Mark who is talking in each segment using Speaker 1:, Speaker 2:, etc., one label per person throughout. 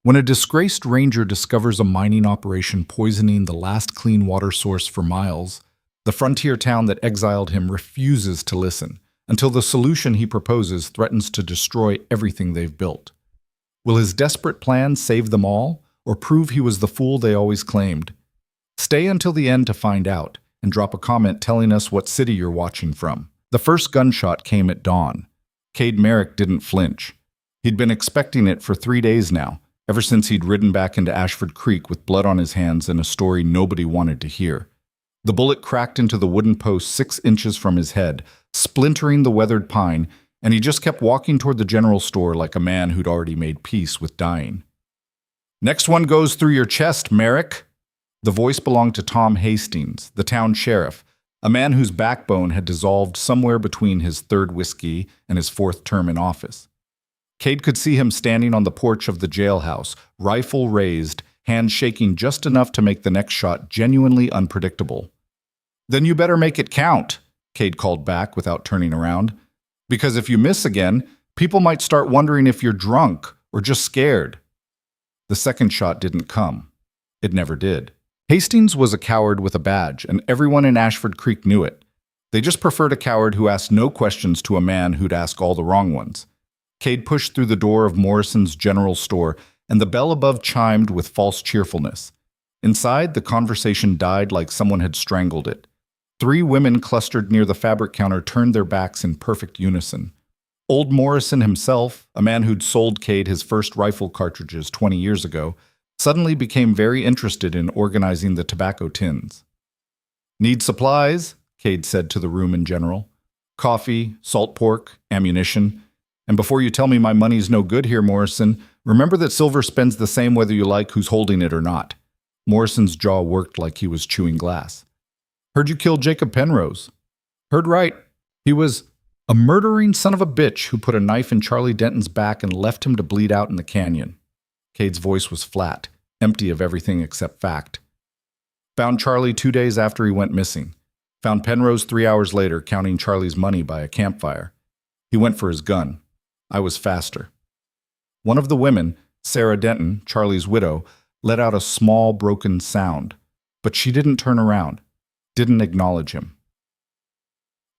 Speaker 1: When a disgraced ranger discovers a mining operation poisoning the last clean water source for miles, the frontier town that exiled him refuses to listen until the solution he proposes threatens to destroy everything they've built. Will his desperate plan save them all, or prove he was the fool they always claimed? Stay until the end to find out, and drop a comment telling us what city you're watching from. The first gunshot came at dawn. Cade Merrick didn't flinch. He'd been expecting it for 3 days now, ever since he'd ridden back into Ashford Creek with blood on his hands and a story nobody wanted to hear. The bullet cracked into the wooden post 6 inches from his head, splintering the weathered pine, and he just kept walking toward the general store like a man who'd already made peace with dying. "Next one goes through your chest, Merrick." The voice belonged to Tom Hastings, the town sheriff, a man whose backbone had dissolved somewhere between his 3rd whiskey and his 4th term in office. Cade could see him standing on the porch of the jailhouse, rifle raised, hands shaking just enough to make the next shot genuinely unpredictable. "Then you better make it count," Cade called back without turning around. "Because if you miss again, people might start wondering if you're drunk or just scared." The second shot didn't come. It never did. Hastings was a coward with a badge, and everyone in Ashford Creek knew it. They just preferred a coward who asked no questions to a man who'd ask all the wrong ones. Cade pushed through the door of Morrison's general store, and the bell above chimed with false cheerfulness. Inside, the conversation died like someone had strangled it. 3 women clustered near the fabric counter turned their backs in perfect unison. Old Morrison himself, a man who'd sold Cade his first rifle cartridges 20 years ago, suddenly became very interested in organizing the tobacco tins. "Need supplies?" Cade said to the room in general. "Coffee, salt pork, ammunition. And before you tell me my money's no good here, Morrison, remember that silver spends the same whether you like who's holding it or not." Morrison's jaw worked like he was chewing glass. "Heard you killed Jacob Penrose." "Heard right. He was a murdering son of a bitch who put a knife in Charlie Denton's back and left him to bleed out in the canyon." Cade's voice was flat, empty of everything except fact. "Found Charlie 2 days after he went missing. Found Penrose 3 hours later counting Charlie's money by a campfire. He went for his gun. I was faster." One of the women, Sarah Denton, Charlie's widow, let out a small, broken sound, but she didn't turn around, didn't acknowledge him.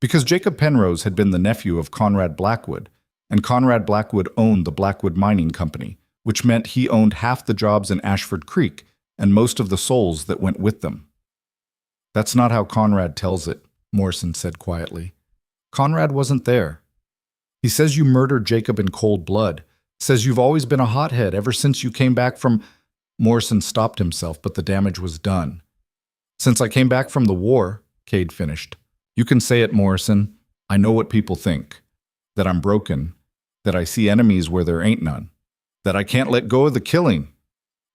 Speaker 1: Because Jacob Penrose had been the nephew of Conrad Blackwood, and Conrad Blackwood owned the Blackwood Mining Company, which meant he owned half the jobs in Ashford Creek and most of the souls that went with them. "That's not how Conrad tells it," Morrison said quietly. "Conrad wasn't there. He says you murdered Jacob in cold blood, says you've always been a hothead ever since you came back from—" Morrison stopped himself, but the damage was done. "Since I came back from the war," Cade finished. "You can say it, Morrison. I know what people think. That I'm broken. That I see enemies where there ain't none. That I can't let go of the killing."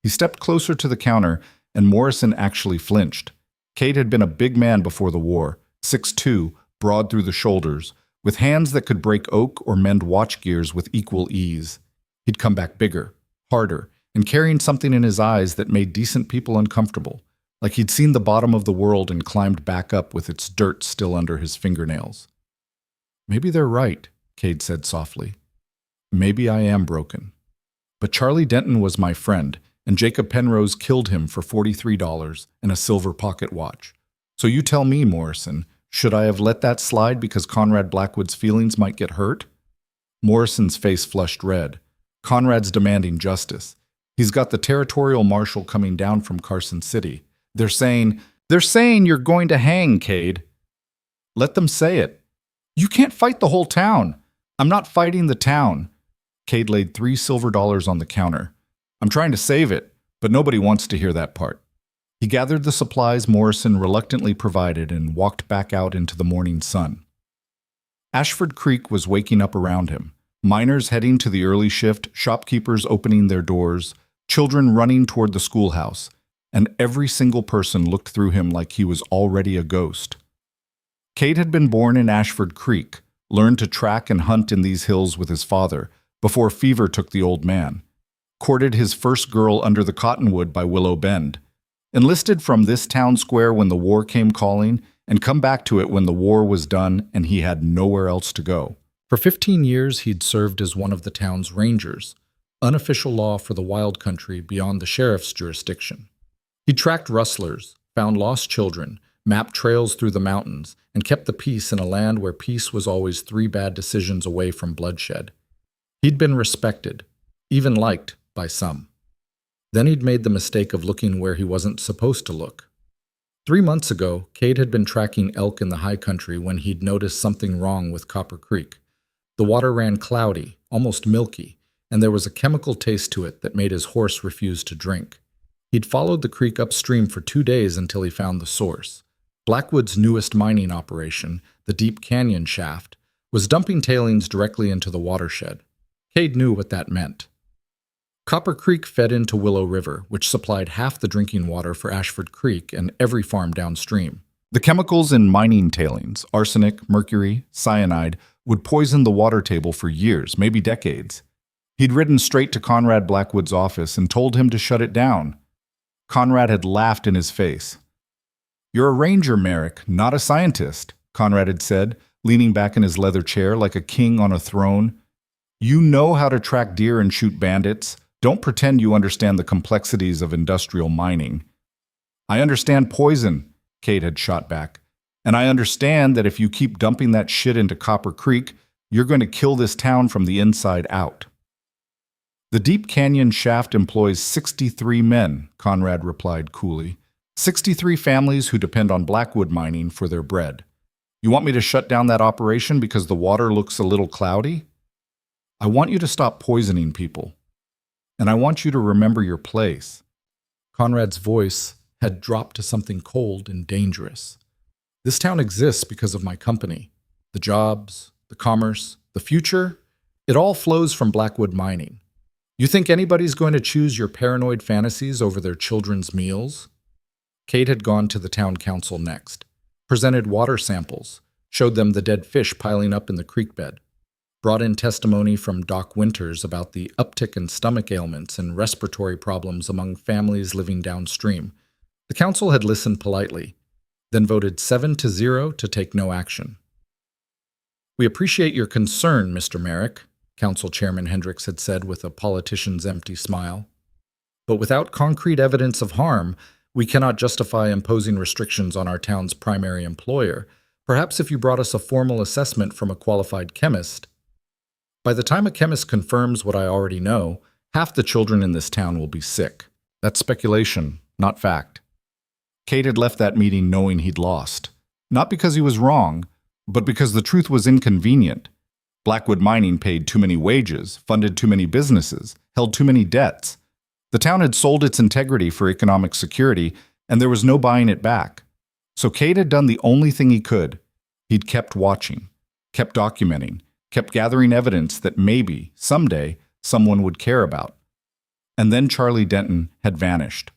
Speaker 1: He stepped closer to the counter, and Morrison actually flinched. Cade had been a big man before the war, 6'2", broad through the shoulders, with hands that could break oak or mend watch gears with equal ease. He'd come back bigger, harder, and carrying something in his eyes that made decent people uncomfortable, like he'd seen the bottom of the world and climbed back up with its dirt still under his fingernails. "Maybe they're right," Cade said softly. "Maybe I am broken. But Charlie Denton was my friend, and Jacob Penrose killed him for $43 and a silver pocket watch. So you tell me, Morrison, should I have let that slide because Conrad Blackwood's feelings might get hurt?" Morrison's face flushed red. "Conrad's demanding justice. He's got the territorial marshal coming down from Carson City. They're saying you're going to hang, Cade." "Let them say it. You can't fight the whole town." "I'm not fighting the town." Cade laid $3 silver on the counter. "I'm trying to save it, but nobody wants to hear that part." He gathered the supplies Morrison reluctantly provided and walked back out into the morning sun. Ashford Creek was waking up around him. Miners heading to the early shift, shopkeepers opening their doors, children running toward the schoolhouse, and every single person looked through him like he was already a ghost. Cade had been born in Ashford Creek, learned to track and hunt in these hills with his father, before fever took the old man, courted his first girl under the cottonwood by Willow Bend, enlisted from this town square when the war came calling, and come back to it when the war was done and he had nowhere else to go. For 15 years, he'd served as one of the town's rangers, unofficial law for the wild country beyond the sheriff's jurisdiction. He tracked rustlers, found lost children, mapped trails through the mountains, and kept the peace in a land where peace was always 3 bad decisions away from bloodshed. He'd been respected, even liked by some. Then he'd made the mistake of looking where he wasn't supposed to look. 3 months ago, Cade had been tracking elk in the high country when he'd noticed something wrong with Copper Creek. The water ran cloudy, almost milky, and there was a chemical taste to it that made his horse refuse to drink. He'd followed the creek upstream for 2 days until he found the source. Blackwood's newest mining operation, the Deep Canyon Shaft, was dumping tailings directly into the watershed. Cade knew what that meant. Copper Creek fed into Willow River, which supplied half the drinking water for Ashford Creek and every farm downstream. The chemicals in mining tailings, arsenic, mercury, cyanide, would poison the water table for years, maybe decades. He'd ridden straight to Conrad Blackwood's office and told him to shut it down. Conrad had laughed in his face. "You're a ranger, Merrick, not a scientist," Conrad had said, leaning back in his leather chair like a king on a throne. "You know how to track deer and shoot bandits. Don't pretend you understand the complexities of industrial mining." "I understand poison," Cade had shot back. "And I understand that if you keep dumping that shit into Copper Creek, you're going to kill this town from the inside out." "The Deep Canyon Shaft employs 63 men," Conrad replied coolly. 63 families who depend on Blackwood mining for their bread. "You want me to shut down that operation because the water looks a little cloudy? I want you to stop poisoning people. And I want you to remember your place." Conrad's voice had dropped to something cold and dangerous. "This town exists because of my company. The jobs, the commerce, the future, it all flows from Blackwood mining. You think anybody's going to choose your paranoid fantasies over their children's meals?" Cade had gone to the town council next, presented water samples, showed them the dead fish piling up in the creek bed, brought in testimony from Doc Winters about the uptick in stomach ailments and respiratory problems among families living downstream. The council had listened politely, then voted 7-0 to take no action. "We appreciate your concern, Mr. Merrick," Council Chairman Hendricks had said with a politician's empty smile. "But without concrete evidence of harm, we cannot justify imposing restrictions on our town's primary employer. Perhaps if you brought us a formal assessment from a qualified chemist." "By the time a chemist confirms what I already know, half the children in this town will be sick. That's speculation, not fact." Cade had left that meeting knowing he'd lost. Not because he was wrong, but because the truth was inconvenient. Blackwood Mining paid too many wages, funded too many businesses, held too many debts. The town had sold its integrity for economic security, and there was no buying it back. So Cade had done the only thing he could. He'd kept watching, kept documenting, kept gathering evidence that maybe, someday, someone would care about. And then Charlie Denton had vanished.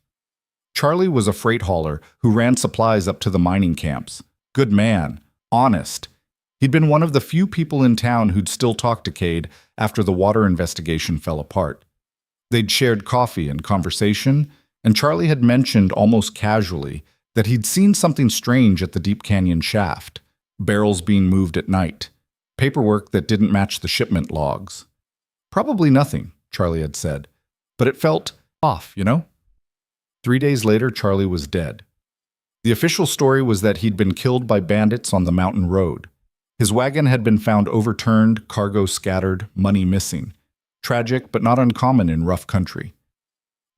Speaker 1: Charlie was a freight hauler who ran supplies up to the mining camps. Good man, honest. He'd been one of the few people in town who'd still talk to Cade after the water investigation fell apart. They'd shared coffee and conversation, and Charlie had mentioned almost casually that he'd seen something strange at the Deep Canyon Shaft, barrels being moved at night, paperwork that didn't match the shipment logs. Probably nothing, Charlie had said, but it felt off, you know? 3 days later, Charlie was dead. The official story was that he'd been killed by bandits on the mountain road. His wagon had been found overturned, cargo scattered, money missing. Tragic, but not uncommon in rough country.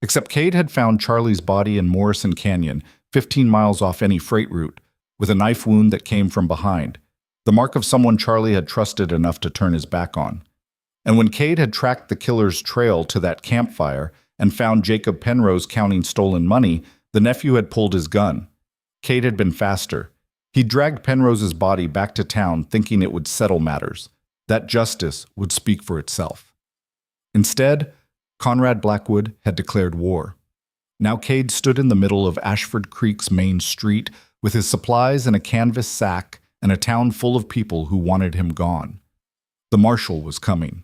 Speaker 1: Except Cade had found Charlie's body in Morrison Canyon, 15 miles off any freight route, with a knife wound that came from behind, the mark of someone Charlie had trusted enough to turn his back on. And when Cade had tracked the killer's trail to that campfire and found Jacob Penrose counting stolen money, the nephew had pulled his gun. Cade had been faster. He dragged Penrose's body back to town thinking it would settle matters, that justice would speak for itself. Instead, Conrad Blackwood had declared war. Now Cade stood in the middle of Ashford Creek's main street with his supplies in a canvas sack and a town full of people who wanted him gone. The marshal was coming.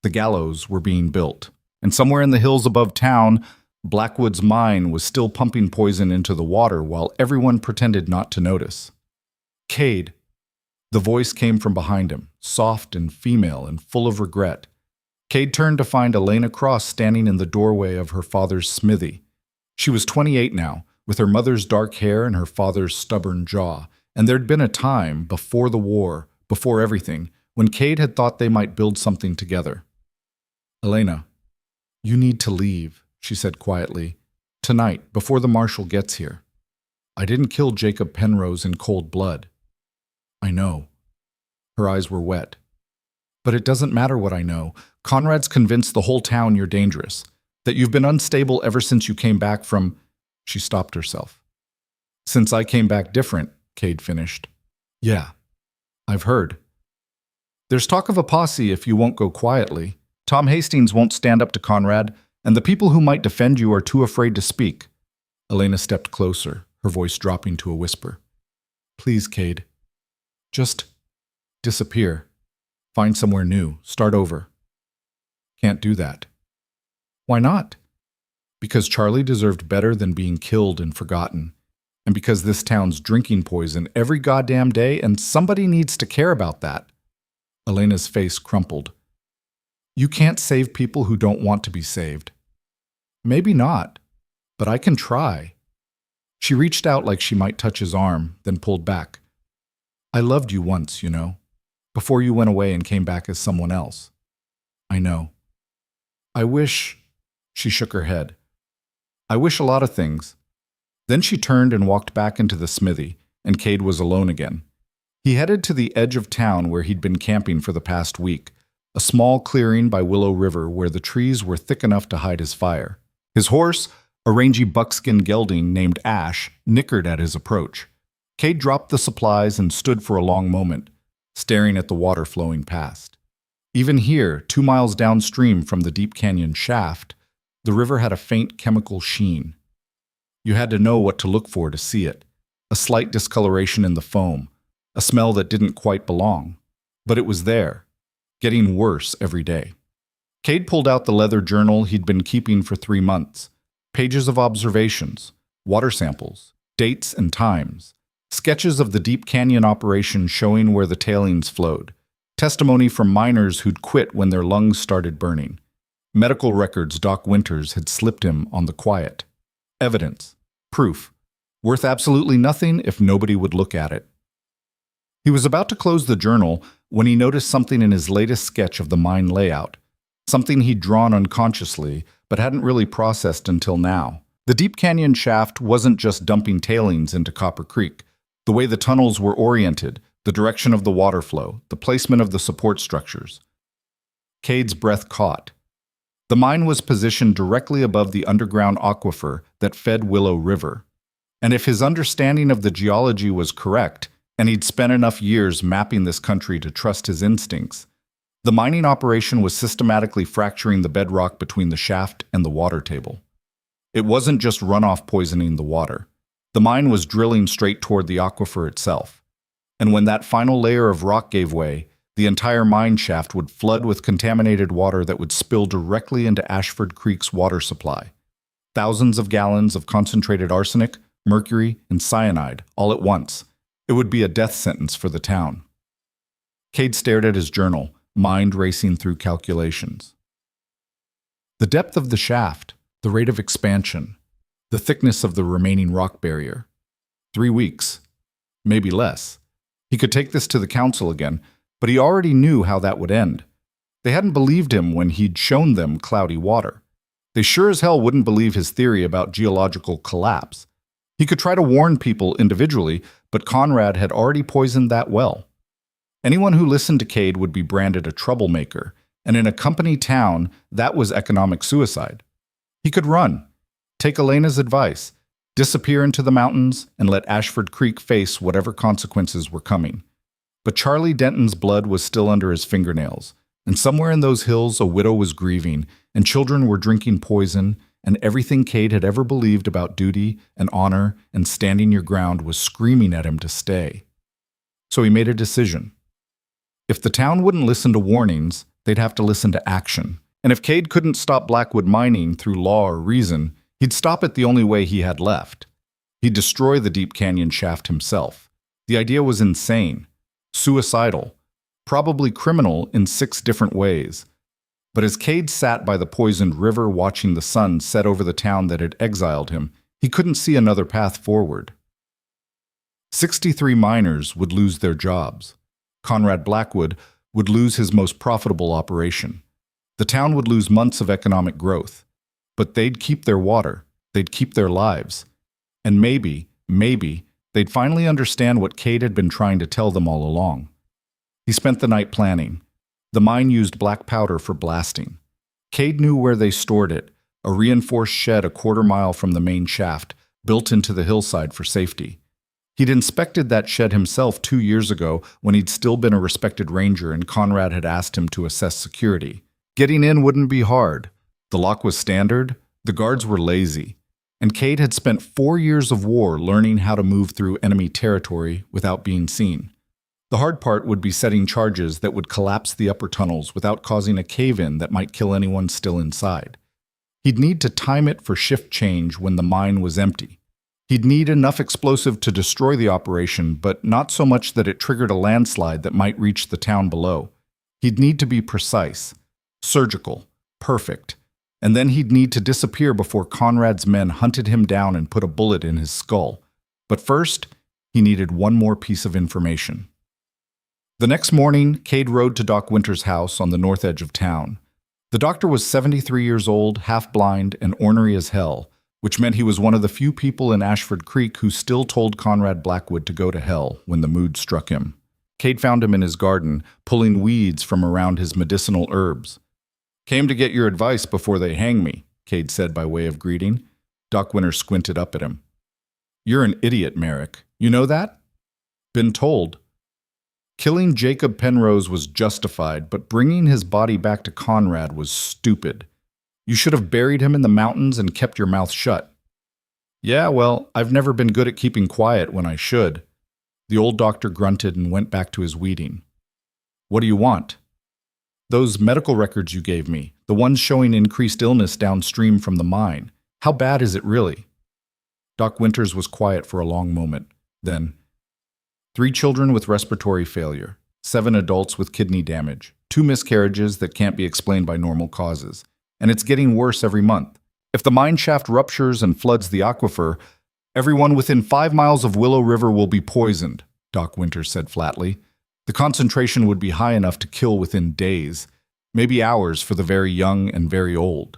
Speaker 1: The gallows were being built. And somewhere in the hills above town, Blackwood's mine was still pumping poison into the water while everyone pretended not to notice. "Cade." The voice came from behind him, soft and female and full of regret. Cade turned to find Elena Cross standing in the doorway of her father's smithy. She was 28 now, with her mother's dark hair and her father's stubborn jaw, and there'd been a time, before the war, before everything, when Cade had thought they might build something together. "Elena, you need to leave," she said quietly. "Tonight, before the marshal gets here. I didn't kill Jacob Penrose in cold blood." "I know." Her eyes were wet. "But it doesn't matter what I know. Conrad's convinced the whole town you're dangerous, that you've been unstable ever since you came back from—" She stopped herself. "Since I came back different," Cade finished. "Yeah, I've heard. There's talk of a posse if you won't go quietly. Tom Hastings won't stand up to Conrad, and the people who might defend you are too afraid to speak." Elena stepped closer, her voice dropping to a whisper. "Please, Cade. Just disappear. Find somewhere new. Start over." "Can't do that." "Why not?" "Because Charlie deserved better than being killed and forgotten. And because this town's drinking poison every goddamn day, and somebody needs to care about that." Elena's face crumpled. "You can't save people who don't want to be saved." "Maybe not, but I can try." She reached out like she might touch his arm, then pulled back. "I loved you once, you know, before you went away and came back as someone else." "I know. I wish—" She shook her head. "I wish a lot of things." Then she turned and walked back into the smithy, and Cade was alone again. He headed to the edge of town where he'd been camping for the past week, a small clearing by Willow River where the trees were thick enough to hide his fire. His horse, a rangy buckskin gelding named Ash, nickered at his approach. Cade dropped the supplies and stood for a long moment, staring at the water flowing past. Even here, 2 miles downstream from the deep canyon shaft, the river had a faint chemical sheen. You had to know what to look for to see it. A slight discoloration in the foam, a smell that didn't quite belong. But it was there, getting worse every day. Cade pulled out the leather journal he'd been keeping for 3 months. Pages of observations, water samples, dates and times, sketches of the deep canyon operation showing where the tailings flowed, testimony from miners who'd quit when their lungs started burning, medical records Doc Winters had slipped him on the quiet. Evidence, proof, worth absolutely nothing if nobody would look at it. He was about to close the journal when he noticed something in his latest sketch of the mine layout, something he'd drawn unconsciously but hadn't really processed until now. The deep canyon shaft wasn't just dumping tailings into Copper Creek. The way the tunnels were oriented, the direction of the water flow, the placement of the support structures. Cade's breath caught. The mine was positioned directly above the underground aquifer that fed Willow River. And if his understanding of the geology was correct, and he'd spent enough years mapping this country to trust his instincts, the mining operation was systematically fracturing the bedrock between the shaft and the water table. It wasn't just runoff poisoning the water. The mine was drilling straight toward the aquifer itself. And when that final layer of rock gave way, the entire mine shaft would flood with contaminated water that would spill directly into Ashford Creek's water supply. Thousands of gallons of concentrated arsenic, mercury, and cyanide, all at once. It would be a death sentence for the town. Cade stared at his journal, mind racing through calculations. The depth of the shaft, the rate of expansion, the thickness of the remaining rock barrier. 3 weeks, maybe less. He could take this to the council again, but he already knew how that would end. They hadn't believed him when he'd shown them cloudy water. They sure as hell wouldn't believe his theory about geological collapse. He could try to warn people individually, but Conrad had already poisoned that well. Anyone who listened to Cade would be branded a troublemaker, and in a company town, that was economic suicide. He could run, take Elena's advice, disappear into the mountains, and let Ashford Creek face whatever consequences were coming. But Charlie Denton's blood was still under his fingernails, and somewhere in those hills a widow was grieving, and children were drinking poison, and everything Cade had ever believed about duty and honor and standing your ground was screaming at him to stay. So he made a decision. If the town wouldn't listen to warnings, they'd have to listen to action. And if Cade couldn't stop Blackwood mining through law or reason, he'd stop it the only way he had left. He'd destroy the deep canyon shaft himself. The idea was insane, suicidal, probably criminal in 6 different ways. But as Cade sat by the poisoned river watching the sun set over the town that had exiled him, he couldn't see another path forward. 63 miners would lose their jobs. Conrad Blackwood would lose his most profitable operation. The town would lose months of economic growth. But they'd keep their water, they'd keep their lives. And maybe, they'd finally understand what Cade had been trying to tell them all along. He spent the night planning. The mine used black powder for blasting. Cade knew where they stored it, a reinforced shed a quarter-mile from the main shaft, built into the hillside for safety. He'd inspected that shed himself 2 years ago when he'd still been a respected ranger and Conrad had asked him to assess security. Getting in wouldn't be hard. The lock was standard, the guards were lazy, and Cade had spent 4 years of war learning how to move through enemy territory without being seen. The hard part would be setting charges that would collapse the upper tunnels without causing a cave-in that might kill anyone still inside. He'd need to time it for shift change when the mine was empty. He'd need enough explosive to destroy the operation, but not so much that it triggered a landslide that might reach the town below. He'd need to be precise, surgical, perfect. And then he'd need to disappear before Conrad's men hunted him down and put a bullet in his skull. But first, he needed one more piece of information. The next morning, Cade rode to Doc Winter's house on the north edge of town. The doctor was 73 years old, half-blind, and ornery as hell, which meant he was one of the few people in Ashford Creek who still told Conrad Blackwood to go to hell when the mood struck him. Cade found him in his garden, pulling weeds from around his medicinal herbs. "Came to get your advice before they hang me," Cade said by way of greeting. Doc Winter squinted up at him. "You're an idiot, Merrick. You know that?" "Been told." Killing Jacob Penrose was justified, but bringing his body back to Conrad was stupid. You should have buried him in the mountains and kept your mouth shut. "Yeah, well, I've never been good at keeping quiet when I should." The old doctor grunted and went back to his weeding. "What do you want?" "Those medical records you gave me, the ones showing increased illness downstream from the mine. How bad is it really?" Doc Winters was quiet for a long moment. Then, 3 children with respiratory failure, 7 adults with kidney damage, 2 miscarriages that can't be explained by normal causes. And it's getting worse every month. If the mine shaft ruptures and floods the aquifer, everyone within 5 miles of Willow River will be poisoned, Doc Winters said flatly. The concentration would be high enough to kill within days, maybe hours for the very young and very old.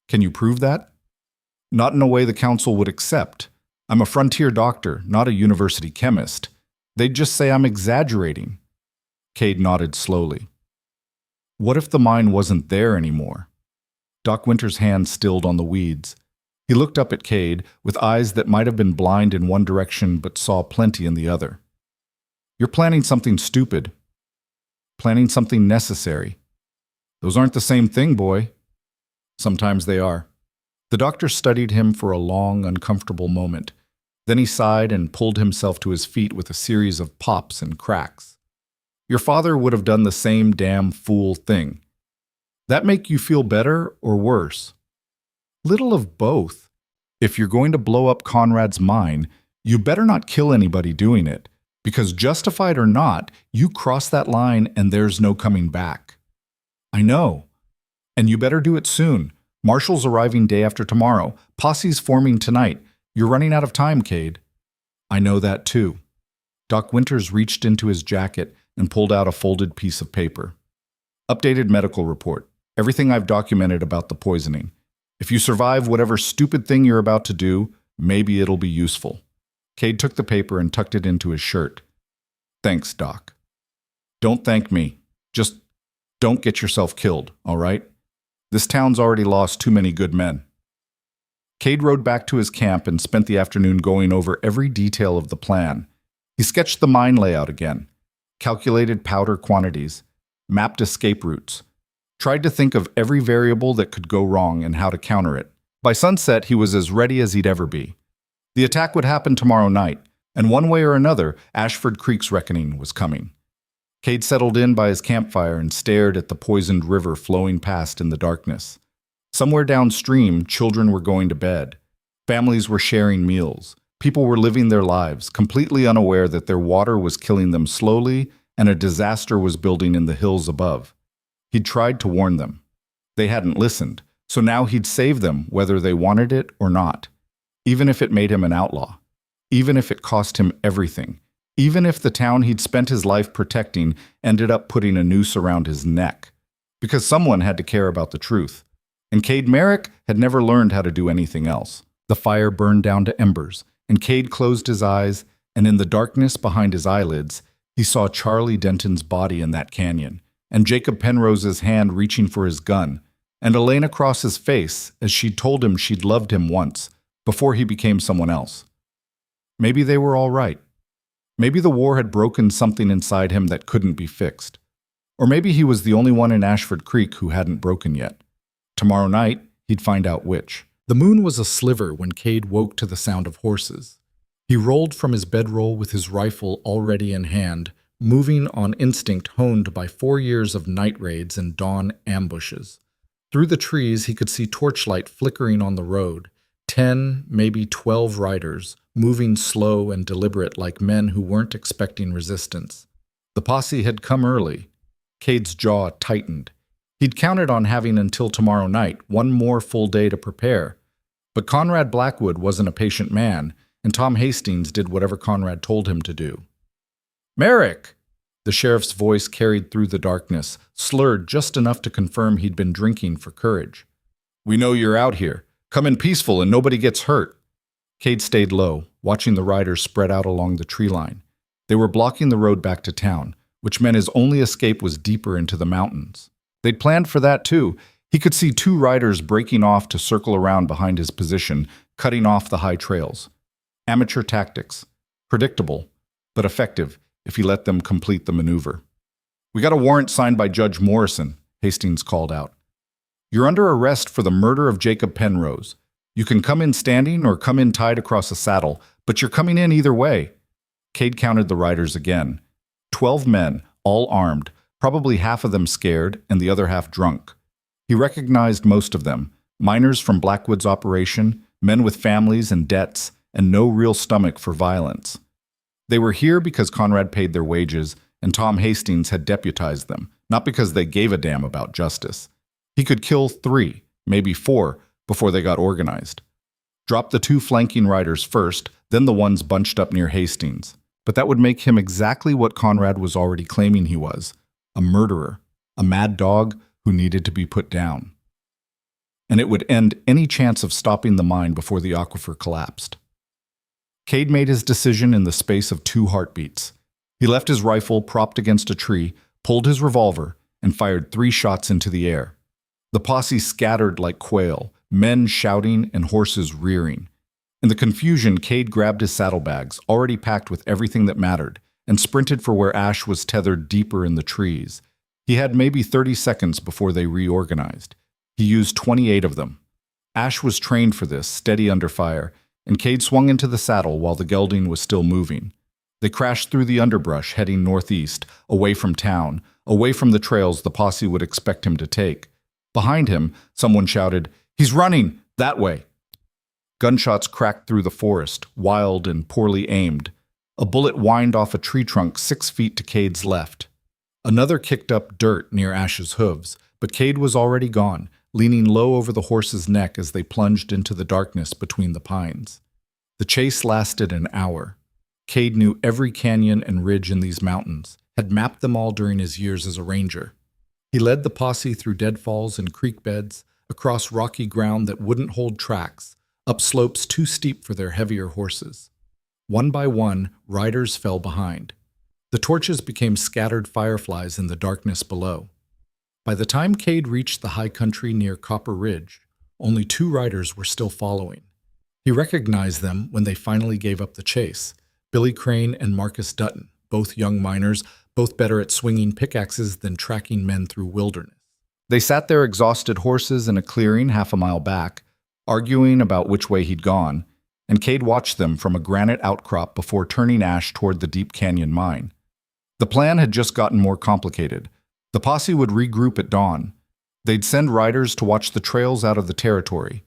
Speaker 1: Can you prove that? Not in a way the council would accept. I'm a frontier doctor, not a university chemist. They'd just say I'm exaggerating. Cade nodded slowly. What if the mine wasn't there anymore? Doc Winter's hand stilled on the weeds. He looked up at Cade with eyes that might have been blind in one direction but saw plenty in the other. You're planning something stupid. Planning something necessary. Those aren't the same thing, boy. Sometimes they are. The doctor studied him for a long, uncomfortable moment. Then he sighed and pulled himself to his feet with a series of pops and cracks. Your father would have done the same damn fool thing. That make you feel better or worse? Little of both. If you're going to blow up Conrad's mine, you better not kill anybody doing it, because justified or not, you cross that line and there's no coming back. I know. And you better do it soon. Marshal's arriving day after tomorrow. Posse's forming tonight. You're running out of time, Cade. I know that too. Doc Winters reached into his jacket and pulled out a folded piece of paper. Updated medical report. Everything I've documented about the poisoning. If you survive whatever stupid thing you're about to do, maybe it'll be useful. Cade took the paper and tucked it into his shirt. Thanks, Doc. Don't thank me. Just don't get yourself killed, all right? This town's already lost too many good men. Cade rode back to his camp and spent the afternoon going over every detail of the plan. He sketched the mine layout again, calculated powder quantities, mapped escape routes, tried to think of every variable that could go wrong and how to counter it. By sunset, he was as ready as he'd ever be. The attack would happen tomorrow night, and one way or another, Ashford Creek's reckoning was coming. Cade settled in by his campfire and stared at the poisoned river flowing past in the darkness. Somewhere downstream, children were going to bed. Families were sharing meals. People were living their lives, completely unaware that their water was killing them slowly and a disaster was building in the hills above. He'd tried to warn them. They hadn't listened, so now he'd save them whether they wanted it or not, even if it made him an outlaw, even if it cost him everything, even if the town he'd spent his life protecting ended up putting a noose around his neck. Because someone had to care about the truth. And Cade Merrick had never learned how to do anything else. The fire burned down to embers, and Cade closed his eyes, and in the darkness behind his eyelids, he saw Charlie Denton's body in that canyon, and Jacob Penrose's hand reaching for his gun, and Elena Cross's face as she'd told him she'd loved him once, before he became someone else. Maybe they were all right. Maybe the war had broken something inside him that couldn't be fixed. Or maybe he was the only one in Ashford Creek who hadn't broken yet. Tomorrow night, he'd find out which. The moon was a sliver when Cade woke to the sound of horses. He rolled from his bedroll with his rifle already in hand, moving on instinct honed by 4 years of night raids and dawn ambushes. Through the trees, he could see torchlight flickering on the road, 10, maybe 12 riders, moving slow and deliberate like men who weren't expecting resistance. The posse had come early. Cade's jaw tightened. He'd counted on having until tomorrow night, one more full day to prepare. But Conrad Blackwood wasn't a patient man, and Tom Hastings did whatever Conrad told him to do. "Merrick!" The sheriff's voice carried through the darkness, slurred just enough to confirm he'd been drinking for courage. "We know you're out here. Come in peaceful and nobody gets hurt." Cade stayed low, watching the riders spread out along the tree line. They were blocking the road back to town, which meant his only escape was deeper into the mountains. They'd planned for that too. He could see 2 riders breaking off to circle around behind his position, cutting off the high trails. Amateur tactics. Predictable, but effective if he let them complete the maneuver. "We got a warrant signed by Judge Morrison," Hastings called out. "You're under arrest for the murder of Jacob Penrose. You can come in standing or come in tied across a saddle, but you're coming in either way." Cade counted the riders again. 12 men, all armed, probably half of them scared and the other half drunk. He recognized most of them, miners from Blackwood's operation, men with families and debts, and no real stomach for violence. They were here because Conrad paid their wages, and Tom Hastings had deputized them, not because they gave a damn about justice. He could kill 3, maybe 4, before they got organized. Drop the 2 flanking riders first, then the ones bunched up near Hastings. But that would make him exactly what Conrad was already claiming he was, a murderer, a mad dog who needed to be put down. And it would end any chance of stopping the mine before the aquifer collapsed. Cade made his decision in the space of 2 heartbeats. He left his rifle propped against a tree, pulled his revolver, and fired 3 shots into the air. The posse scattered like quail, men shouting and horses rearing. In the confusion, Cade grabbed his saddlebags, already packed with everything that mattered, and sprinted for where Ash was tethered deeper in the trees. He had maybe 30 seconds before they reorganized. He used 28 of them. Ash was trained for this, steady under fire, and Cade swung into the saddle while the gelding was still moving. They crashed through the underbrush, heading northeast, away from town, away from the trails the posse would expect him to take. Behind him, someone shouted, "He's running! That way!" Gunshots cracked through the forest, wild and poorly aimed. A bullet whined off a tree trunk 6 feet to Cade's left. Another kicked up dirt near Ash's hooves, but Cade was already gone, leaning low over the horse's neck as they plunged into the darkness between the pines. The chase lasted an hour. Cade knew every canyon and ridge in these mountains, had mapped them all during his years as a ranger. He led the posse through deadfalls and creek beds, across rocky ground that wouldn't hold tracks, up slopes too steep for their heavier horses. One by one, riders fell behind. The torches became scattered fireflies in the darkness below. By the time Cade reached the high country near Copper Ridge, only 2 riders were still following. He recognized them when they finally gave up the chase, Billy Crane and Marcus Dutton, both young miners, both better at swinging pickaxes than tracking men through wilderness. They sat their exhausted horses in a clearing half a mile back, arguing about which way he'd gone, and Cade watched them from a granite outcrop before turning Ash toward the deep canyon mine. The plan had just gotten more complicated. The posse would regroup at dawn. They'd send riders to watch the trails out of the territory.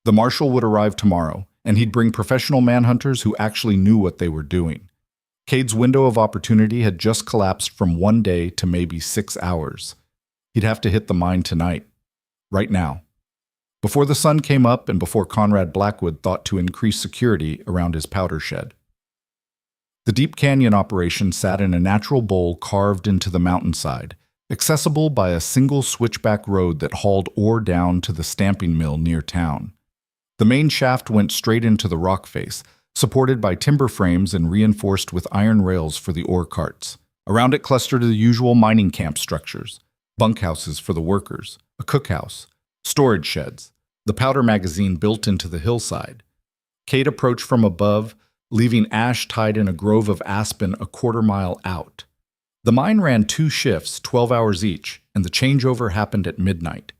Speaker 1: The marshal would arrive tomorrow, and he'd bring professional manhunters who actually knew what they were doing. Cade's window of opportunity had just collapsed from 1 day to maybe 6 hours. He'd have to hit the mine tonight. right now. Before the sun came up and before Conrad Blackwood thought to increase security around his powder shed. The Deep Canyon operation sat in a natural bowl carved into the mountainside, accessible by a single switchback road that hauled ore down to the stamping mill near town. The main shaft went straight into the rock face, supported by timber frames and reinforced with iron rails for the ore carts. Around it clustered the usual mining camp structures, bunkhouses for the workers, a cookhouse, storage sheds, the powder magazine built into the hillside. Cade approached from above, leaving Ash tied in a grove of aspen a quarter-mile out. The mine ran 2 shifts, 12 hours each, and the changeover happened at midnight.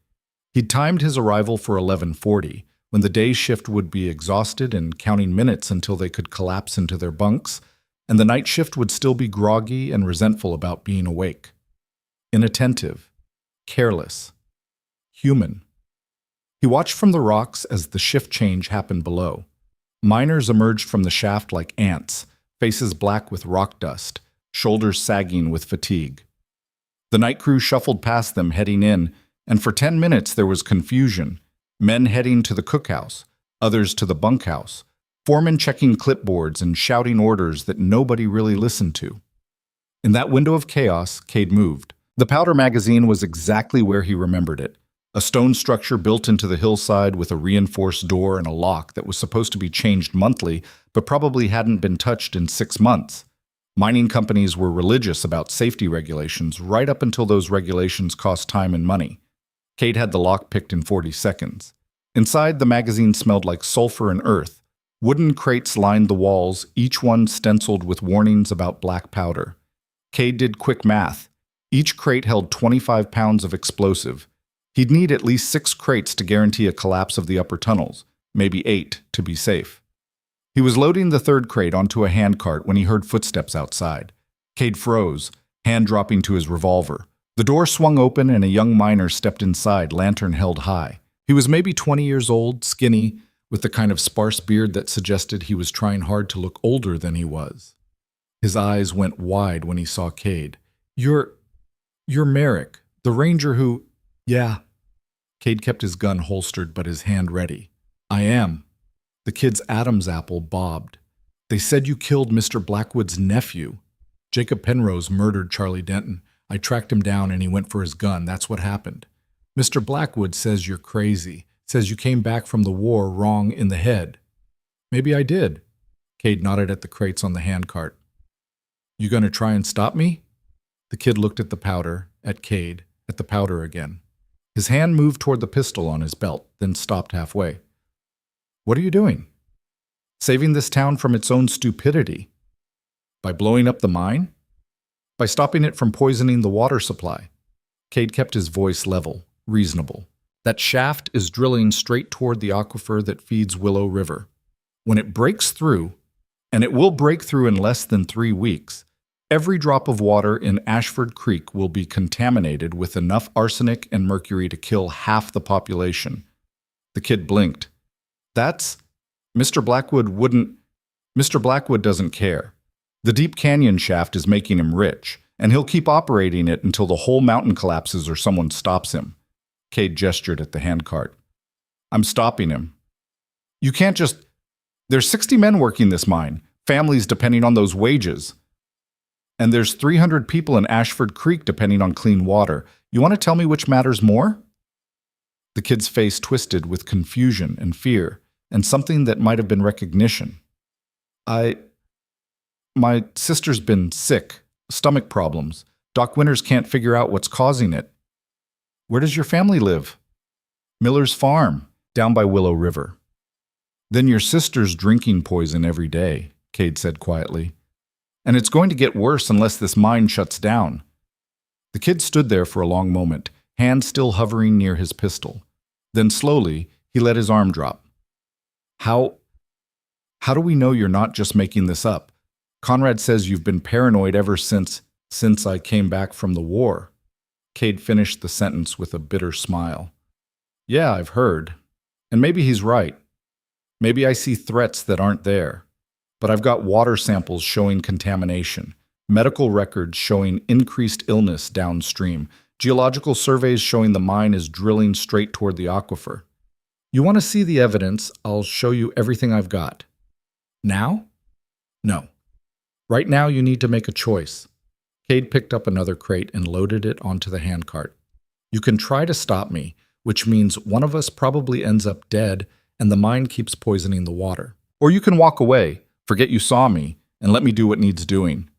Speaker 1: He'd timed his arrival for 11:40, when the day shift would be exhausted and counting minutes until they could collapse into their bunks, and the night shift would still be groggy and resentful about being awake. Inattentive, careless, human. He watched from the rocks as the shift change happened below. Miners emerged from the shaft like ants, faces black with rock dust, shoulders sagging with fatigue. The night crew shuffled past them heading in, and for 10 minutes there was confusion. Men heading to the cookhouse, others to the bunkhouse, foremen checking clipboards and shouting orders that nobody really listened to. In that window of chaos, Cade moved. The powder magazine was exactly where he remembered it. A stone structure built into the hillside with a reinforced door and a lock that was supposed to be changed monthly, but probably hadn't been touched in 6 months. Mining companies were religious about safety regulations right up until those regulations cost time and money. Cade had the lock picked in 40 seconds. Inside, the magazine smelled like sulfur and earth. Wooden crates lined the walls, each one stenciled with warnings about black powder. Cade did quick math. Each crate held 25 pounds of explosive. He'd need at least 6 crates to guarantee a collapse of the upper tunnels, maybe 8 to be safe. He was loading the 3rd crate onto a handcart when he heard footsteps outside. Cade froze, hand dropping to his revolver. The door swung open and a young miner stepped inside, lantern held high. He was maybe 20 years old, skinny, with the kind of sparse beard that suggested he was trying hard to look older than he was. His eyes went wide when he saw Cade. You're Merrick, the ranger who—" "Yeah." Cade kept his gun holstered but his hand ready. "I am." The kid's Adam's apple bobbed. "They said you killed Mr. Blackwood's nephew. Jacob Penrose murdered Charlie Denton. I tracked him down and he went for his gun. That's what happened. Mr. Blackwood says you're crazy. Says you came back from the war wrong in the head." "Maybe I did." Cade nodded at the crates on the handcart. "You gonna try and stop me?" The kid looked at the powder, at Cade, at the powder again. His hand moved toward the pistol on his belt, then stopped halfway. "What are you doing?" "Saving this town from its own stupidity." "By blowing up the mine?" "By stopping it from poisoning the water supply." Cade kept his voice level, reasonable. "That shaft is drilling straight toward the aquifer that feeds Willow River. When it breaks through, and it will break through in less than 3 weeks, every drop of water in Ashford Creek will be contaminated with enough arsenic and mercury to kill half the population." The kid blinked. "That's— Mr. Blackwood wouldn't— Mr. Blackwood doesn't care. The Deep Canyon shaft is making him rich, and he'll keep operating it until the whole mountain collapses or someone stops him." Cade gestured at the handcart. "I'm stopping him." "You can't just— There's 60 men working this mine, families depending on those wages. And there's 300 people in Ashford Creek depending on clean water. You want to tell me which matters more?" The kid's face twisted with confusion and fear, and something that might have been recognition. My sister's been sick, stomach problems. Doc Winters can't figure out what's causing it." "Where does your family live?" "Miller's Farm, down by Willow River." "Then your sister's drinking poison every day," Cade said quietly. "And it's going to get worse unless this mine shuts down." The kid stood there for a long moment, hand still hovering near his pistol. Then slowly, he let his arm drop. How do we know you're not just making this up? Conrad says you've been paranoid ever since I came back from the war." Cade finished the sentence with a bitter smile. "Yeah, I've heard. And maybe he's right. Maybe I see threats that aren't there. But I've got water samples showing contamination, medical records showing increased illness downstream. Geological surveys showing the mine is drilling straight toward the aquifer. You want to see the evidence? I'll show you everything I've got. Now? No. Right now you need to make a choice. Cade picked up another crate and loaded it onto the handcart. You can try to stop me, which means one of us probably ends up dead and the mine keeps poisoning the water. Or you can walk away, forget you saw me, and let me do what needs doing.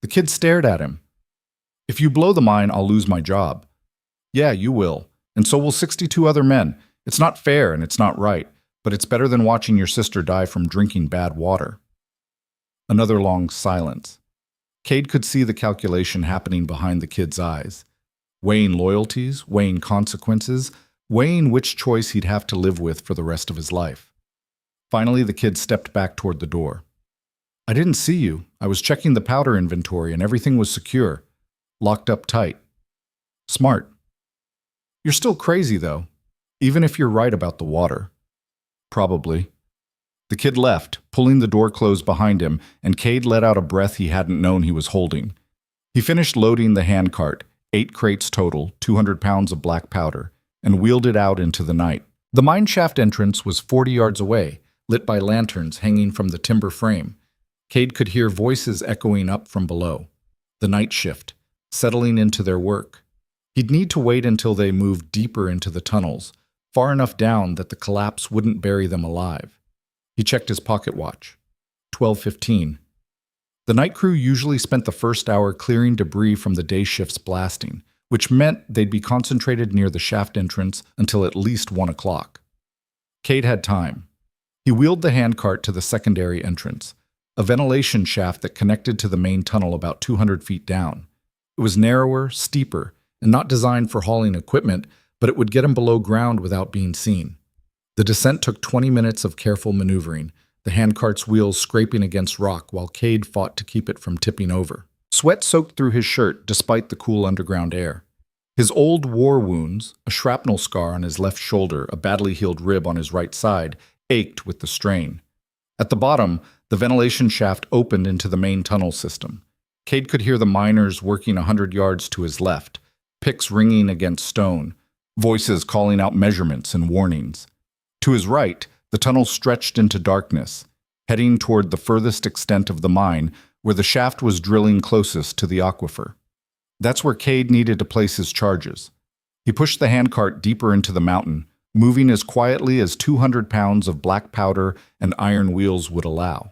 Speaker 1: The kid stared at him. If you blow the mine, I'll lose my job. Yeah, you will, and so will 62 other men. It's not fair and it's not right, but it's better than watching your sister die from drinking bad water. Another long silence. Cade could see the calculation happening behind the kid's eyes. Weighing loyalties, weighing consequences, weighing which choice he'd have to live with for the rest of his life. Finally, the kid stepped back toward the door. I didn't see you. I was checking the powder inventory and everything was secure. Locked up tight. Smart. You're still crazy, though, even if you're right about the water. Probably. The kid left, pulling the door closed behind him, and Cade let out a breath he hadn't known he was holding. He finished loading the handcart, 8 crates total, 200 pounds of black powder, and wheeled it out into the night. The mine shaft entrance was 40 yards away, lit by lanterns hanging from the timber frame. Cade could hear voices echoing up from below. The night shift, settling into their work. He'd need to wait until they moved deeper into the tunnels, far enough down that the collapse wouldn't bury them alive. He checked his pocket watch. 12:15. The night crew usually spent the first hour clearing debris from the day shift's blasting, which meant they'd be concentrated near the shaft entrance until at least 1 o'clock. Cade had time. He wheeled the handcart to the secondary entrance, a ventilation shaft that connected to the main tunnel about 200 feet down. It was narrower, steeper, and not designed for hauling equipment, but it would get him below ground without being seen. The descent took 20 minutes of careful maneuvering, the handcart's wheels scraping against rock while Cade fought to keep it from tipping over. Sweat soaked through his shirt despite the cool underground air. His old war wounds, a shrapnel scar on his left shoulder, a badly healed rib on his right side, ached with the strain. At the bottom, the ventilation shaft opened into the main tunnel system. Cade could hear the miners working 100 yards to his left, picks ringing against stone, voices calling out measurements and warnings. To his right, the tunnel stretched into darkness, heading toward the furthest extent of the mine, where the shaft was drilling closest to the aquifer. That's where Cade needed to place his charges. He pushed the handcart deeper into the mountain, moving as quietly as 200 pounds of black powder and iron wheels would allow.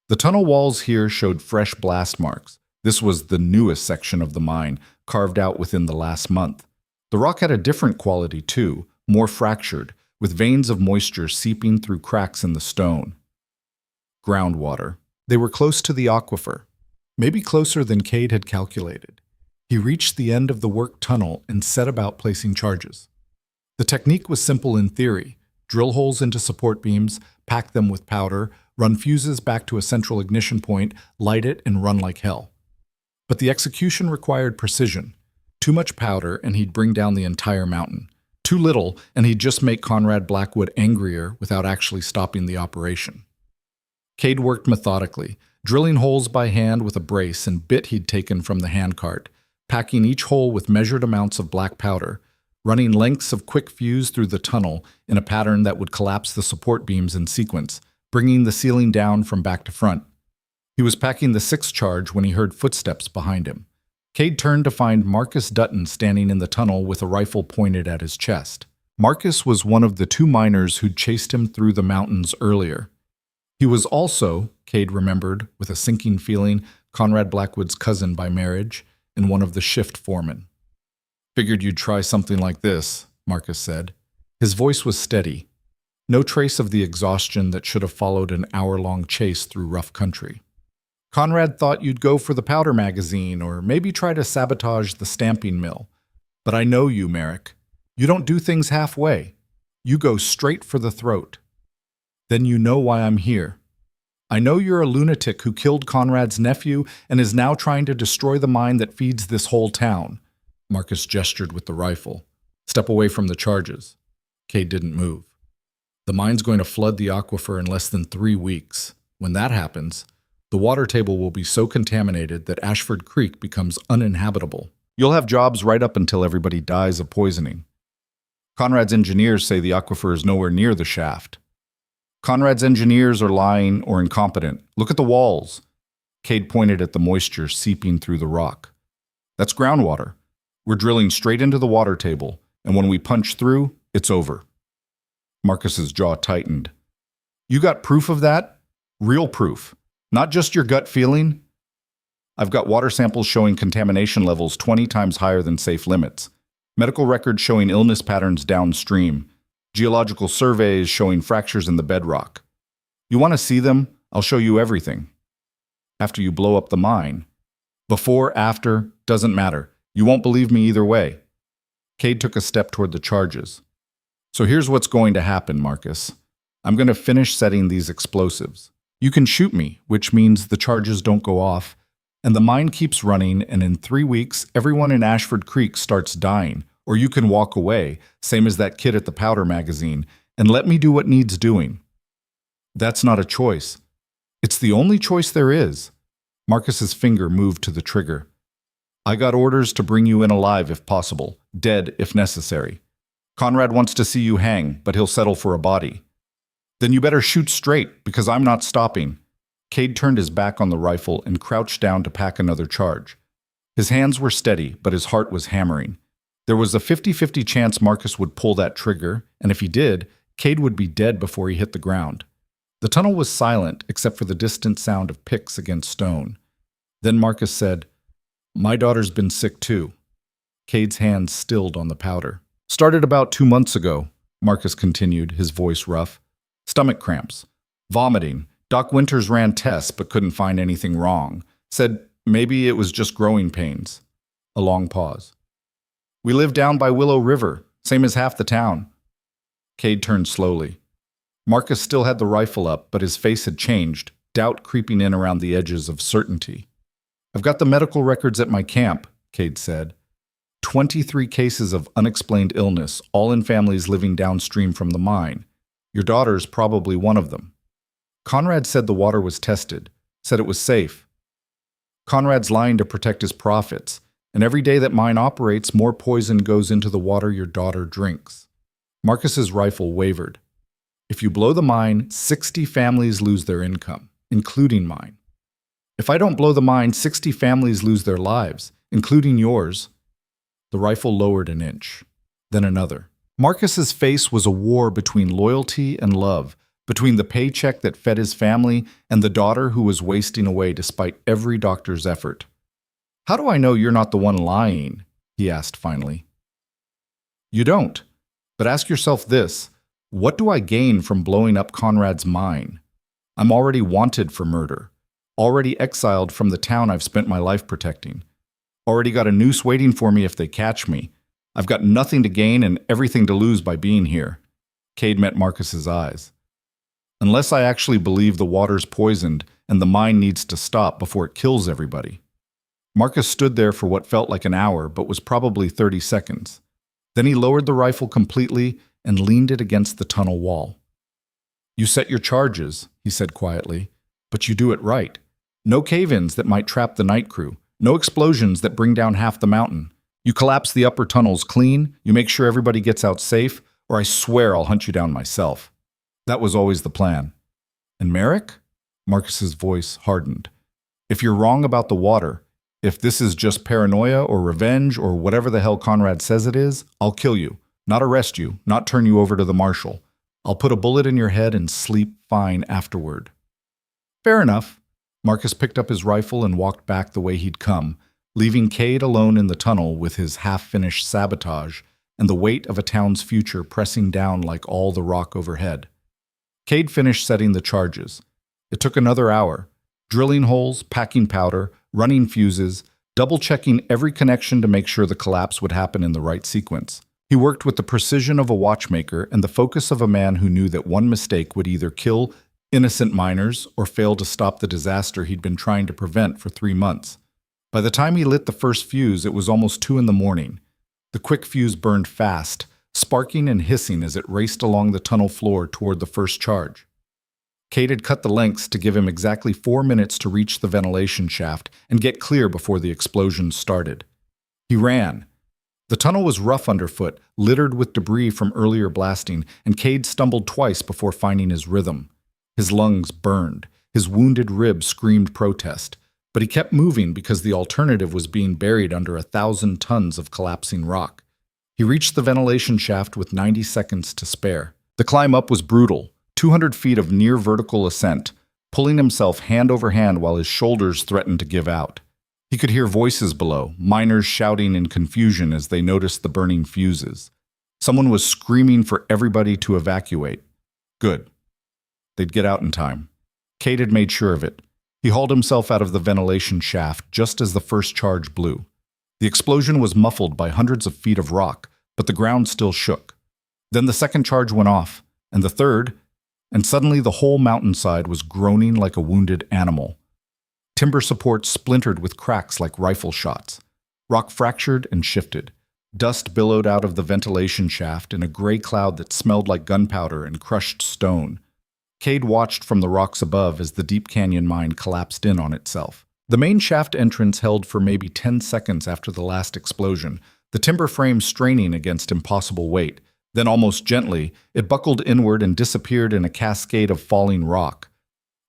Speaker 1: The tunnel walls here showed fresh blast marks. This was the newest section of the mine, carved out within the last month. The rock had a different quality too, more fractured, with veins of moisture seeping through cracks in the stone. Groundwater. They were close to the aquifer, maybe closer than Cade had calculated. He reached the end of the work tunnel and set about placing charges. The technique was simple in theory. Drill holes into support beams, pack them with powder, run fuses back to a central ignition point, light it, and run like hell. But the execution required precision. Too much powder, and he'd bring down the entire mountain. Too little, and he'd just make Conrad Blackwood angrier without actually stopping the operation. Cade worked methodically, drilling holes by hand with a brace and bit he'd taken from the handcart, packing each hole with measured amounts of black powder, running lengths of quick fuse through the tunnel in a pattern that would collapse the support beams in sequence, bringing the ceiling down from back to front. He was packing the 6th charge when he heard footsteps behind him. Cade turned to find Marcus Dutton standing in the tunnel with a rifle pointed at his chest. Marcus was one of the 2 miners who'd chased him through the mountains earlier. He was also, Cade remembered with a sinking feeling, Conrad Blackwood's cousin by marriage and one of the shift foremen. Figured you'd try something like this, Marcus said. His voice was steady. No trace of the exhaustion that should have followed an hour-long chase through rough country. Conrad thought you'd go for the powder magazine or maybe try to sabotage the stamping mill. But I know you, Merrick. You don't do things halfway. You go straight for the throat. Then you know why I'm here. I know you're a lunatic who killed Conrad's nephew and is now trying to destroy the mine that feeds this whole town. Marcus gestured with the rifle. Step away from the charges. Cade didn't move. The mine's going to flood the aquifer in less than 3 weeks. When that happens, the water table will be so contaminated that Ashford Creek becomes uninhabitable. You'll have jobs right up until everybody dies of poisoning. Conrad's engineers say the aquifer is nowhere near the shaft. Conrad's engineers are lying or incompetent. Look at the walls. Cade pointed at the moisture seeping through the rock. That's groundwater. We're drilling straight into the water table, and when we punch through, it's over. Marcus's jaw tightened. You got proof of that? Real proof. Not just your gut feeling? I've got water samples showing contamination levels 20 times higher than safe limits. Medical records showing illness patterns downstream. Geological surveys showing fractures in the bedrock. You want to see them? I'll show you everything. After you blow up the mine. Before, after, doesn't matter. You won't believe me either way. Cade took a step toward the charges. So here's what's going to happen, Marcus. I'm going to finish setting these explosives. You can shoot me, which means the charges don't go off, and the mine keeps running, and in 3 weeks, everyone in Ashford Creek starts dying. Or you can walk away, same as that kid at the powder magazine, and let me do what needs doing. That's not a choice. It's the only choice there is. Marcus's finger moved to the trigger. I got orders to bring you in alive if possible, dead if necessary. Conrad wants to see you hang, but he'll settle for a body. Then you better shoot straight, because I'm not stopping. Cade turned his back on the rifle and crouched down to pack another charge. His hands were steady, but his heart was hammering. There was a 50-50 chance Marcus would pull that trigger, and if he did, Cade would be dead before he hit the ground. The tunnel was silent, except for the distant sound of picks against stone. Then Marcus said, My daughter's been sick too. Cade's hands stilled on the powder. Started about 2 months ago, Marcus continued, his voice rough. Stomach cramps. Vomiting. Doc Winters ran tests but couldn't find anything wrong. Said maybe it was just growing pains. A long pause. We live down by Willow River, same as half the town. Cade turned slowly. Marcus still had the rifle up, but his face had changed, doubt creeping in around the edges of certainty. I've got the medical records at my camp, Cade said. 23 cases of unexplained illness, all in families living downstream from the mine. Your daughter's probably one of them. Conrad said the water was tested, said it was safe. Conrad's lying to protect his profits, and every day that mine operates, more poison goes into the water your daughter drinks. Marcus's rifle wavered. If you blow the mine, 60 families lose their income, including mine. If I don't blow the mine, 60 families lose their lives, including yours. The rifle lowered an inch, then another. Marcus's face was a war between loyalty and love, between the paycheck that fed his family and the daughter who was wasting away despite every doctor's effort. How do I know you're not the one lying? He asked finally. You don't. But ask yourself this. What do I gain from blowing up Conrad's mine? I'm already wanted for murder. Already exiled from the town I've spent my life protecting. Already got a noose waiting for me if they catch me. I've got nothing to gain and everything to lose by being here. Cade met Marcus's eyes. Unless I actually believe the water's poisoned and the mine needs to stop before it kills everybody. Marcus stood there for what felt like an hour, but was probably 30 seconds. Then he lowered the rifle completely and leaned it against the tunnel wall. You set your charges, he said quietly, but you do it right. No cave-ins that might trap the night crew. No explosions that bring down half the mountain. You collapse the upper tunnels clean, you make sure everybody gets out safe, or I swear I'll hunt you down myself. That was always the plan. And Merrick? Marcus's voice hardened. If you're wrong about the water, if this is just paranoia or revenge or whatever the hell Conrad says it is, I'll kill you. Not arrest you, not turn you over to the marshal. I'll put a bullet in your head and sleep fine afterward. Fair enough. Marcus picked up his rifle and walked back the way he'd come, leaving Cade alone in the tunnel with his half-finished sabotage and the weight of a town's future pressing down like all the rock overhead. Cade finished setting the charges. It took another hour, drilling holes, packing powder, running fuses, double-checking every connection to make sure the collapse would happen in the right sequence. He worked with the precision of a watchmaker and the focus of a man who knew that one mistake would either kill innocent miners or fail to stop the disaster he'd been trying to prevent for 3 months. By the time he lit the first fuse, it was almost 2 a.m. The quick fuse burned fast, sparking and hissing as it raced along the tunnel floor toward the first charge. Cade had cut the lengths to give him exactly 4 minutes to reach the ventilation shaft and get clear before the explosion started. He ran. The tunnel was rough underfoot, littered with debris from earlier blasting, and Cade stumbled twice before finding his rhythm. His lungs burned. His wounded ribs screamed protest. But he kept moving because the alternative was being buried under 1,000 tons of collapsing rock. He reached the ventilation shaft with 90 seconds to spare. The climb up was brutal, 200 feet of near-vertical ascent, pulling himself hand over hand while his shoulders threatened to give out. He could hear voices below, miners shouting in confusion as they noticed the burning fuses. Someone was screaming for everybody to evacuate. Good. They'd get out in time. Cade had made sure of it. He hauled himself out of the ventilation shaft just as the first charge blew. The explosion was muffled by hundreds of feet of rock, but the ground still shook. Then the second charge went off, and the third, and suddenly the whole mountainside was groaning like a wounded animal. Timber supports splintered with cracks like rifle shots. Rock fractured and shifted. Dust billowed out of the ventilation shaft in a gray cloud that smelled like gunpowder and crushed stone. Cade watched from the rocks above as the deep canyon mine collapsed in on itself. The main shaft entrance held for maybe 10 seconds after the last explosion, the timber frame straining against impossible weight. Then almost gently, it buckled inward and disappeared in a cascade of falling rock.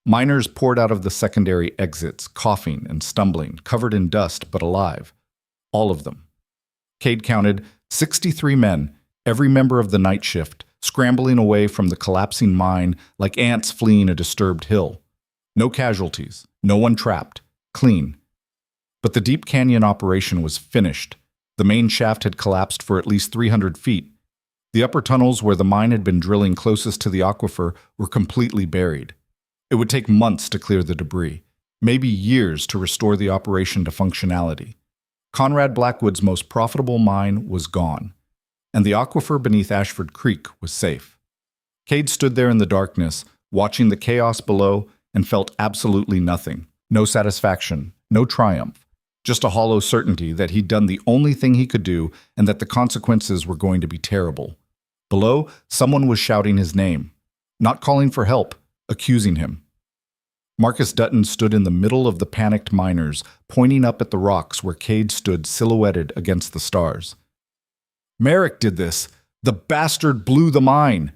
Speaker 1: Miners poured out of the secondary exits, coughing and stumbling, covered in dust but alive. All of them. Cade counted 63 men, every member of the night shift, scrambling away from the collapsing mine like ants fleeing a disturbed hill. No casualties, no one trapped, clean. But the deep canyon operation was finished. The main shaft had collapsed for at least 300 feet. The upper tunnels where the mine had been drilling closest to the aquifer were completely buried. It would take months to clear the debris, maybe years to restore the operation to functionality. Conrad Blackwood's most profitable mine was gone, and the aquifer beneath Ashford Creek was safe. Cade stood there in the darkness, watching the chaos below, and felt absolutely nothing. No satisfaction, no triumph, just a hollow certainty that he'd done the only thing he could do and that the consequences were going to be terrible. Below, someone was shouting his name, not calling for help, accusing him. Marcus Dutton stood in the middle of the panicked miners, pointing up at the rocks where Cade stood silhouetted against the stars. Merrick did this. The bastard blew the mine.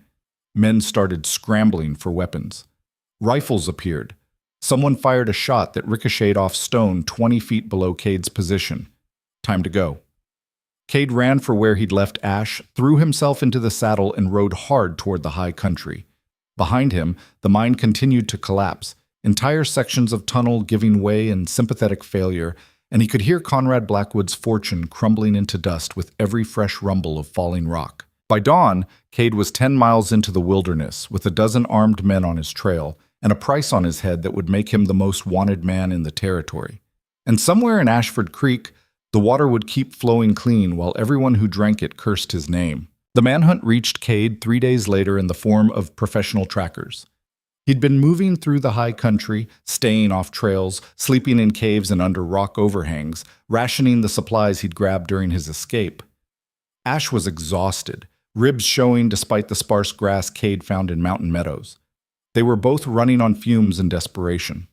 Speaker 1: Men started scrambling for weapons. Rifles appeared. Someone fired a shot that ricocheted off stone 20 feet below Cade's position. Time to go. Cade ran for where he'd left Ash, threw himself into the saddle, and rode hard toward the high country. Behind him, the mine continued to collapse, entire sections of tunnel giving way in sympathetic failure, and he could hear Conrad Blackwood's fortune crumbling into dust with every fresh rumble of falling rock. By dawn, Cade was 10 miles into the wilderness, with a dozen armed men on his trail, and a price on his head that would make him the most wanted man in the territory. And somewhere in Ashford Creek, the water would keep flowing clean while everyone who drank it cursed his name. The manhunt reached Cade 3 days later in the form of professional trackers. He'd been moving through the high country, staying off trails, sleeping in caves and under rock overhangs, rationing the supplies he'd grabbed during his escape. Ash was exhausted, ribs showing despite the sparse grass Cade found in mountain meadows. They were both running on fumes in desperation.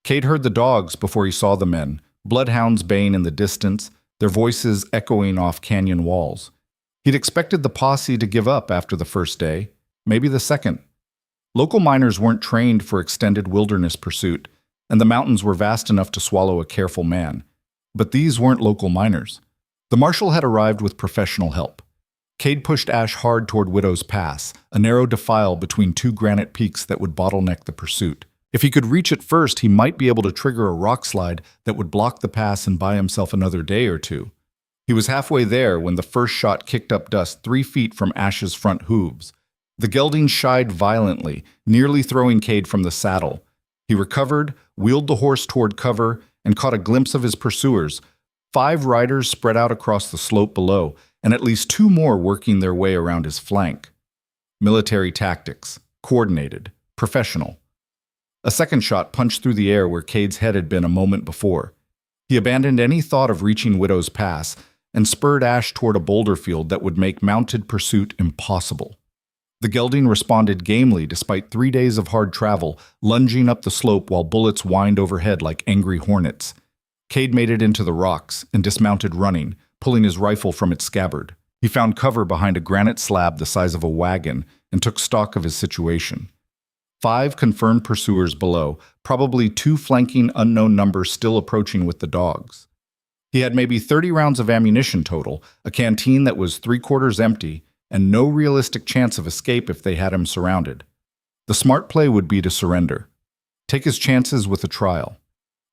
Speaker 1: Cade heard the dogs before he saw the men, bloodhounds baying in the distance, their voices echoing off canyon walls. He'd expected the posse to give up after the first day, maybe the second. Local miners weren't trained for extended wilderness pursuit, and the mountains were vast enough to swallow a careful man. But these weren't local miners. The marshal had arrived with professional help. Cade pushed Ash hard toward Widow's Pass, a narrow defile between two granite peaks that would bottleneck the pursuit. If he could reach it first, he might be able to trigger a rock slide that would block the pass and buy himself another day or two. He was halfway there when the first shot kicked up dust 3 feet from Ash's front hooves. The gelding shied violently, nearly throwing Cade from the saddle. He recovered, wheeled the horse toward cover, and caught a glimpse of his pursuers. 5 riders spread out across the slope below, and at least 2 more working their way around his flank. Military tactics, coordinated, professional. A second shot punched through the air where Cade's head had been a moment before. He abandoned any thought of reaching Widow's Pass and spurred Ash toward a boulder field that would make mounted pursuit impossible. The gelding responded gamely despite 3 days of hard travel, lunging up the slope while bullets whined overhead like angry hornets. Cade made it into the rocks and dismounted running, pulling his rifle from its scabbard. He found cover behind a granite slab the size of a wagon and took stock of his situation. 5 confirmed pursuers below, probably 2 flanking unknown numbers still approaching with the dogs. He had maybe 30 rounds of ammunition total, a canteen that was 3/4 empty, and no realistic chance of escape if they had him surrounded. The smart play would be to surrender. Take his chances with a trial.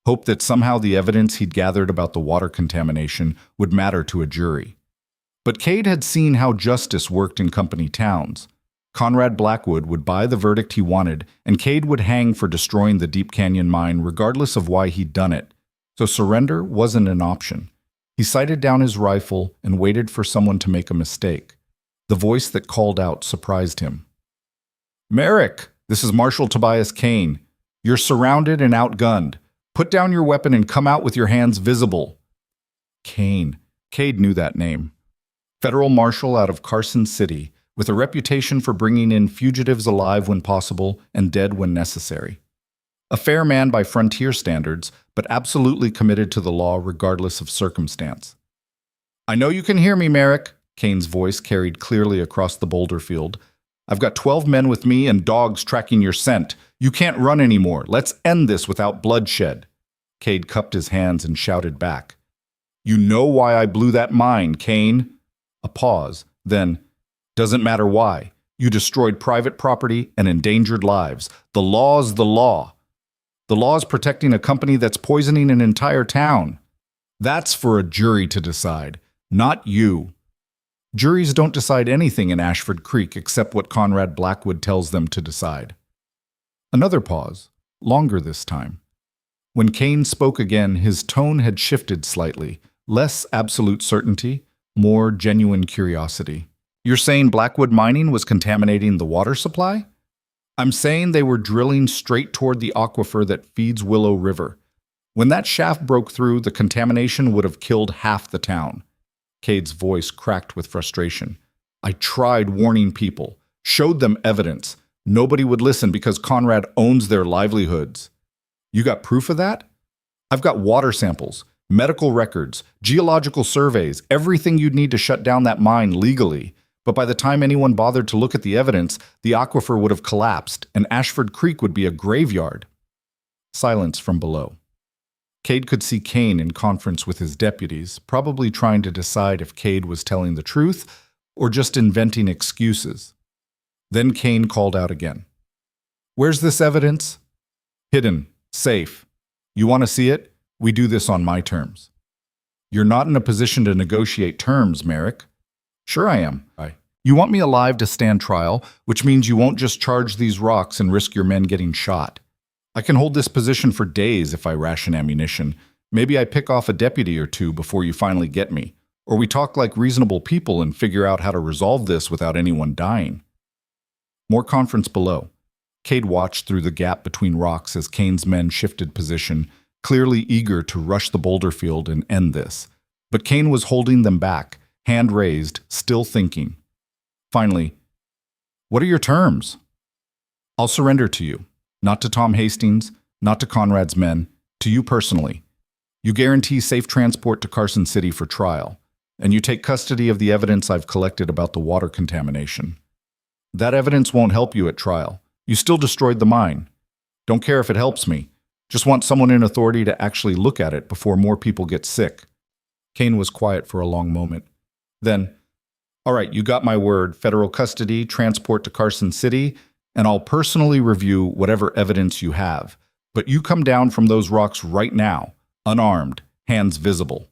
Speaker 1: Hope that somehow the evidence he'd gathered about the water contamination would matter to a jury. But Cade had seen how justice worked in company towns. Conrad Blackwood would buy the verdict he wanted, and Cade would hang for destroying the Deep Canyon mine regardless of why he'd done it. So surrender wasn't an option. He sighted down his rifle and waited for someone to make a mistake. The voice that called out surprised him. "Merrick, this is Marshal Tobias Kane. You're surrounded and outgunned. Put down your weapon and come out with your hands visible." Kane. Cade knew that name. Federal marshal out of Carson City, with a reputation for bringing in fugitives alive when possible and dead when necessary. A fair man by frontier standards, but absolutely committed to the law regardless of circumstance. "I know you can hear me, Merrick," Kane's voice carried clearly across the boulder field. "I've got 12 men with me and dogs tracking your scent. You can't run anymore. Let's end this without bloodshed." Cade cupped his hands and shouted back. "You know why I blew that mine, Kane." A pause, then, "Doesn't matter why. You destroyed private property and endangered lives. The law's the law. The law's protecting a company that's poisoning an entire town. That's for a jury to decide, not you." Juries don't decide anything in Ashford Creek except what Conrad Blackwood tells them to decide. Another pause, longer this time. When Kane spoke again, his tone had shifted slightly, less absolute certainty, more genuine curiosity. "You're saying Blackwood Mining was contaminating the water supply?" "I'm saying they were drilling straight toward the aquifer that feeds Willow River. When that shaft broke through, the contamination would have killed half the town." Cade's voice cracked with frustration. "I tried warning people, showed them evidence. Nobody would listen because Conrad owns their livelihoods." "You got proof of that?" "I've got water samples, medical records, geological surveys, everything you'd need to shut down that mine legally. But by the time anyone bothered to look at the evidence, the aquifer would have collapsed, and Ashford Creek would be a graveyard." Silence from below. Cade could see Kane in conference with his deputies, probably trying to decide if Cade was telling the truth or just inventing excuses. Then Kane called out again. "Where's this evidence?" "Hidden. Safe. You want to see it? We do this on my terms." "You're not in a position to negotiate terms, Merrick." "Sure I am. You want me alive to stand trial, which means you won't just charge these rocks and risk your men getting shot. I can hold this position for days if I ration ammunition. Maybe I pick off a deputy or 2 before you finally get me. Or we talk like reasonable people and figure out how to resolve this without anyone dying." More conference below. Cade watched through the gap between rocks as Kane's men shifted position, clearly eager to rush the boulder field and end this. But Kane was holding them back, hand raised, still thinking. Finally, "What are your terms?" "I'll surrender to you. Not to Tom Hastings, not to Conrad's men, to you personally. You guarantee safe transport to Carson City for trial, and you take custody of the evidence I've collected about the water contamination. That evidence won't help you at trial. You still destroyed the mine. Don't care if it helps me. Just want someone in authority to actually look at it before more people get sick." Kane was quiet for a long moment. Then, "All right, you got my word. Federal custody, transport to Carson City, and I'll personally review whatever evidence you have. But you come down from those rocks right now, unarmed, hands visible."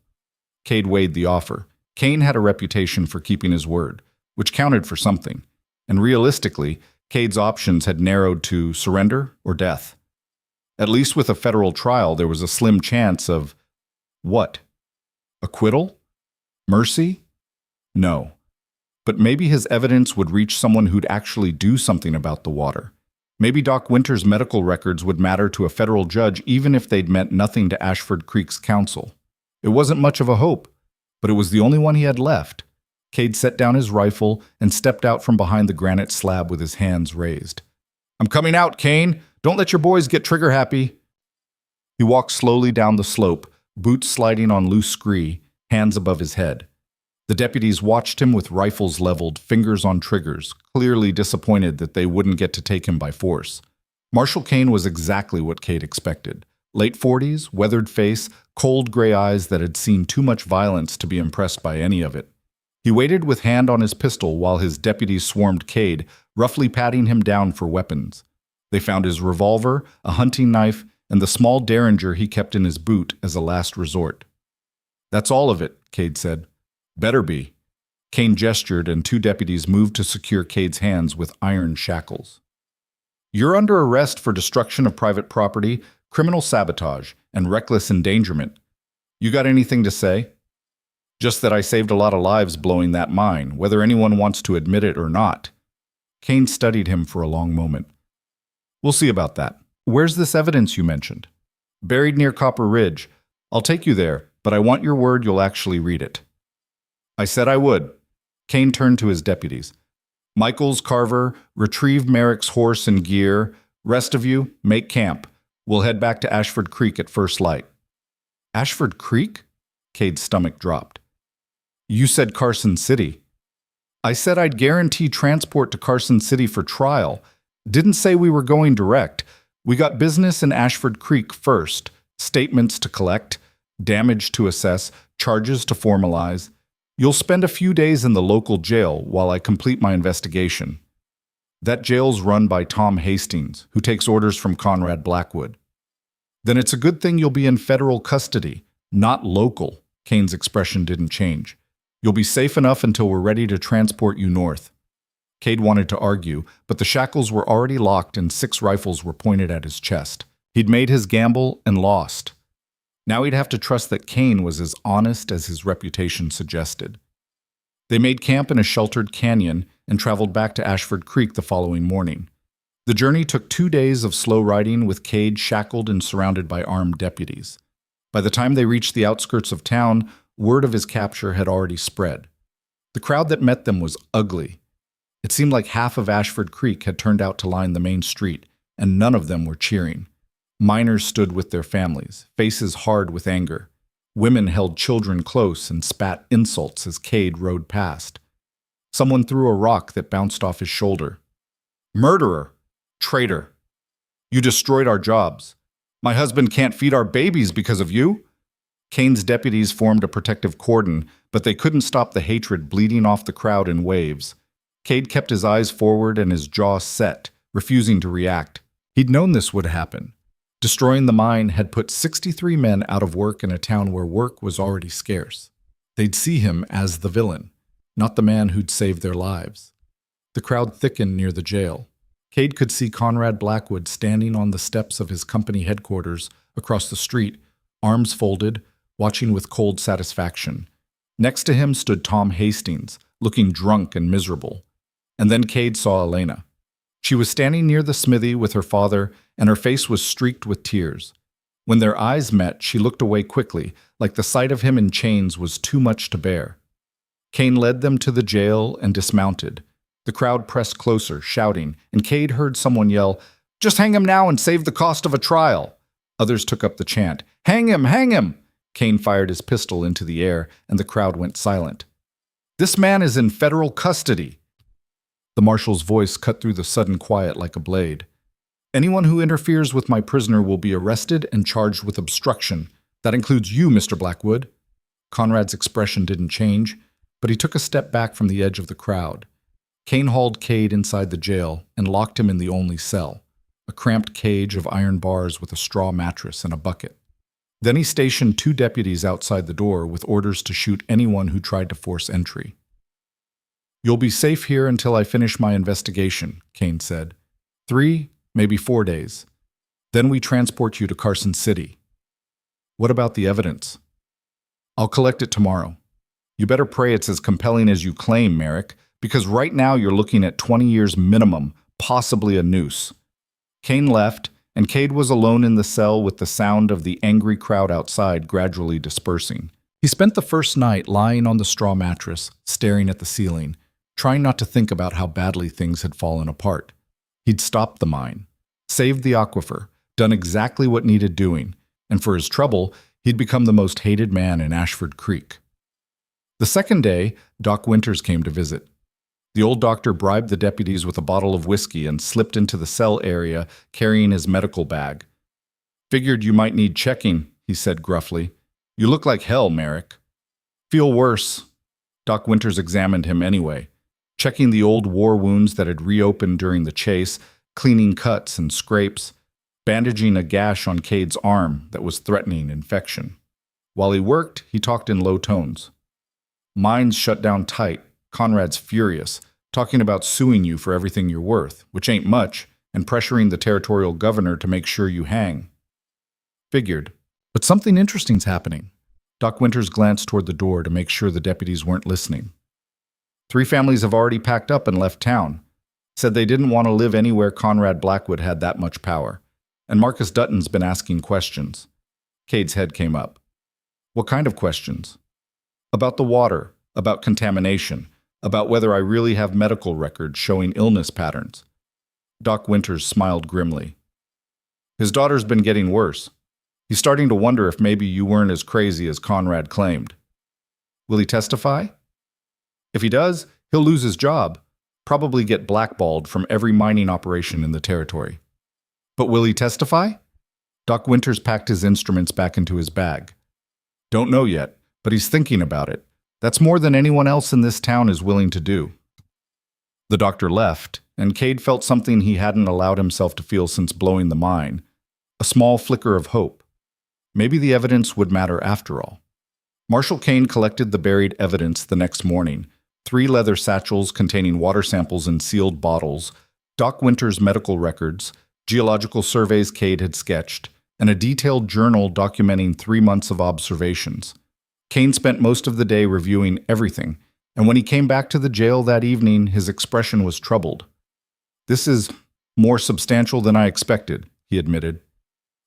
Speaker 1: Cade weighed the offer. Kane had a reputation for keeping his word, which counted for something. And realistically, Cade's options had narrowed to surrender or death. At least with a federal trial, there was a slim chance of what? Acquittal? Mercy? No. But maybe his evidence would reach someone who'd actually do something about the water. Maybe Doc Winter's medical records would matter to a federal judge even if they'd meant nothing to Ashford Creek's counsel. It wasn't much of a hope, but it was the only one he had left. Cade set down his rifle and stepped out from behind the granite slab with his hands raised. "I'm coming out, Kane. Don't let your boys get trigger happy." He walked slowly down the slope, boots sliding on loose scree, hands above his head. The deputies watched him with rifles leveled, fingers on triggers, clearly disappointed that they wouldn't get to take him by force. Marshal Kane was exactly what Cade expected. Late 40s, weathered face, cold gray eyes that had seen too much violence to be impressed by any of it. He waited with hand on his pistol while his deputies swarmed Cade, roughly patting him down for weapons. They found his revolver, a hunting knife, and the small derringer he kept in his boot as a last resort. "That's all of it," Cade said. "Better be." Kane gestured, and two deputies moved to secure Cade's hands with iron shackles. "You're under arrest for destruction of private property, criminal sabotage, and reckless endangerment. You got anything to say?" "Just that I saved a lot of lives blowing that mine, whether anyone wants to admit it or not." Kane studied him for a long moment. "We'll see about that. Where's this evidence you mentioned?" "Buried near Copper Ridge. I'll take you there, but I want your word you'll actually read it." "I said I would." Kane turned to his deputies. "Michaels, Carver, retrieve Merrick's horse and gear. Rest of you, make camp. We'll head back to Ashford Creek at first light." "Ashford Creek?" Cade's stomach dropped. "You said Carson City." "I said I'd guarantee transport to Carson City for trial. Didn't say we were going direct. We got business in Ashford Creek first. Statements to collect, damage to assess, charges to formalize. You'll spend a few days in the local jail while I complete my investigation. That jail's run by Tom Hastings, who takes orders from Conrad Blackwood." "Then it's a good thing you'll be in federal custody, not local." Kane's expression didn't change. "You'll be safe enough until we're ready to transport you north." Cade wanted to argue, but the shackles were already locked and 6 rifles were pointed at his chest. He'd made his gamble and lost. Now he'd have to trust that Kane was as honest as his reputation suggested. They made camp in a sheltered canyon and traveled back to Ashford Creek the following morning. The journey took 2 days of slow riding with Cade shackled and surrounded by armed deputies. By the time they reached the outskirts of town, word of his capture had already spread. The crowd that met them was ugly. It seemed like half of Ashford Creek had turned out to line the main street, and none of them were cheering. Miners stood with their families, faces hard with anger. Women held children close and spat insults as Cade rode past. Someone threw a rock that bounced off his shoulder. "Murderer! Traitor! You destroyed our jobs. My husband can't feed our babies because of you." Kane's deputies formed a protective cordon, but they couldn't stop the hatred bleeding off the crowd in waves. Cade kept his eyes forward and his jaw set, refusing to react. He'd known this would happen. Destroying the mine had put 63 men out of work in a town where work was already scarce. They'd see him as the villain, not the man who'd saved their lives. The crowd thickened near the jail. Cade could see Conrad Blackwood standing on the steps of his company headquarters across the street, arms folded, watching with cold satisfaction. Next to him stood Tom Hastings, looking drunk and miserable. And then Cade saw Elena. She was standing near the smithy with her father, and her face was streaked with tears. When their eyes met, she looked away quickly, like the sight of him in chains was too much to bear. Kane led them to the jail and dismounted. The crowd pressed closer, shouting, and Cade heard someone yell, "Just hang him now and save the cost of a trial." Others took up the chant, "Hang him! Hang him!" Kane fired his pistol into the air, and the crowd went silent. "This man is in federal custody." The marshal's voice cut through the sudden quiet like a blade. "Anyone who interferes with my prisoner will be arrested and charged with obstruction. That includes you, Mr. Blackwood." Conrad's expression didn't change, but he took a step back from the edge of the crowd. Kane hauled Cade inside the jail and locked him in the only cell, a cramped cage of iron bars with a straw mattress and a bucket. Then he stationed 2 deputies outside the door with orders to shoot anyone who tried to force entry. "You'll be safe here until I finish my investigation," Kane said. 3, maybe 4 days. Then we transport you to Carson City." "What about the evidence?" "I'll collect it tomorrow. You better pray it's as compelling as you claim, Merrick, because right now you're looking at 20 years minimum, possibly a noose." Kane left, and Cade was alone in the cell with the sound of the angry crowd outside gradually dispersing. He spent the first night lying on the straw mattress, staring at the ceiling, trying not to think about how badly things had fallen apart. He'd stopped the mine, saved the aquifer, done exactly what needed doing, and for his trouble, He'd become the most hated man in Ashford Creek. The second day, Doc Winters came to visit. The old doctor bribed the deputies with a bottle of whiskey and slipped into the cell area carrying his medical bag. "Figured you might need checking," he said gruffly. "You look like hell, Merrick." "Feel worse." Doc Winters examined him anyway, checking the old war wounds that had reopened during the chase, cleaning cuts and scrapes, bandaging a gash on Cade's arm that was threatening infection. While he worked, he talked in low tones. "Mine's shut down tight. Conrad's furious, talking about suing you for everything you're worth, which ain't much, and pressuring the territorial governor to make sure you hang." "Figured. But something interesting's happening." Doc Winters glanced toward the door to make sure the deputies weren't listening. "3 families have already packed up and left town. Said they didn't want to live anywhere Conrad Blackwood had that much power. And Marcus Dutton's been asking questions." Cade's head came up. "What kind of questions?" "About the water, about contamination, about whether I really have medical records showing illness patterns." Doc Winters smiled grimly. "His daughter's been getting worse. He's starting to wonder if maybe you weren't as crazy as Conrad claimed." "Will he testify?" "If he does, he'll lose his job, probably get blackballed from every mining operation in the territory." "But will he testify?" Doc Winters packed his instruments back into his bag. "Don't know yet, but he's thinking about it. That's more than anyone else in this town is willing to do." The doctor left, and Cade felt something he hadn't allowed himself to feel since blowing the mine, a small flicker of hope. Maybe the evidence would matter after all. Marshal Kane collected the buried evidence the next morning: 3 leather satchels containing water samples in sealed bottles, Doc Winters' medical records, geological surveys Cade had sketched, and a detailed journal documenting 3 months of observations. Kane spent most of the day reviewing everything, and when he came back to the jail that evening, his expression was troubled. "This is more substantial than I expected," he admitted.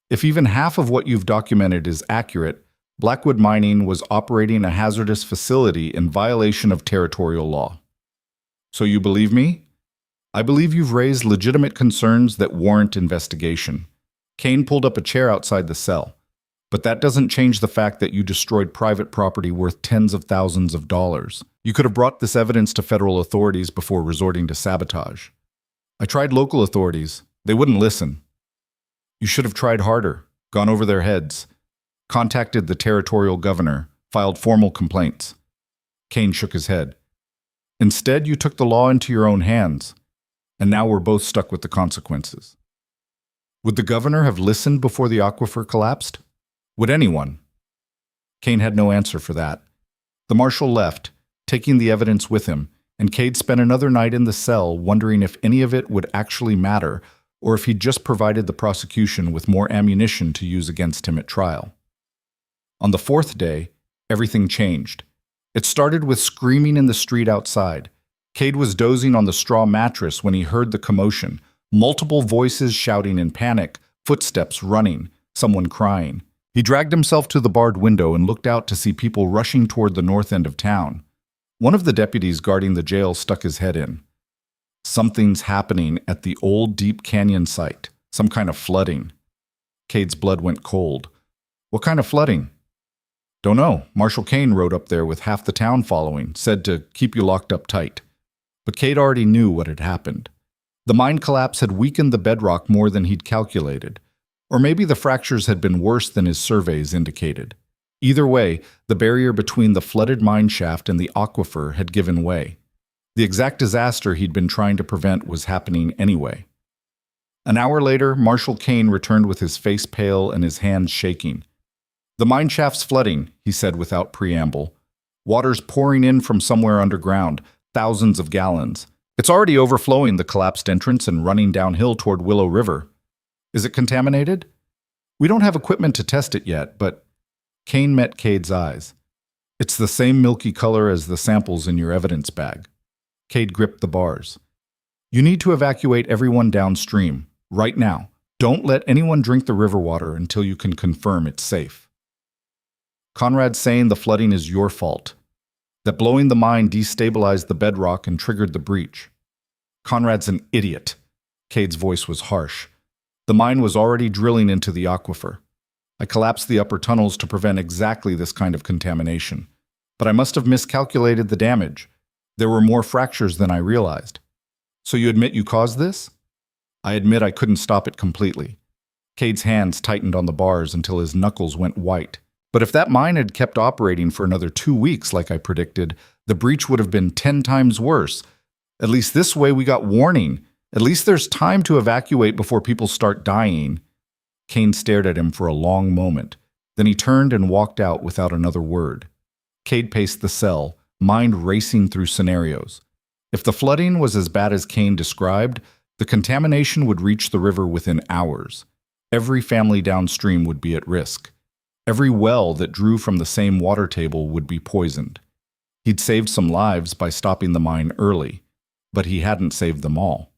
Speaker 1: "If even half of what you've documented is accurate, Blackwood Mining was operating a hazardous facility in violation of territorial law." "So you believe me?" "I believe you've raised legitimate concerns that warrant investigation." Kane pulled up a chair outside the cell. "But that doesn't change the fact that you destroyed private property worth tens of thousands of dollars. You could have brought this evidence to federal authorities before resorting to sabotage." "I tried local authorities. They wouldn't listen." "You should have tried harder, gone over their heads, contacted the territorial governor, filed formal complaints." Kane shook his head. "Instead, you took the law into your own hands, and now we're both stuck with the consequences." "Would the governor have listened before the aquifer collapsed? Would anyone?" Kane had no answer for that. The marshal left, taking the evidence with him, and Cade spent another night in the cell wondering if any of it would actually matter, or if he'd just provided the prosecution with more ammunition to use against him at trial. On the 4th day, everything changed. It started with screaming in the street outside. Cade was dozing on the straw mattress when he heard the commotion, multiple voices shouting in panic, footsteps running, someone crying. He dragged himself to the barred window and looked out to see people rushing toward the north end of town. One of the deputies guarding the jail stuck his head in. "Something's happening at the old Deep Canyon site. Some kind of flooding." Cade's blood went cold. "What kind of flooding?" "Don't know. Marshal Kane rode up there with half the town following, said to keep you locked up tight." But Cade already knew what had happened. The mine collapse had weakened the bedrock more than he'd calculated. Or maybe the fractures had been worse than his surveys indicated. Either way, the barrier between the flooded mine shaft and the aquifer had given way. The exact disaster he'd been trying to prevent was happening anyway. An hour later, Marshal Kane returned with his face pale and his hands shaking. "The mine shaft's flooding," he said without preamble. "Water's pouring in from somewhere underground, thousands of gallons. It's already overflowing the collapsed entrance and running downhill toward Willow River. Is it contaminated? We don't have equipment to test it yet, but..." Kane met Cade's eyes. "It's the same milky color as the samples in your evidence bag." Cade gripped the bars. "You need to evacuate everyone downstream, right now. Don't let anyone drink the river water until you can confirm it's safe." "Conrad's saying the flooding is your fault. That blowing the mine destabilized the bedrock and triggered the breach." "Conrad's an idiot." Cade's voice was harsh. "The mine was already drilling into the aquifer. I collapsed the upper tunnels to prevent exactly this kind of contamination. But I must have miscalculated the damage. There were more fractures than I realized. So you admit you caused this? I admit I couldn't stop it completely. Cade's hands tightened on the bars until his knuckles went white. But if that mine had kept operating for another 2 weeks like I predicted, the breach would have been 10 times worse. At least this way we got warning. At least there's time to evacuate before people start dying. Kane stared at him for a long moment. Then he turned and walked out without another word. Cade paced the cell, mind racing through scenarios. If the flooding was as bad as Kane described, the contamination would reach the river within hours. Every family downstream would be at risk. Every well that drew from the same water table would be poisoned. He'd saved some lives by stopping the mine early, but he hadn't saved them all.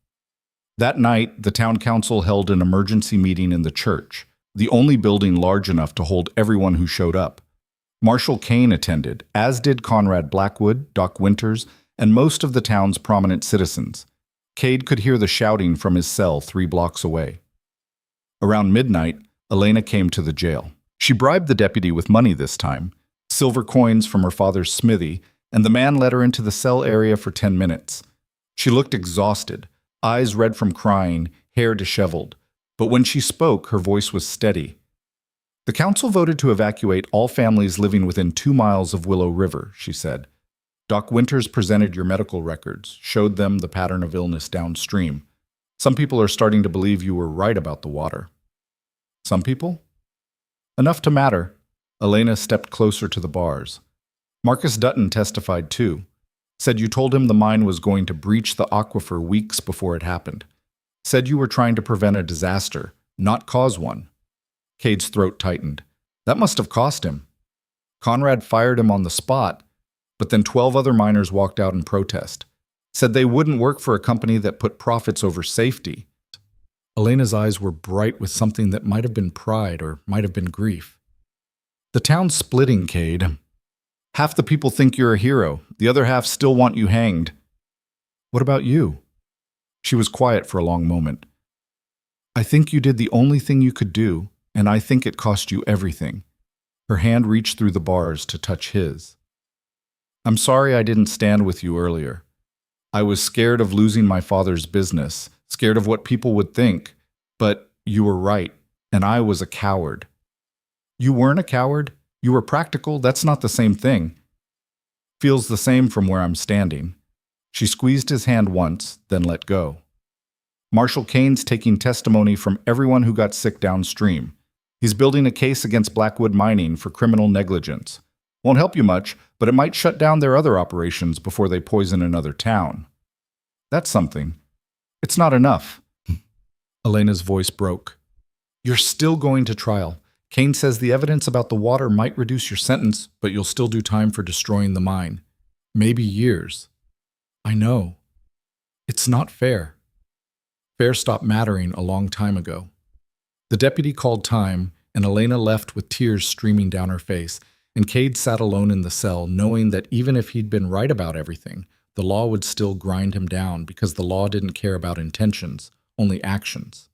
Speaker 1: That night, the town council held an emergency meeting in the church, the only building large enough to hold everyone who showed up. Marshal Kane attended, as did Conrad Blackwood, Doc Winters, and most of the town's prominent citizens. Cade could hear the shouting from his cell 3 blocks away. Around midnight, Elena came to the jail. She bribed the deputy with money this time, silver coins from her father's smithy, and the man led her into the cell area for 10 minutes. She looked exhausted, eyes red from crying, hair disheveled. But when she spoke, her voice was steady. The council voted to evacuate all families living within 2 miles of Willow River, she said. Doc Winters presented your medical records, showed them the pattern of illness downstream. Some people are starting to believe you were right about the water. Some people? Enough to matter. Elena stepped closer to the bars. Marcus Dutton testified too. Said you told him the mine was going to breach the aquifer weeks before it happened. Said you were trying to prevent a disaster, not cause one. Cade's throat tightened. That must have cost him. Conrad fired him on the spot, but then 12 other miners walked out in protest. Said they wouldn't work for a company that put profits over safety. Elena's eyes were bright with something that might have been pride or might have been grief. The town's splitting, Cade. Half the people think you're a hero. The other half still want you hanged. What about you? She was quiet for a long moment. I think you did the only thing you could do, and I think it cost you everything. Her hand reached through the bars to touch his. I'm sorry I didn't stand with you earlier. I was scared of losing my father's business, scared of what people would think. But you were right, and I was a coward. You weren't a coward. You were practical. That's not the same thing. Feels the same from where I'm standing. She squeezed his hand once, then let go. Marshal Kane's taking testimony from everyone who got sick downstream. He's building a case against Blackwood Mining for criminal negligence. Won't help you much, but it might shut down their other operations before they poison another town. That's something. It's not enough. Elena's voice broke. You're still going to trial. Kane says the evidence about the water might reduce your sentence, but you'll still do time for destroying the mine. Maybe years. I know. It's not fair. Fair stopped mattering a long time ago. The deputy called time, and Elena left with tears streaming down her face, and Cade sat alone in the cell, knowing that even if he'd been right about everything, the law would still grind him down because the law didn't care about intentions, only actions.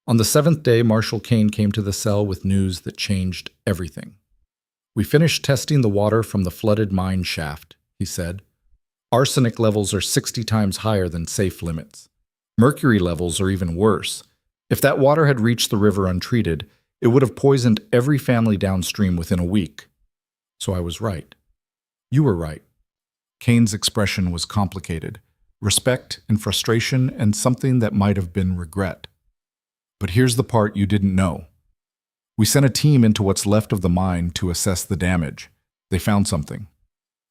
Speaker 1: On the 7th day, Marshal Kane came to the cell with news that changed everything. We finished testing the water from the flooded mine shaft, he said. Arsenic levels are 60 times higher than safe limits. Mercury levels are even worse. If that water had reached the river untreated, it would have poisoned every family downstream within a week. So I was right. You were right. Kane's expression was complicated. Respect and frustration and something that might have been regret. But here's the part you didn't know. We sent a team into what's left of the mine to assess the damage. They found something.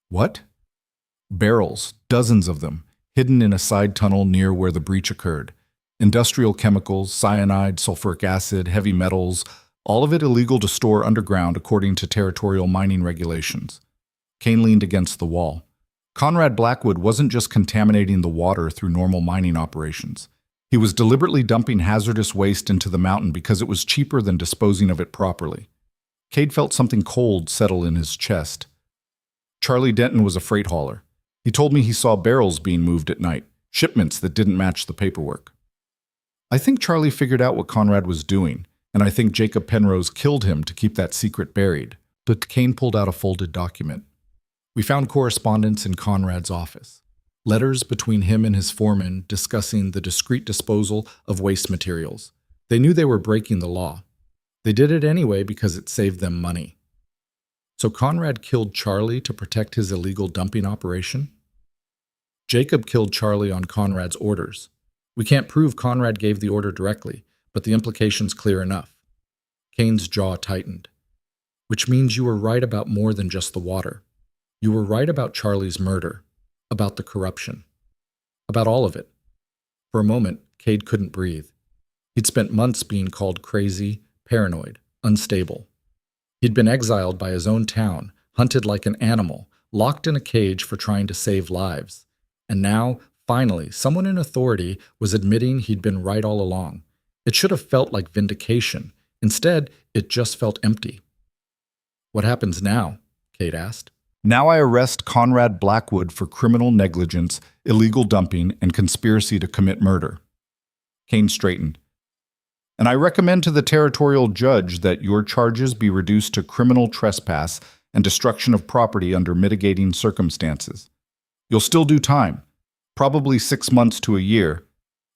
Speaker 1: What? Barrels, dozens of them, hidden in a side tunnel near where the breach occurred. Industrial chemicals, cyanide, sulfuric acid, heavy metals, all of it illegal to store underground according to territorial mining regulations. Kane leaned against the wall. Conrad Blackwood wasn't just contaminating the water through normal mining operations. He was deliberately dumping hazardous waste into the mountain because it was cheaper than disposing of it properly. Cade felt something cold settle in his chest. Charlie Denton was a freight hauler. He told me he saw barrels being moved at night, shipments that didn't match the paperwork. I think Charlie figured out what Conrad was doing, and I think Jacob Penrose killed him to keep that secret buried. But Kane pulled out a folded document. We found correspondence in Conrad's office. Letters between him and his foreman discussing the discreet disposal of waste materials. They knew they were breaking the law. They did it anyway because it saved them money. So Conrad killed Charlie to protect his illegal dumping operation? Jacob killed Charlie on Conrad's orders. We can't prove Conrad gave the order directly, but the implication's clear enough. Kane's jaw tightened. Which means you were right about more than just the water. You were right about Charlie's murder, about the corruption, about all of it. For a moment, Cade couldn't breathe. He'd spent months being called crazy, paranoid, unstable. He'd been exiled by his own town, hunted like an animal, locked in a cage for trying to save lives. And now, finally, someone in authority was admitting he'd been right all along. It should have felt like vindication. Instead, it just felt empty. What happens now? Cade asked. Now I arrest Conrad Blackwood for criminal negligence, illegal dumping, and conspiracy to commit murder. Kane straightened. And I recommend to the territorial judge that your charges be reduced to criminal trespass and destruction of property under mitigating circumstances. You'll still do time, probably 6 months to a year,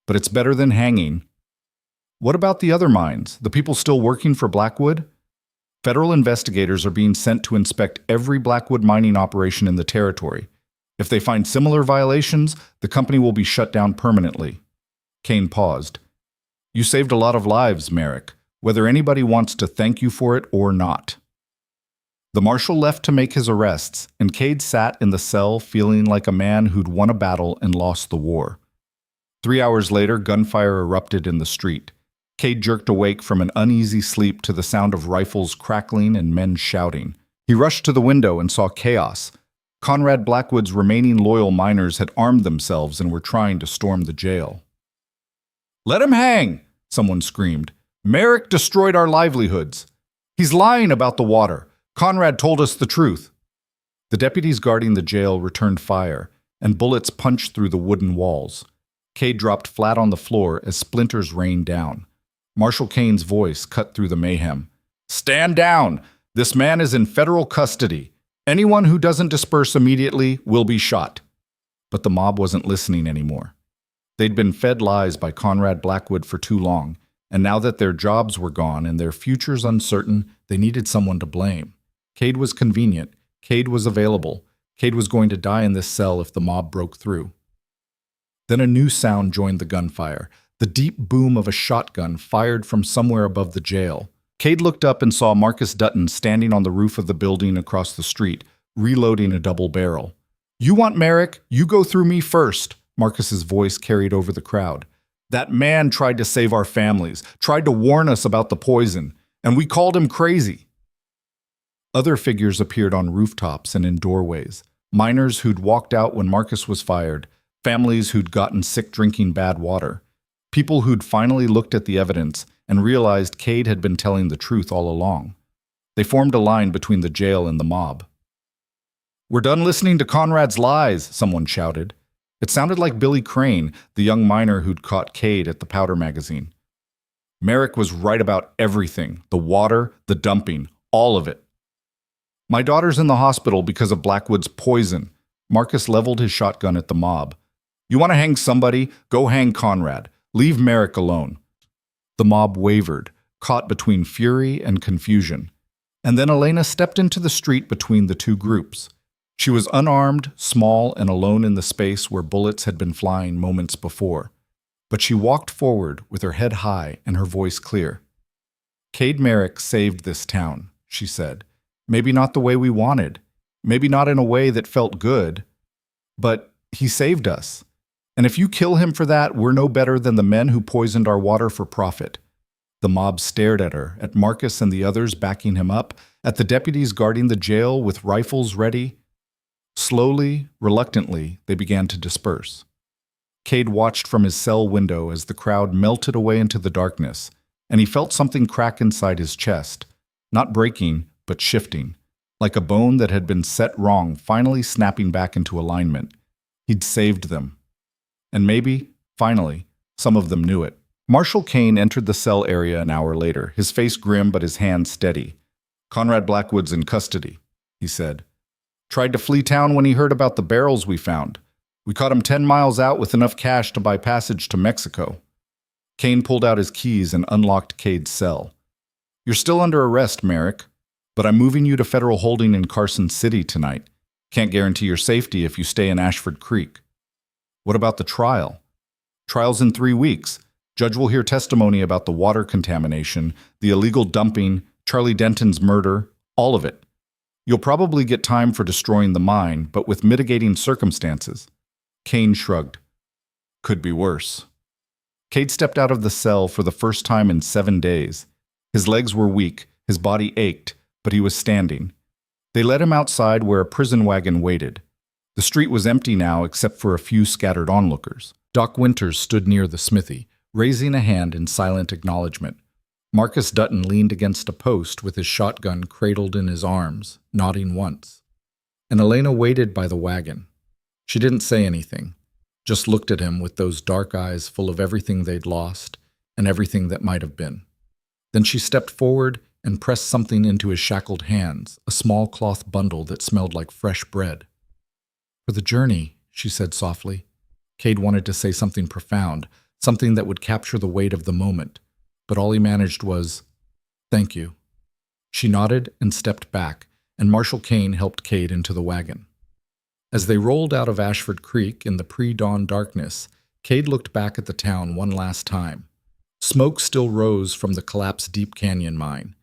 Speaker 1: but it's better than hanging. What about the other mines, the people still working for Blackwood? Federal investigators are being sent to inspect every Blackwood mining operation in the territory. If they find similar violations, the company will be shut down permanently. Kane paused. You saved a lot of lives, Merrick, whether anybody wants to thank you for it or not. The marshal left to make his arrests, and Cade sat in the cell feeling like a man who'd won a battle and lost the war. 3 hours later, gunfire erupted in the street. Cade jerked awake from an uneasy sleep to the sound of rifles crackling and men shouting. He rushed to the window and saw chaos. Conrad Blackwood's remaining loyal miners had armed themselves and were trying to storm the jail. Let him hang, someone screamed. Merrick destroyed our livelihoods. He's lying about the water. Conrad told us the truth. The deputies guarding the jail returned fire, and bullets punched through the wooden walls. Cade dropped flat on the floor as splinters rained down. Marshal Kane's voice cut through the mayhem. Stand down! This man is in federal custody. Anyone who doesn't disperse immediately will be shot. But the mob wasn't listening anymore. They'd been fed lies by Conrad Blackwood for too long, and now that their jobs were gone and their futures uncertain, they needed someone to blame. Cade was convenient. Cade was available. Cade was going to die in this cell if the mob broke through. Then a new sound joined the gunfire, the deep boom of a shotgun fired from somewhere above the jail. Cade looked up and saw Marcus Dutton standing on the roof of the building across the street, reloading a double barrel. You want Merrick? You go through me first, Marcus's voice carried over the crowd. That man tried to save our families, tried to warn us about the poison, and we called him crazy. Other figures appeared on rooftops and in doorways. Miners who'd walked out when Marcus was fired, families who'd gotten sick drinking bad water. People who'd finally looked at the evidence and realized Cade had been telling the truth all along. They formed a line between the jail and the mob. We're done listening to Conrad's lies, someone shouted. It sounded like Billy Crane, the young miner who'd caught Cade at the powder magazine. Merrick was right about everything, the water, the dumping, all of it. My daughter's in the hospital because of Blackwood's poison. Marcus leveled his shotgun at the mob. You want to hang somebody? Go hang Conrad. Leave Merrick alone. The mob wavered, caught between fury and confusion. And then Elena stepped into the street between the two groups. She was unarmed, small, and alone in the space where bullets had been flying moments before. But she walked forward with her head high and her voice clear. Cade Merrick saved this town, she said. Maybe not the way we wanted. Maybe not in a way that felt good. But he saved us. And if you kill him for that, we're no better than the men who poisoned our water for profit. The mob stared at her, at Marcus and the others backing him up, at the deputies guarding the jail with rifles ready. Slowly, reluctantly, they began to disperse. Cade watched from his cell window as the crowd melted away into the darkness, and he felt something crack inside his chest, not breaking, but shifting, like a bone that had been set wrong finally snapping back into alignment. He'd saved them. And maybe, finally, some of them knew it. Marshal Kane entered the cell area an hour later, his face grim but his hands steady. "Conrad Blackwood's in custody," he said. "Tried to flee town when he heard about the barrels we found. We caught him 10 miles out with enough cash to buy passage to Mexico." Kane pulled out his keys and unlocked Cade's cell. "You're still under arrest, Merrick, but I'm moving you to federal holding in Carson City tonight. Can't guarantee your safety if you stay in Ashford Creek." "What about the trial?" "Trial's in 3 weeks. Judge will hear testimony about the water contamination, the illegal dumping, Charlie Denton's murder, all of it. You'll probably get time for destroying the mine, but with mitigating circumstances." Kane shrugged. "Could be worse." Cade stepped out of the cell for the first time in 7 days. His legs were weak, his body ached, but he was standing. They led him outside where a prison wagon waited. The street was empty now except for a few scattered onlookers. Doc Winters stood near the smithy, raising a hand in silent acknowledgement. Marcus Dutton leaned against a post with his shotgun cradled in his arms, nodding once. And Elena waited by the wagon. She didn't say anything, just looked at him with those dark eyes full of everything they'd lost and everything that might have been. Then she stepped forward and pressed something into his shackled hands, a small cloth bundle that smelled like fresh bread. "For the journey," she said softly. Cade wanted to say something profound, something that would capture the weight of the moment, but all he managed was, "Thank you." She nodded and stepped back, and Marshal Kane helped Cade into the wagon. As they rolled out of Ashford Creek in the pre-dawn darkness, Cade looked back at the town one last time. Smoke still rose from the collapsed Deep Canyon mine.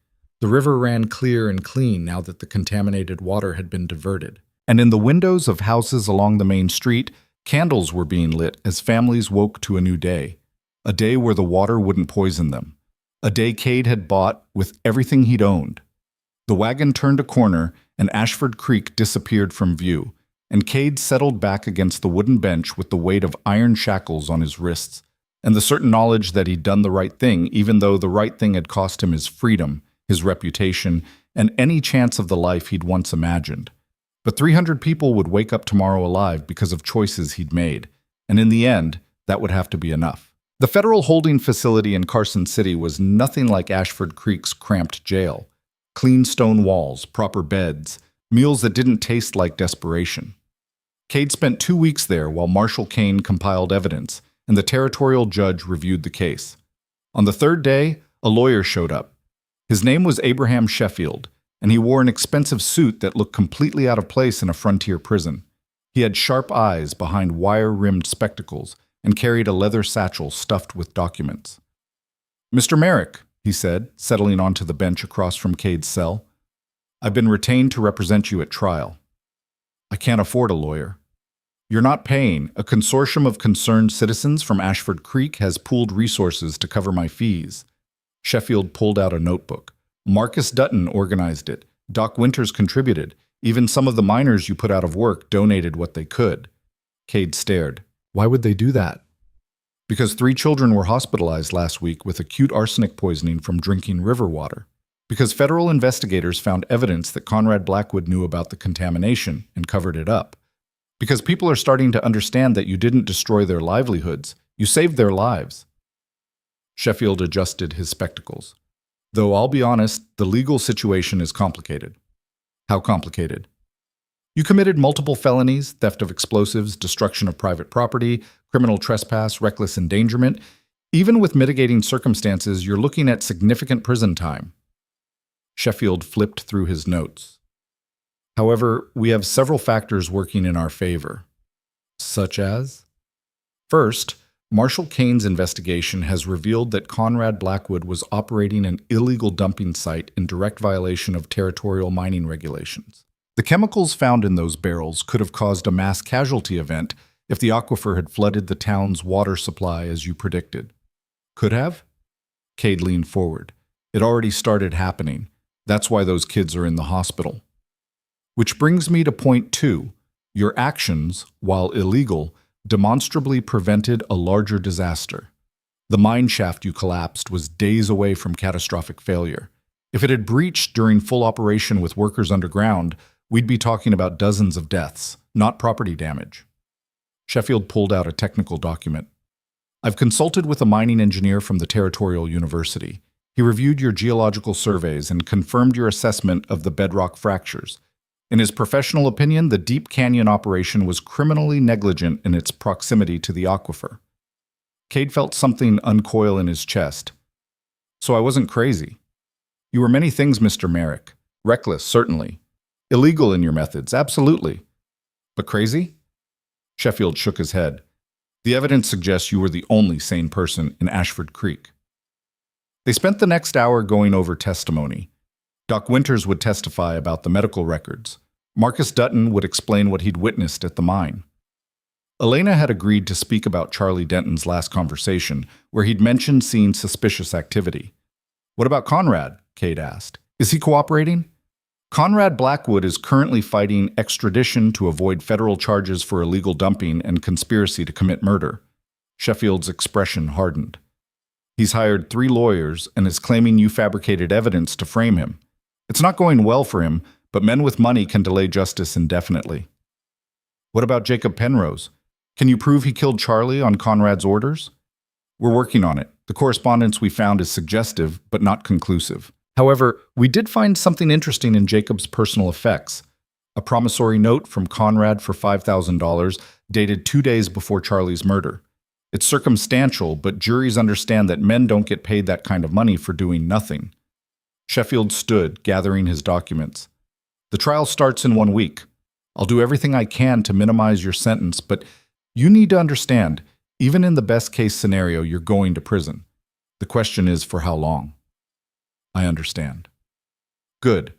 Speaker 1: The river ran clear and clean now that the contaminated water had been diverted. And in the windows of houses along the main street, candles were being lit as families woke to a new day. A day where the water wouldn't poison them. A day Cade had bought with everything he'd owned. The wagon turned a corner and Ashford Creek disappeared from view, and Cade settled back against the wooden bench with the weight of iron shackles on his wrists, and the certain knowledge that he'd done the right thing, even though the right thing had cost him his freedom, his reputation, and any chance of the life he'd once imagined. But 300 people would wake up tomorrow alive because of choices he'd made, and in the end, that would have to be enough. The federal holding facility in Carson City was nothing like Ashford Creek's cramped jail. Clean stone walls, proper beds, meals that didn't taste like desperation. Cade spent 2 weeks there while Marshal Kane compiled evidence, and the territorial judge reviewed the case. On the 3rd day, a lawyer showed up. His name was Abraham Sheffield, and he wore an expensive suit that looked completely out of place in a frontier prison. He had sharp eyes behind wire-rimmed spectacles and carried a leather satchel stuffed with documents. "Mr. Merrick," he said, settling onto the bench across from Cade's cell, "I've been retained to represent you at trial." "I can't afford a lawyer." "You're not paying. A consortium of concerned citizens from Ashford Creek has pooled resources to cover my fees." Sheffield pulled out a notebook. "Marcus Dutton organized it. Doc Winters contributed. Even some of the miners you put out of work donated what they could." Cade stared. "Why would they do that?" "Because 3 children were hospitalized last week with acute arsenic poisoning from drinking river water. Because federal investigators found evidence that Conrad Blackwood knew about the contamination and covered it up. Because people are starting to understand that you didn't destroy their livelihoods, you saved their lives." Sheffield adjusted his spectacles. "Though I'll be honest, the legal situation is complicated." "How complicated?" "You committed multiple felonies, theft of explosives, destruction of private property, criminal trespass, reckless endangerment. Even with mitigating circumstances, you're looking at significant prison time." Sheffield flipped through his notes. "However, we have several factors working in our favor." "Such as?" "First, Marshal Kane's investigation has revealed that Conrad Blackwood was operating an illegal dumping site in direct violation of territorial mining regulations. The chemicals found in those barrels could have caused a mass casualty event if the aquifer had flooded the town's water supply as you predicted." "Could have?" Cade leaned forward. "It already started happening. That's why those kids are in the hospital." Which brings me to point 2. Your actions, while illegal, demonstrably prevented a larger disaster. The mine shaft you collapsed was days away from catastrophic failure. If it had breached during full operation with workers underground, we'd be talking about dozens of deaths, not property damage. Sheffield pulled out a technical document. I've consulted with a mining engineer from the Territorial University. He reviewed your geological surveys and confirmed your assessment of the bedrock fractures. In his professional opinion, the Deep Canyon operation was criminally negligent in its proximity to the aquifer. Cade felt something uncoil in his chest. So I wasn't crazy. You were many things, Mr. Merrick. Reckless, certainly. Illegal in your methods, absolutely. But crazy? Sheffield shook his head. The evidence suggests you were the only sane person in Ashford Creek. They spent the next hour going over testimony. Doc Winters would testify about the medical records. Marcus Dutton would explain what he'd witnessed at the mine. Elena had agreed to speak about Charlie Denton's last conversation, where he'd mentioned seeing suspicious activity. What about Conrad? Cade asked. Is he cooperating? Conrad Blackwood is currently fighting extradition to avoid federal charges for illegal dumping and conspiracy to commit murder. Sheffield's expression hardened. He's hired 3 lawyers and is claiming you fabricated evidence to frame him. It's not going well for him, but men with money can delay justice indefinitely. What about Jacob Penrose? Can you prove he killed Charlie on Conrad's orders? We're working on it. The correspondence we found is suggestive, but not conclusive. However, we did find something interesting in Jacob's personal effects. A promissory note from Conrad for $5,000 dated 2 days before Charlie's murder. It's circumstantial, but juries understand that men don't get paid that kind of money for doing nothing. Sheffield stood, gathering his documents. The trial starts in 1 week. I'll do everything I can to minimize your sentence, but you need to understand, even in the best-case scenario, you're going to prison. The question is for how long? I understand. Good,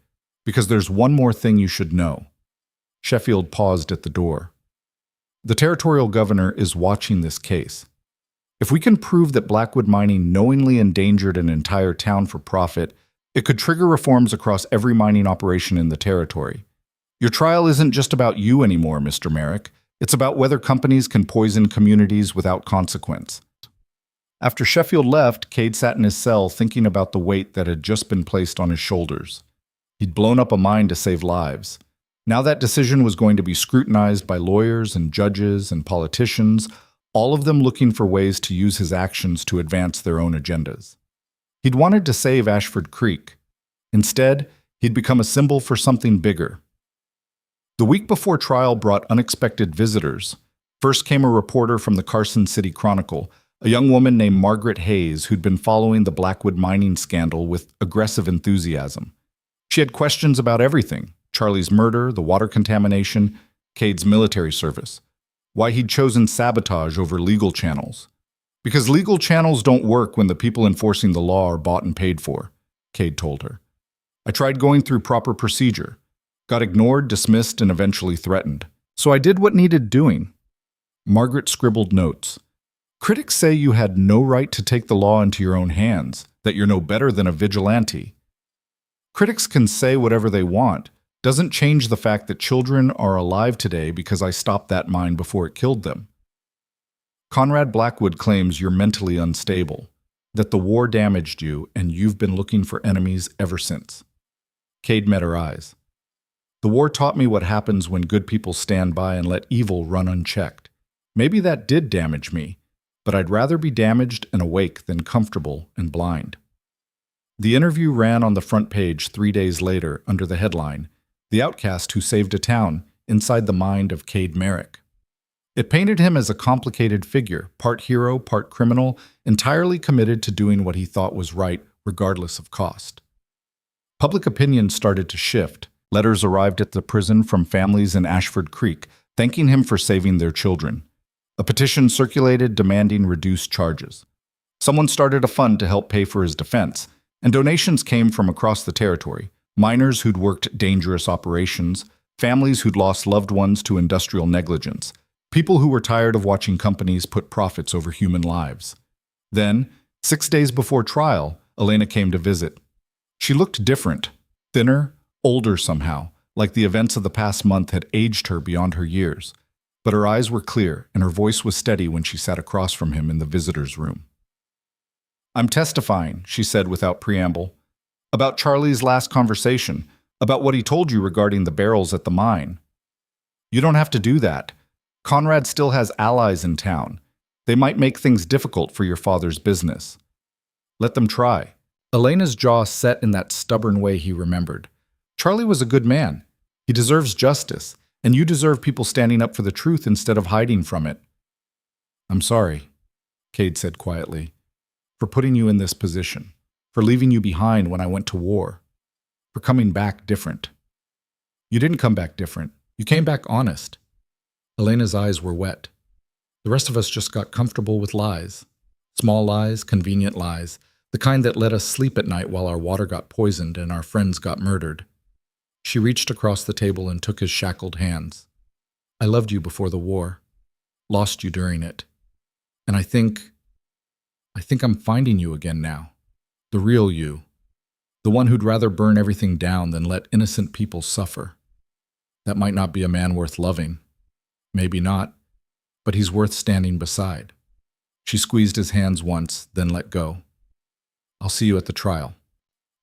Speaker 1: because there's one more thing you should know. Sheffield paused at the door. The territorial governor is watching this case. If we can prove that Blackwood Mining knowingly endangered an entire town for profit, it could trigger reforms across every mining operation in the territory. Your trial isn't just about you anymore, Mr. Merrick. It's about whether companies can poison communities without consequence. After Sheffield left, Cade sat in his cell thinking about the weight that had just been placed on his shoulders. He'd blown up a mine to save lives. Now that decision was going to be scrutinized by lawyers and judges and politicians, all of them looking for ways to use his actions to advance their own agendas. He'd wanted to save Ashford Creek. Instead, he'd become a symbol for something bigger. The week before trial brought unexpected visitors. First came a reporter from the Carson City Chronicle, a young woman named Margaret Hayes who'd been following the Blackwood mining scandal with aggressive enthusiasm. She had questions about everything: Charlie's murder, the water contamination, Cade's military service, why he'd chosen sabotage over legal channels. Because legal channels don't work when the people enforcing the law are bought and paid for, Cade told her. I tried going through proper procedure, got ignored, dismissed, and eventually threatened. So I did what needed doing. Margaret scribbled notes. Critics say you had no right to take the law into your own hands, that you're no better than a vigilante. Critics can say whatever they want. Doesn't change the fact that children are alive today because I stopped that mine before it killed them. Conrad Blackwood claims you're mentally unstable, that the war damaged you and you've been looking for enemies ever since. Cade met her eyes. The war taught me what happens when good people stand by and let evil run unchecked. Maybe that did damage me, but I'd rather be damaged and awake than comfortable and blind. The interview ran on the front page 3 days later under the headline, The Outcast Who Saved a Town, Inside the Mind of Cade Merrick. It painted him as a complicated figure, part hero, part criminal, entirely committed to doing what he thought was right, regardless of cost. Public opinion started to shift. Letters arrived at the prison from families in Ashford Creek, thanking him for saving their children. A petition circulated demanding reduced charges. Someone started a fund to help pay for his defense, and donations came from across the territory: miners who'd worked dangerous operations, families who'd lost loved ones to industrial negligence, people who were tired of watching companies put profits over human lives. Then, 6 days before trial, Elena came to visit. She looked different, thinner, older somehow, like the events of the past month had aged her beyond her years. But her eyes were clear, and her voice was steady when she sat across from him in the visitor's room. I'm testifying, she said without preamble, about Charlie's last conversation, about what he told you regarding the barrels at the mine. You don't have to do that. Conrad still has allies in town. They might make things difficult for your father's business. Let them try. Elena's jaw set in that stubborn way he remembered. Charlie was a good man. He deserves justice, and you deserve people standing up for the truth instead of hiding from it. I'm sorry, Cade said quietly, for putting you in this position, for leaving you behind when I went to war, for coming back different. You didn't come back different. You came back honest. Elena's eyes were wet. The rest of us just got comfortable with lies. Small lies, convenient lies, the kind that let us sleep at night while our water got poisoned and our friends got murdered. She reached across the table and took his shackled hands. I loved you before the war, lost you during it. And I think I'm finding you again now. The real you. The one who'd rather burn everything down than let innocent people suffer. That might not be a man worth loving. Maybe not, but he's worth standing beside. She squeezed his hands once, then let go. I'll see you at the trial.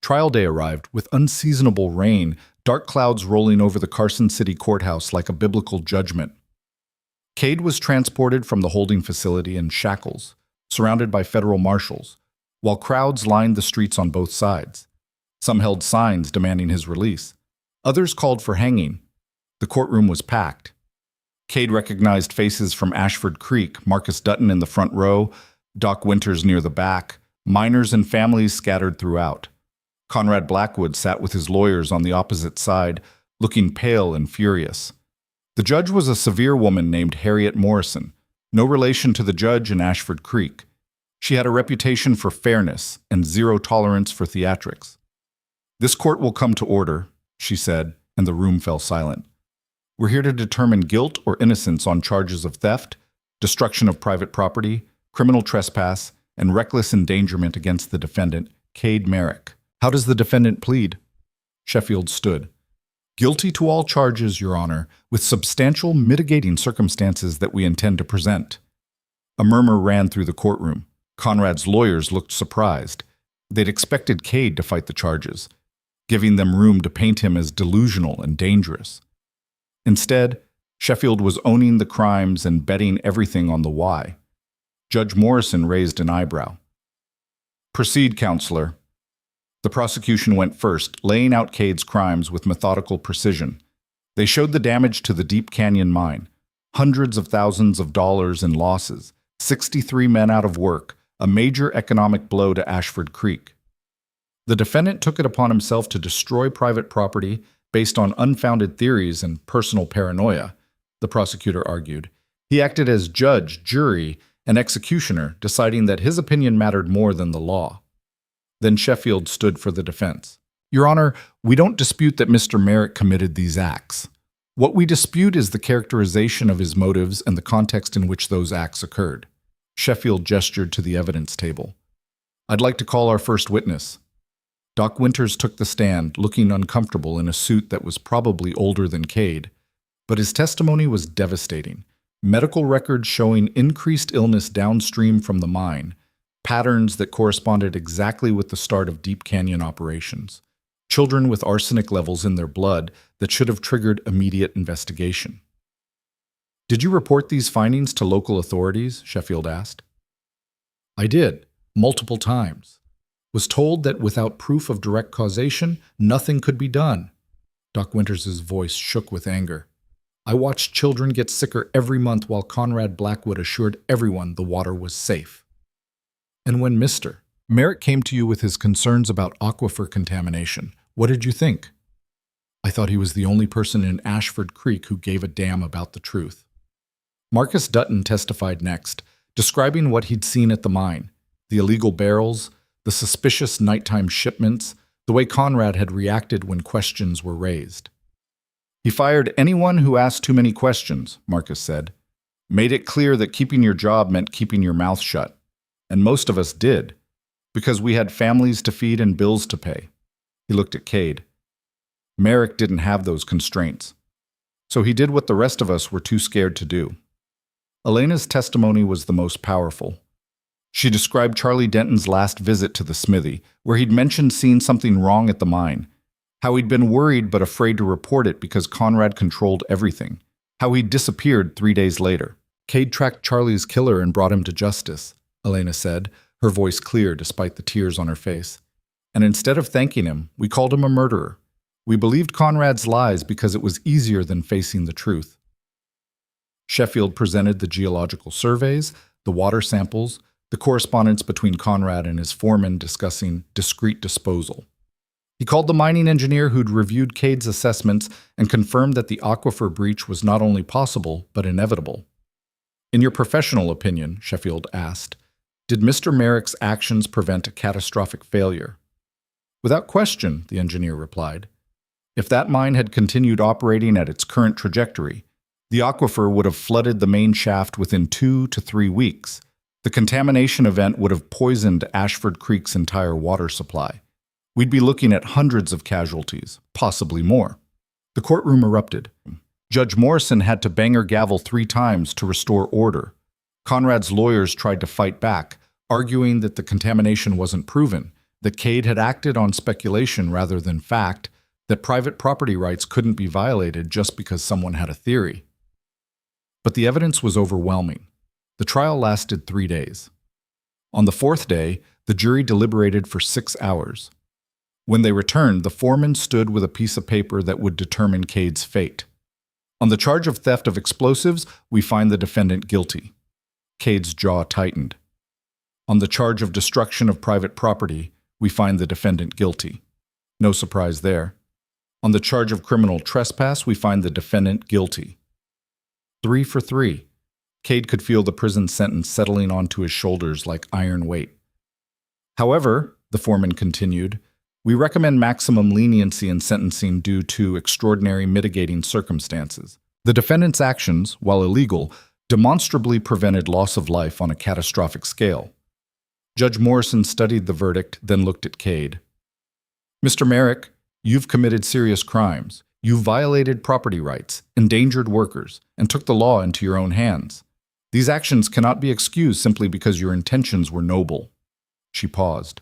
Speaker 1: Trial day arrived with unseasonable rain, dark clouds rolling over the Carson City courthouse like a biblical judgment. Cade was transported from the holding facility in shackles, surrounded by federal marshals, while crowds lined the streets on both sides. Some held signs demanding his release. Others called for hanging. The courtroom was packed. Cade recognized faces from Ashford Creek, Marcus Dutton in the front row, Doc Winters near the back, miners and families scattered throughout. Conrad Blackwood sat with his lawyers on the opposite side, looking pale and furious. The judge was a severe woman named Harriet Morrison, no relation to the judge in Ashford Creek. She had a reputation for fairness and zero tolerance for theatrics. This court will come to order, she said, and the room fell silent. We're here to determine guilt or innocence on charges of theft, destruction of private property, criminal trespass, and reckless endangerment against the defendant, Cade Merrick. How does the defendant plead? Sheffield stood. Guilty to all charges, Your Honor, with substantial mitigating circumstances that we intend to present. A murmur ran through the courtroom. Conrad's lawyers looked surprised. They'd expected Cade to fight the charges, giving them room to paint him as delusional and dangerous. Instead, Sheffield was owning the crimes and betting everything on the why. Judge Morrison raised an eyebrow. Proceed, counselor. The prosecution went first, laying out Cade's crimes with methodical precision. They showed the damage to the Deep Canyon mine, hundreds of thousands of dollars in losses, 63 men out of work, a major economic blow to Ashford Creek. The defendant took it upon himself to destroy private property based on unfounded theories and personal paranoia, the prosecutor argued. He acted as judge, jury, and executioner, deciding that his opinion mattered more than the law. Then Sheffield stood for the defense. Your Honor, we don't dispute that Mr. Merrick committed these acts. What we dispute is the characterization of his motives and the context in which those acts occurred. Sheffield gestured to the evidence table. I'd like to call our first witness. Doc Winters took the stand, looking uncomfortable in a suit that was probably older than Cade. But his testimony was devastating. Medical records showing increased illness downstream from the mine, patterns that corresponded exactly with the start of Deep Canyon operations, children with arsenic levels in their blood that should have triggered immediate investigation. Did you report these findings to local authorities? Sheffield asked. I did, multiple times. Was told that without proof of direct causation, nothing could be done. Doc Winters' voice shook with anger. I watched children get sicker every month while Conrad Blackwood assured everyone the water was safe. And when Mr. Merrick came to you with his concerns about aquifer contamination, what did you think? I thought he was the only person in Ashford Creek who gave a damn about the truth. Marcus Dutton testified next, describing what he'd seen at the mine, the illegal barrels, the suspicious nighttime shipments, the way Conrad had reacted when questions were raised. He fired anyone who asked too many questions, Marcus said. Made it clear that keeping your job meant keeping your mouth shut. And most of us did, because we had families to feed and bills to pay. He looked at Cade. Merrick didn't have those constraints, so he did what the rest of us were too scared to do. Elena's testimony was the most powerful. She described Charlie Denton's last visit to the smithy, where he'd mentioned seeing something wrong at the mine, how he'd been worried but afraid to report it because Conrad controlled everything, how he'd disappeared 3 days later. Cade tracked Charlie's killer and brought him to justice, Elena said, her voice clear despite the tears on her face. And instead of thanking him, we called him a murderer. We believed Conrad's lies because it was easier than facing the truth. Sheffield presented the geological surveys, the water samples, the correspondence between Conrad and his foreman discussing discreet disposal. He called the mining engineer who'd reviewed Cade's assessments and confirmed that the aquifer breach was not only possible, but inevitable. In your professional opinion, Sheffield asked, did Mr. Merrick's actions prevent a catastrophic failure? Without question, the engineer replied. If that mine had continued operating at its current trajectory, the aquifer would have flooded the main shaft within 2 to 3 weeks. The contamination event would have poisoned Ashford Creek's entire water supply. We'd be looking at hundreds of casualties, possibly more. The courtroom erupted. Judge Morrison had to bang her gavel 3 times to restore order. Conrad's lawyers tried to fight back, arguing that the contamination wasn't proven, that Cade had acted on speculation rather than fact, that private property rights couldn't be violated just because someone had a theory. But the evidence was overwhelming. The trial lasted 3 days. On the 4th day, the jury deliberated for 6 hours. When they returned, the foreman stood with a piece of paper that would determine Cade's fate. On the charge of theft of explosives, we find the defendant guilty. Cade's jaw tightened. On the charge of destruction of private property, we find the defendant guilty. No surprise there. On the charge of criminal trespass, we find the defendant guilty. 3 for 3. Cade could feel the prison sentence settling onto his shoulders like iron weight. However, the foreman continued, we recommend maximum leniency in sentencing due to extraordinary mitigating circumstances. The defendant's actions, while illegal, demonstrably prevented loss of life on a catastrophic scale. Judge Morrison studied the verdict, then looked at Cade. Mr. Merrick, you've committed serious crimes. You violated property rights, endangered workers, and took the law into your own hands. These actions cannot be excused simply because your intentions were noble. She paused.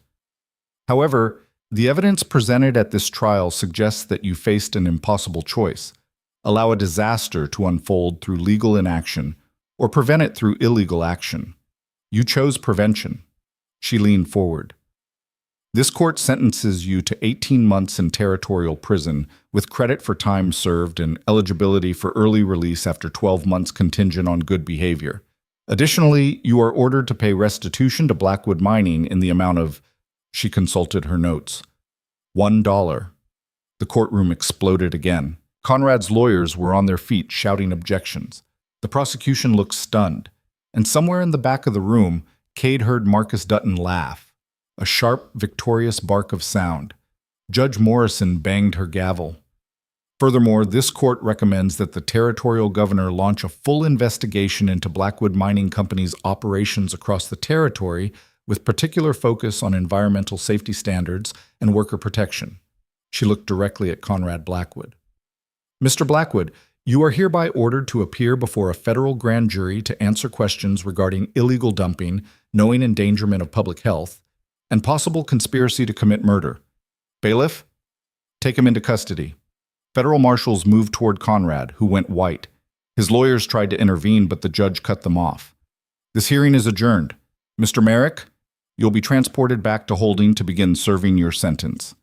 Speaker 1: However, the evidence presented at this trial suggests that you faced an impossible choice: allow a disaster to unfold through legal inaction, or prevent it through illegal action. You chose prevention. She leaned forward. This court sentences you to 18 months in territorial prison with credit for time served and eligibility for early release after 12 months contingent on good behavior. Additionally, you are ordered to pay restitution to Blackwood Mining in the amount of, she consulted her notes, $1. The courtroom exploded again. Conrad's lawyers were on their feet shouting objections. The prosecution looked stunned, and somewhere in the back of the room, Cade heard Marcus Dutton laugh, a sharp, victorious bark of sound. Judge Morrison banged her gavel. Furthermore, this court recommends that the territorial governor launch a full investigation into Blackwood Mining Company's operations across the territory with particular focus on environmental safety standards and worker protection. She looked directly at Conrad Blackwood. Mr. Blackwood, you are hereby ordered to appear before a federal grand jury to answer questions regarding illegal dumping, knowing endangerment of public health, and possible conspiracy to commit murder. Bailiff, take him into custody. Federal marshals moved toward Conrad, who went white. His lawyers tried to intervene, but the judge cut them off. This hearing is adjourned. Mr. Merrick, you'll be transported back to holding to begin serving your sentence.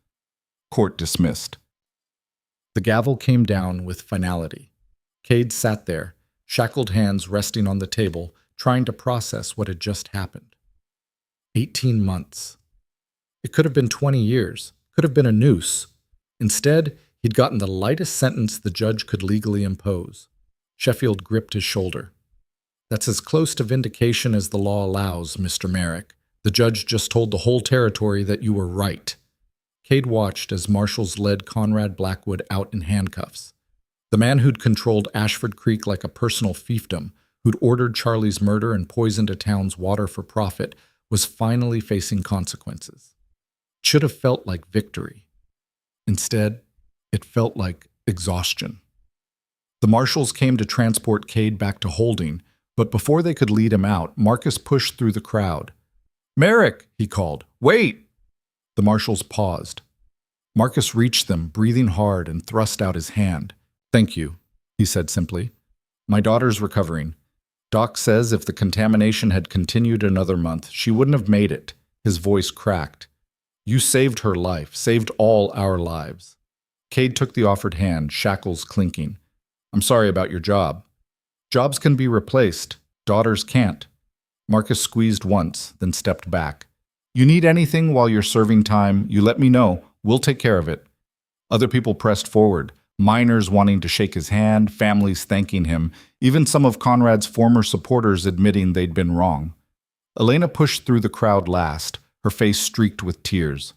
Speaker 1: Court dismissed. The gavel came down with finality. Cade sat there, shackled hands resting on the table, trying to process what had just happened. 18 months. It could have been 20 years, could have been a noose. Instead, he'd gotten the lightest sentence the judge could legally impose. Sheffield gripped his shoulder. That's as close to vindication as the law allows, Mr. Merrick. The judge just told the whole territory that you were right. Cade watched as marshals led Conrad Blackwood out in handcuffs. The man who'd controlled Ashford Creek like a personal fiefdom, who'd ordered Charlie's murder and poisoned a town's water for profit, was finally facing consequences. It should have felt like victory. Instead, it felt like exhaustion. The marshals came to transport Cade back to holding, but before they could lead him out, Marcus pushed through the crowd. "Merrick," he called, "wait!" The marshals paused. Marcus reached them, breathing hard, and thrust out his hand. "Thank you," he said simply. "My daughter's recovering. Doc says if the contamination had continued another month, she wouldn't have made it. His voice cracked. You saved her life, saved all our lives. Cade took the offered hand, shackles clinking. I'm sorry about your job. Jobs can be replaced. Daughters can't. Marcus squeezed once, then stepped back. You need anything while you're serving time, you let me know. We'll take care of it. Other people pressed forward, miners wanting to shake his hand, families thanking him, even some of Conrad's former supporters admitting they'd been wrong. Elena pushed through the crowd last, her face streaked with tears.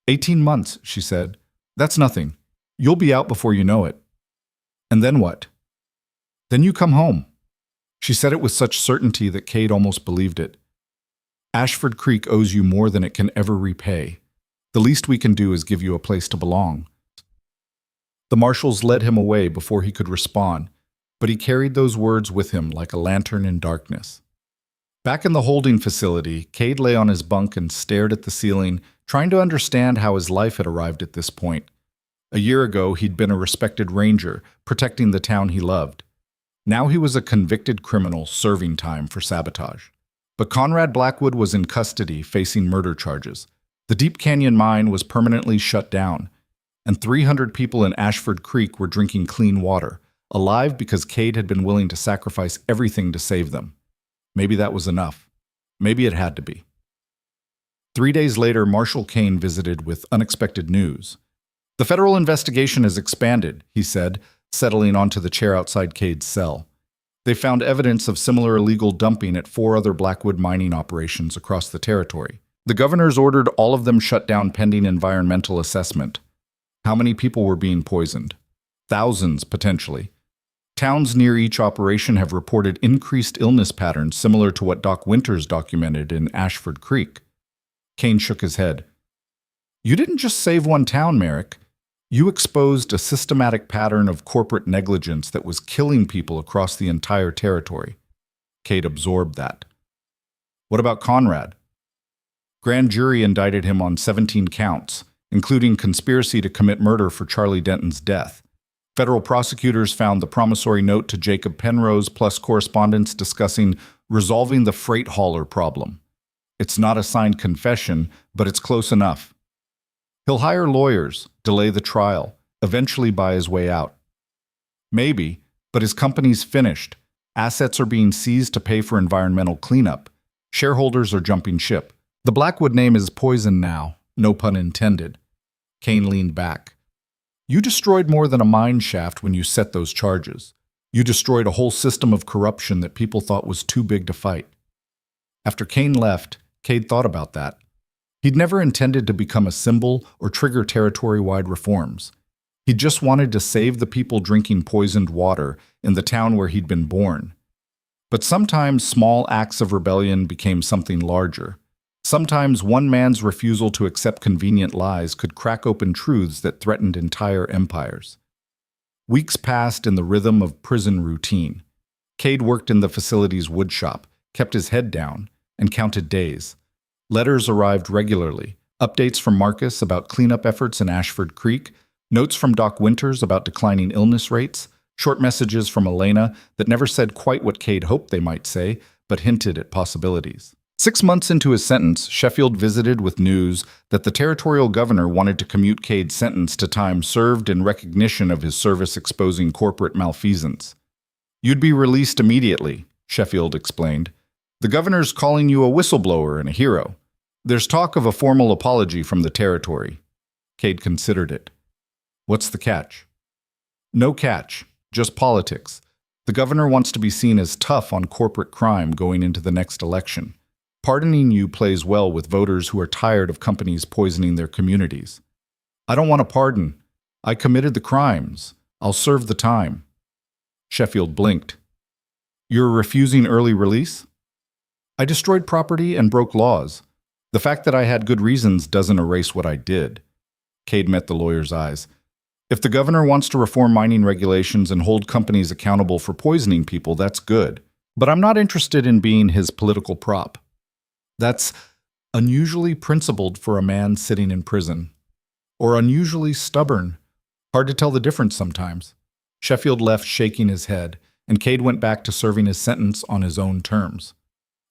Speaker 1: 18 months, she said. That's nothing. You'll be out before you know it. And then what? Then you come home. She said it with such certainty that Cade almost believed it. Ashford Creek owes you more than it can ever repay. The least we can do is give you a place to belong. The marshals led him away before he could respond, but he carried those words with him like a lantern in darkness. Back in the holding facility, Cade lay on his bunk and stared at the ceiling, trying to understand how his life had arrived at this point. A year ago, he'd been a respected ranger, protecting the town he loved. Now he was a convicted criminal serving time for sabotage. But Conrad Blackwood was in custody, facing murder charges. The Deep Canyon mine was permanently shut down, and 300 people in Ashford Creek were drinking clean water, alive because Cade had been willing to sacrifice everything to save them. Maybe that was enough. Maybe it had to be. 3 days later, Marshal Kane visited with unexpected news. The federal investigation has expanded, he said, settling onto the chair outside Cade's cell. They found evidence of similar illegal dumping at 4 other Blackwood mining operations across the territory. The governor's ordered all of them shut down pending environmental assessment. How many people were being poisoned? Thousands, potentially. Towns near each operation have reported increased illness patterns similar to what Doc Winters documented in Ashford Creek. Kane shook his head. You didn't just save one town, Merrick. You exposed a systematic pattern of corporate negligence that was killing people across the entire territory. Cade absorbed that. What about Conrad? Grand jury indicted him on 17 counts, including conspiracy to commit murder for Charlie Denton's death. Federal prosecutors found the promissory note to Jacob Penrose plus correspondence discussing resolving the freight hauler problem. It's not a signed confession, but it's close enough. He'll hire lawyers, delay the trial, eventually buy his way out. Maybe, but his company's finished. Assets are being seized to pay for environmental cleanup. Shareholders are jumping ship. The Blackwood name is poison now, no pun intended. Kane leaned back. You destroyed more than a mine shaft when you set those charges. You destroyed a whole system of corruption that people thought was too big to fight. After Kane left, Cade thought about that. He'd never intended to become a symbol or trigger territory-wide reforms. He just wanted to save the people drinking poisoned water in the town where he'd been born. But sometimes small acts of rebellion became something larger. Sometimes one man's refusal to accept convenient lies could crack open truths that threatened entire empires. Weeks passed in the rhythm of prison routine. Cade worked in the facility's woodshop, kept his head down, and counted days. Letters arrived regularly, updates from Marcus about cleanup efforts in Ashford Creek, notes from Doc Winters about declining illness rates, short messages from Elena that never said quite what Cade hoped they might say, but hinted at possibilities. 6 months into his sentence, Sheffield visited with news that the territorial governor wanted to commute Cade's sentence to time served in recognition of his service exposing corporate malfeasance. You'd be released immediately, Sheffield explained. The governor's calling you a whistleblower and a hero. There's talk of a formal apology from the territory. Cade considered it. What's the catch? No catch, just politics. The governor wants to be seen as tough on corporate crime going into the next election. Pardoning you plays well with voters who are tired of companies poisoning their communities. I don't want a pardon. I committed the crimes. I'll serve the time. Sheffield blinked. You're refusing early release? I destroyed property and broke laws. The fact that I had good reasons doesn't erase what I did. Cade met the lawyer's eyes. If the governor wants to reform mining regulations and hold companies accountable for poisoning people, that's good. But I'm not interested in being his political prop. That's unusually principled for a man sitting in prison. Or unusually stubborn. Hard to tell the difference sometimes. Sheffield left shaking his head, and Cade went back to serving his sentence on his own terms.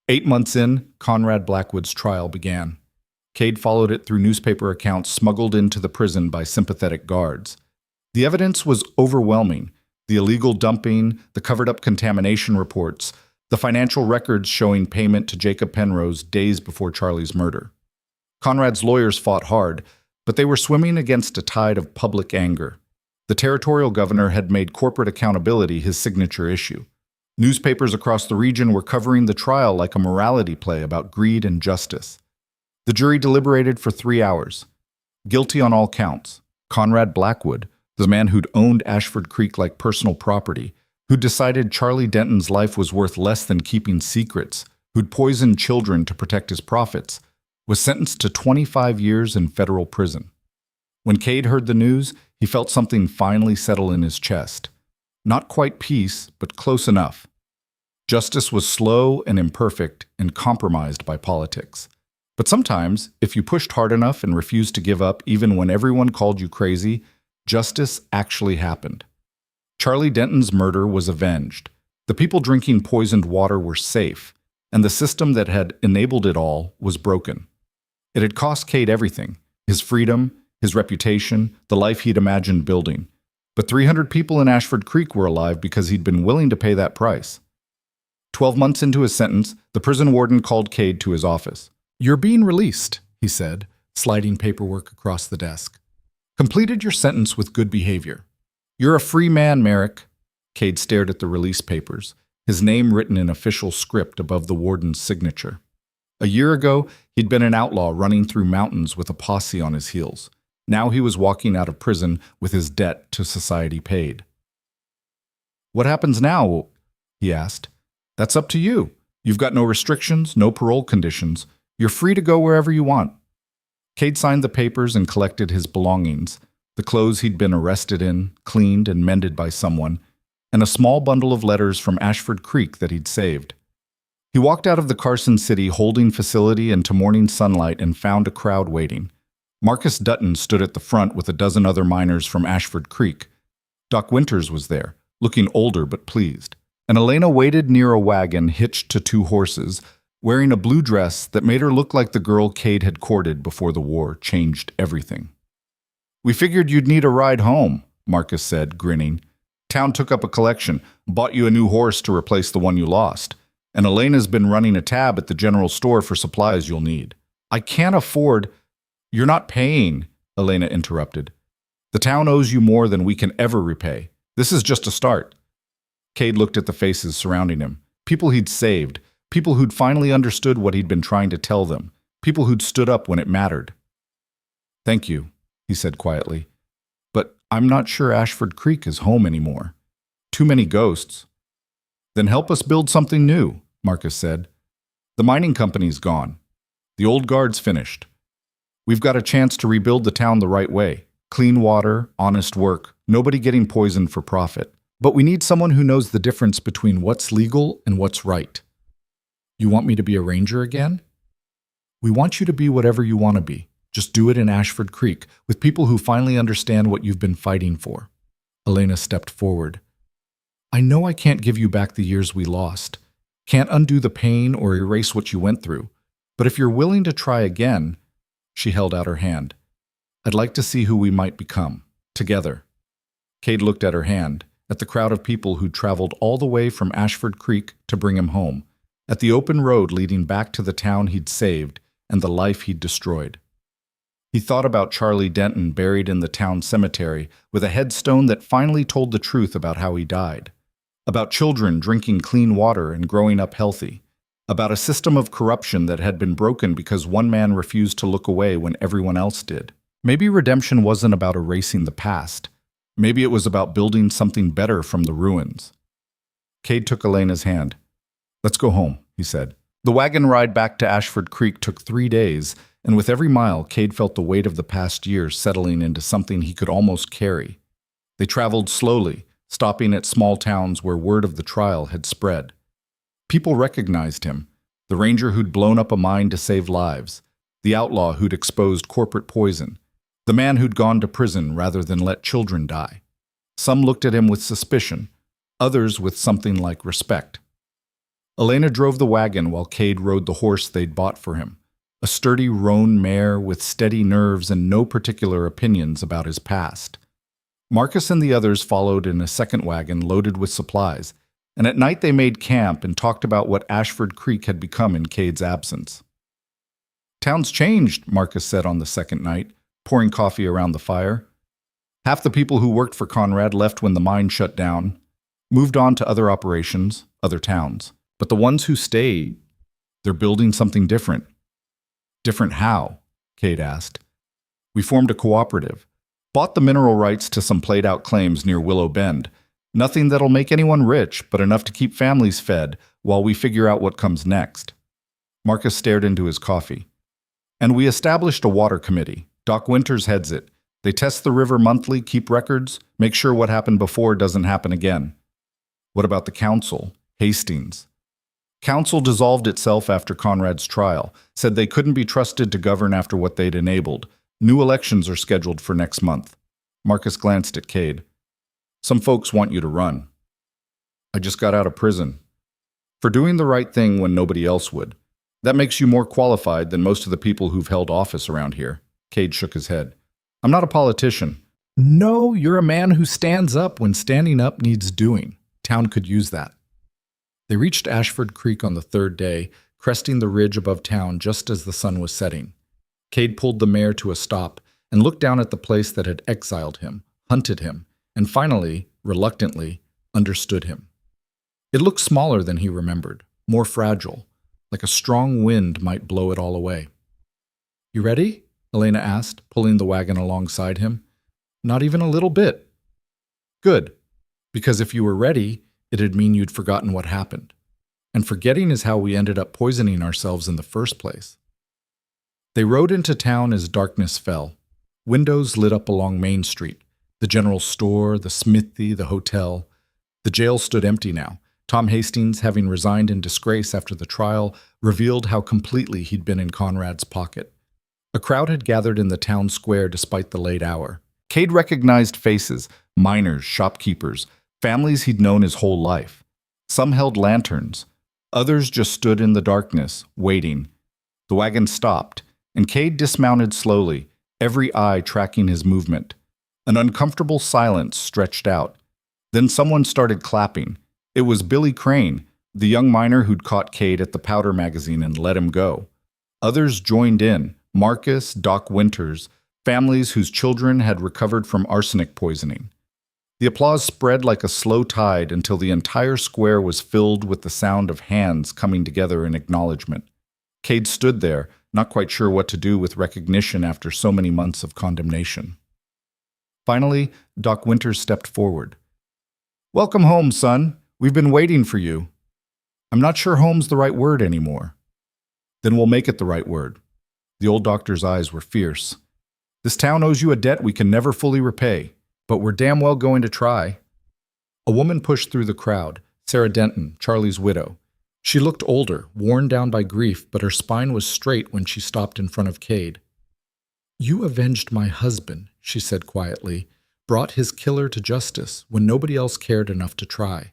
Speaker 1: 8 months in, Conrad Blackwood's trial began. Cade followed it through newspaper accounts smuggled into the prison by sympathetic guards. The evidence was overwhelming. The illegal dumping, the covered-up contamination reports, the financial records showing payment to Jacob Penrose days before Charlie's murder. Conrad's lawyers fought hard, but they were swimming against a tide of public anger. The territorial governor had made corporate accountability his signature issue. Newspapers across the region were covering the trial like a morality play about greed and justice. The jury deliberated for 3 hours. Guilty on all counts. Conrad Blackwood, the man who'd owned Ashford Creek like personal property, who'd decided Charlie Denton's life was worth less than keeping secrets, who'd poisoned children to protect his profits, was sentenced to 25 years in federal prison. When Cade heard the news, he felt something finally settle in his chest. Not quite peace, but close enough. Justice was slow and imperfect and compromised by politics. But sometimes, if you pushed hard enough and refused to give up even when everyone called you crazy, justice actually happened. Charlie Denton's murder was avenged. The people drinking poisoned water were safe, and the system that had enabled it all was broken. It had cost Cade everything: his freedom, his reputation, the life he'd imagined building. But 300 people in Ashford Creek were alive because he'd been willing to pay that price. 12 months into his sentence, the prison warden called Cade to his office. "You're being released," he said, sliding paperwork across the desk. "Completed your sentence with good behavior. You're a free man, Merrick." Cade stared at the release papers, his name written in official script above the warden's signature. A year ago, he'd been an outlaw running through mountains with a posse on his heels. Now he was walking out of prison with his debt to society paid. "What happens now?" he asked. "That's up to you. You've got no restrictions, no parole conditions. You're free to go wherever you want." Cade signed the papers and collected his belongings, the clothes he'd been arrested in, cleaned and mended by someone, and a small bundle of letters from Ashford Creek that he'd saved. He walked out of the Carson City holding facility into morning sunlight and found a crowd waiting. Marcus Dutton stood at the front with a dozen other miners from Ashford Creek. Doc Winters was there, looking older but pleased. And Elena waited near a wagon hitched to 2 horses, wearing a blue dress that made her look like the girl Cade had courted before the war changed everything. "We figured you'd need a ride home," Marcus said, grinning. "Town took up a collection, bought you a new horse to replace the one you lost. And Elena's been running a tab at the general store for supplies you'll need." "I can't afford—" "You're not paying," Elena interrupted. "The town owes you more than we can ever repay. This is just a start." Cade looked at the faces surrounding him. People he'd saved, people who'd finally understood what he'd been trying to tell them, people who'd stood up when it mattered. "Thank you," he said quietly. "But I'm not sure Ashford Creek is home anymore. Too many ghosts." "Then help us build something new," Marcus said. "The mining company's gone. The old guard's finished. We've got a chance to rebuild the town the right way. Clean water, honest work, nobody getting poisoned for profit. But we need someone who knows the difference between what's legal and what's right." "You want me to be a ranger again?" "We want you to be whatever you want to be. Just do it in Ashford Creek, with people who finally understand what you've been fighting for." Elena stepped forward. "I know I can't give you back the years we lost. Can't undo the pain or erase what you went through. But if you're willing to try again—" She held out her hand. "I'd like to see who we might become, together." Cade looked at her hand, at the crowd of people who'd traveled all the way from Ashford Creek to bring him home, at the open road leading back to the town he'd saved and the life he'd destroyed. He thought about Charlie Denton buried in the town cemetery with a headstone that finally told the truth about how he died, about children drinking clean water and growing up healthy, about a system of corruption that had been broken because one man refused to look away when everyone else did. Maybe redemption wasn't about erasing the past. Maybe it was about building something better from the ruins. Cade took Elena's hand. "Let's go home," he said. The wagon ride back to Ashford Creek took 3 days, and with every mile, Cade felt the weight of the past year settling into something he could almost carry. They traveled slowly, stopping at small towns where word of the trial had spread. People recognized him, the ranger who'd blown up a mine to save lives, the outlaw who'd exposed corporate poison, the man who'd gone to prison rather than let children die. Some looked at him with suspicion. others with something like respect. Elena drove the wagon while Cade rode the horse they'd bought for him, a sturdy roan mare with steady nerves and no particular opinions about his past. Marcus and the others followed in a second wagon loaded with supplies, and at night they made camp and talked about what Ashford Creek had become in Cade's absence. "Town's changed," Marcus said on the second night, pouring coffee around the fire. "Half the people who worked for Conrad left when the mine shut down, moved on to other operations, other towns. But the ones who stayed, they're building something different." "Different how?" Cade asked. "We formed a cooperative. Bought the mineral rights to some played-out claims near Willow Bend. Nothing that'll make anyone rich, but enough to keep families fed while we figure out what comes next." Marcus stared into his coffee. "And we established a water committee. Doc Winters heads it. They test the river monthly, keep records, make sure what happened before doesn't happen again." "What about the council? Hastings?" "Council dissolved itself after Conrad's trial, said they couldn't be trusted to govern after what they'd enabled. New elections are scheduled for next month." Marcus glanced at Cade. "Some folks want you to run." "I just got out of prison. For doing the right thing when nobody else would. That makes you more qualified than most of the people who've held office around here." Cade shook his head. "I'm not a politician." "No, you're a man who stands up when standing up needs doing. Town could use that." They reached Ashford Creek on the third day, cresting the ridge above town just as the sun was setting. Cade pulled the mare to a stop and looked down at the place that had exiled him, hunted him, and finally, reluctantly, understood him. It looked smaller than he remembered, more fragile, like a strong wind might blow it all away. "You ready?" Elena asked, pulling the wagon alongside him. "Not even a little bit." "Good, because if you were ready, it'd mean you'd forgotten what happened. And forgetting is how we ended up poisoning ourselves in the first place." They rode into town as darkness fell. Windows lit up along Main Street, the general store, the smithy, the hotel. The jail stood empty now. Tom Hastings, having resigned in disgrace after the trial, revealed how completely he'd been in Conrad's pocket. A crowd had gathered in the town square despite the late hour. Cade recognized faces, miners, shopkeepers, families he'd known his whole life. Some held lanterns. Others just stood in the darkness, waiting. The wagon stopped, and Cade dismounted slowly, every eye tracking his movement. An uncomfortable silence stretched out. Then someone started clapping. It was Billy Crane, the young miner who'd caught Cade at the powder magazine and let him go. Others joined in, Marcus, Doc Winters, families whose children had recovered from arsenic poisoning. The applause spread like a slow tide until the entire square was filled with the sound of hands coming together in acknowledgement. Cade stood there, not quite sure what to do with recognition after so many months of condemnation. Finally, Doc Winters stepped forward. "Welcome home, son. We've been waiting for you." "I'm not sure home's the right word anymore." "Then we'll make it the right word." The old doctor's eyes were fierce. "This town owes you a debt we can never fully repay, but we're damn well going to try." A woman pushed through the crowd, Sarah Denton, Charlie's widow. She looked older, worn down by grief, but her spine was straight when she stopped in front of Cade. "You avenged my husband," she said quietly, "brought his killer to justice when nobody else cared enough to try.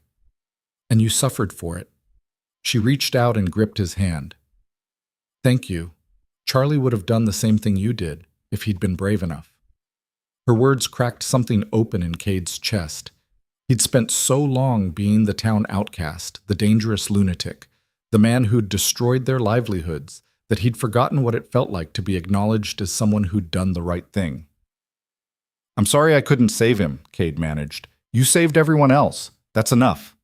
Speaker 1: And you suffered for it." She reached out and gripped his hand. "Thank you. Charlie would have done the same thing you did, if he'd been brave enough." Her words cracked something open in Cade's chest. He'd spent so long being the town outcast, the dangerous lunatic, the man who'd destroyed their livelihoods, that he'd forgotten what it felt like to be acknowledged as someone who'd done the right thing. "I'm sorry I couldn't save him," Cade managed. "You saved everyone else. That's enough."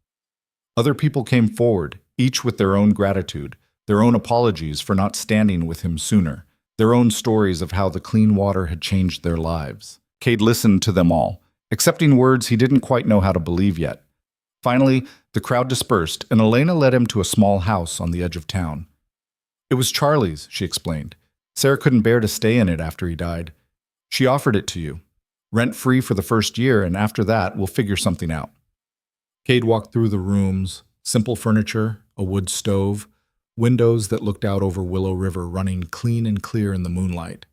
Speaker 1: Other people came forward, each with their own gratitude, their own apologies for not standing with him sooner, their own stories of how the clean water had changed their lives. Cade listened to them all, accepting words he didn't quite know how to believe yet. Finally, the crowd dispersed, and Elena led him to a small house on the edge of town. "It was Charlie's," she explained. "Sarah couldn't bear to stay in it after he died. She offered it to you. Rent-free for the first year, and after that, we'll figure something out." Cade walked through the rooms, simple furniture, a wood stove, windows that looked out over Willow River running clean and clear in the moonlight.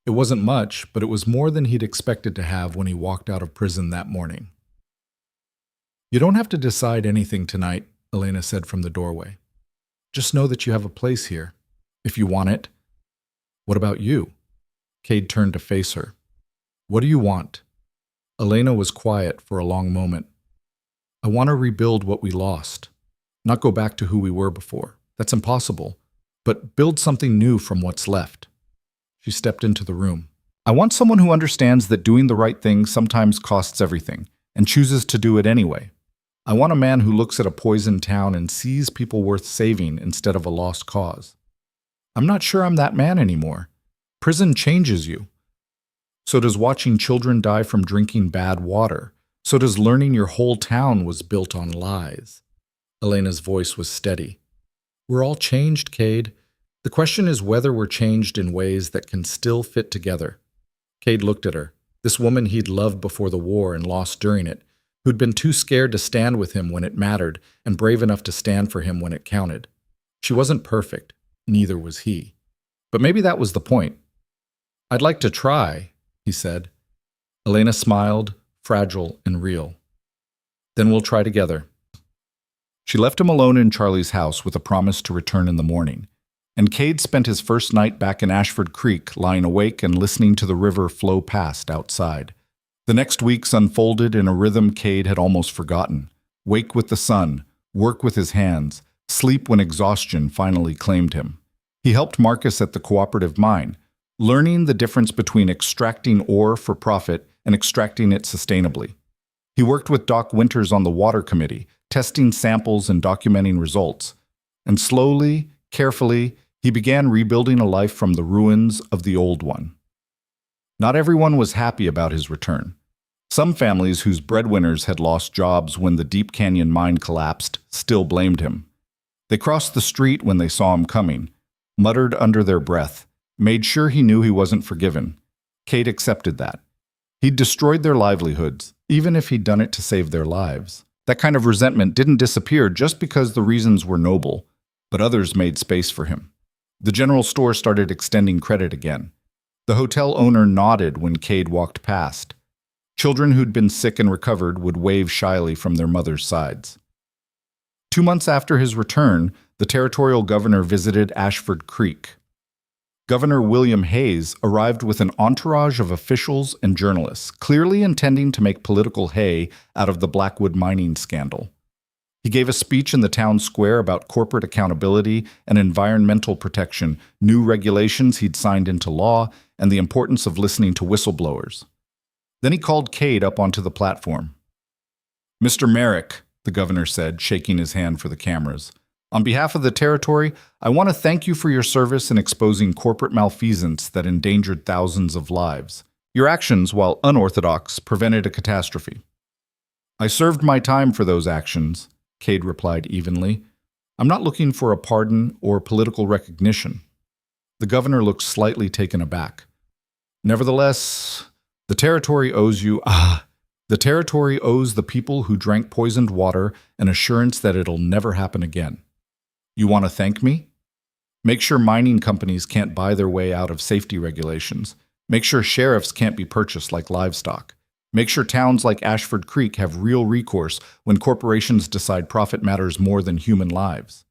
Speaker 1: It wasn't much, but it was more than he'd expected to have when he walked out of prison that morning. You don't have to decide anything tonight, Elena said from the doorway. Just know that you have a place here, if you want it. What about you? Cade turned to face her. What do you want? Elena was quiet for a long moment. I want to rebuild what we lost, not go back to who we were before. That's impossible, but build something new from what's left. She stepped into the room. I want someone who understands that doing the right thing sometimes costs everything and chooses to do it anyway. I want a man who looks at a poisoned town and sees people worth saving instead of a lost cause. I'm not sure I'm that man anymore. Prison changes you. So does watching children die from drinking bad water. So does learning your whole town was built on lies. Elena's voice was steady. We're all changed, Cade. The question is whether we're changed in ways that can still fit together. Cade looked at her, this woman he'd loved before the war and lost during it, who'd been too scared to stand with him when it mattered and brave enough to stand for him when it counted. She wasn't perfect, neither was he. But maybe that was the point. I'd like to try, he said. Elena smiled, fragile and real. Then we'll try together. She left him alone in Charlie's house with a promise to return in the morning. And Cade spent his first night back in Ashford Creek, lying awake and listening to the river flow past outside. The next weeks unfolded in a rhythm Cade had almost forgotten. Wake with the sun, work with his hands, sleep when exhaustion finally claimed him. He helped Marcus at the cooperative mine, learning the difference between extracting ore for profit and extracting it sustainably. He worked with Doc Winters on the water committee, testing samples and documenting results. And slowly, carefully, he began rebuilding a life from the ruins of the old one. Not everyone was happy about his return. Some families whose breadwinners had lost jobs when the Deep Canyon mine collapsed still blamed him. They crossed the street when they saw him coming, muttered under their breath, made sure he knew he wasn't forgiven. Cade accepted that. He'd destroyed their livelihoods, even if he'd done it to save their lives. That kind of resentment didn't disappear just because the reasons were noble, but others made space for him. The general store started extending credit again. The hotel owner nodded when Cade walked past. Children who'd been sick and recovered would wave shyly from their mothers' sides. 2 months after his return, the territorial governor visited Ashford Creek. Governor William Hayes arrived with an entourage of officials and journalists, clearly intending to make political hay out of the Blackwood mining scandal. He gave a speech in the town square about corporate accountability and environmental protection, new regulations he'd signed into law, and the importance of listening to whistleblowers. Then he called Cade up onto the platform. Mr. Merrick, the governor said, shaking his hand for the cameras, on behalf of the territory, I want to thank you for your service in exposing corporate malfeasance that endangered thousands of lives. Your actions, while unorthodox, prevented a catastrophe. I served my time for those actions, Cade replied evenly. I'm not looking for a pardon or political recognition. The governor looked slightly taken aback. Nevertheless, the territory owes the people who drank poisoned water an assurance that it'll never happen again. You want to thank me? Make sure mining companies can't buy their way out of safety regulations. Make sure sheriffs can't be purchased like livestock. Make sure towns like Ashford Creek have real recourse when corporations decide profit matters more than human lives.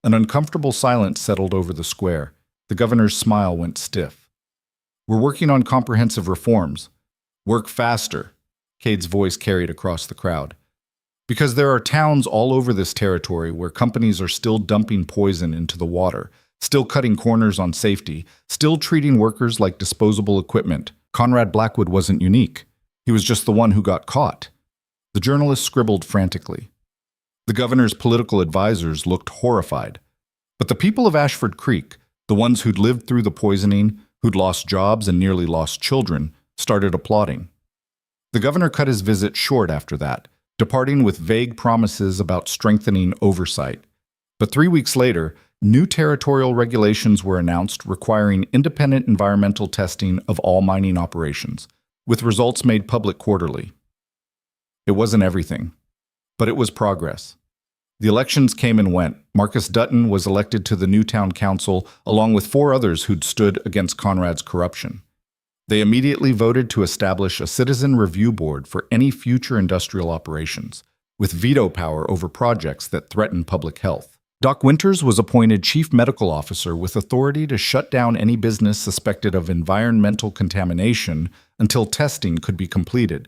Speaker 1: An uncomfortable silence settled over the square. The governor's smile went stiff. We're working on comprehensive reforms. Work faster, Cade's voice carried across the crowd. Because there are towns all over this territory where companies are still dumping poison into the water, still cutting corners on safety, still treating workers like disposable equipment. Conrad Blackwood wasn't unique. He was just the one who got caught. The journalist scribbled frantically. The governor's political advisors looked horrified. But the people of Ashford Creek, the ones who'd lived through the poisoning, who'd lost jobs and nearly lost children, started applauding. The governor cut his visit short after that, departing with vague promises about strengthening oversight. But 3 weeks later, new territorial regulations were announced requiring independent environmental testing of all mining operations, with results made public quarterly. It wasn't everything, but it was progress. The elections came and went. Marcus Dutton was elected to the new town council, along with 4 others who'd stood against Conrad's corruption. They immediately voted to establish a citizen review board for any future industrial operations, with veto power over projects that threaten public health. Doc Winters was appointed chief medical officer with authority to shut down any business suspected of environmental contamination until testing could be completed,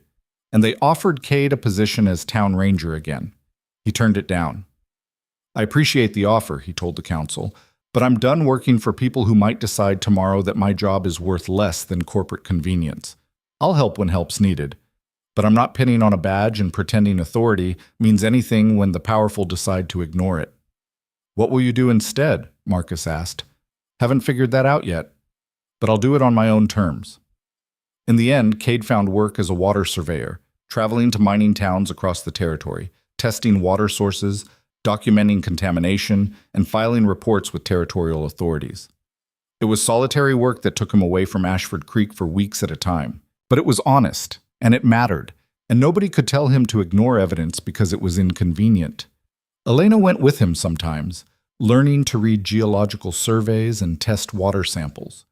Speaker 1: and they offered Cade a position as town ranger again. He turned it down. "I appreciate the offer," he told the council, "but I'm done working for people who might decide tomorrow that my job is worth less than corporate convenience. I'll help when help's needed, but I'm not pinning on a badge and pretending authority means anything when the powerful decide to ignore it." "What will you do instead?" Marcus asked. "Haven't figured that out yet, but I'll do it on my own terms." In the end, Cade found work as a water surveyor, traveling to mining towns across the territory, testing water sources, documenting contamination, and filing reports with territorial authorities. It was solitary work that took him away from Ashford Creek for weeks at a time, but it was honest, and it mattered, and nobody could tell him to ignore evidence because it was inconvenient. Elena went with him sometimes, learning to read geological surveys and test water samples.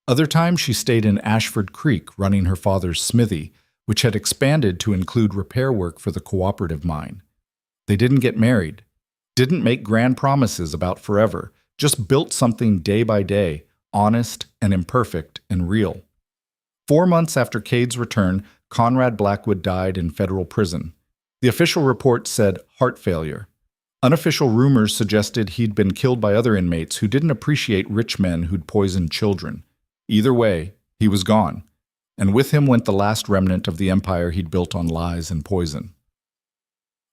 Speaker 1: Other times she stayed in Ashford Creek running her father's smithy, which had expanded to include repair work for the cooperative mine. They didn't get married, didn't make grand promises about forever, just built something day by day, honest and imperfect and real. 4 months after Cade's return, Conrad Blackwood died in federal prison. The official report said heart failure. Unofficial rumors suggested he'd been killed by other inmates who didn't appreciate rich men who'd poisoned children. Either way, he was gone, and with him went the last remnant of the empire he'd built on lies and poison.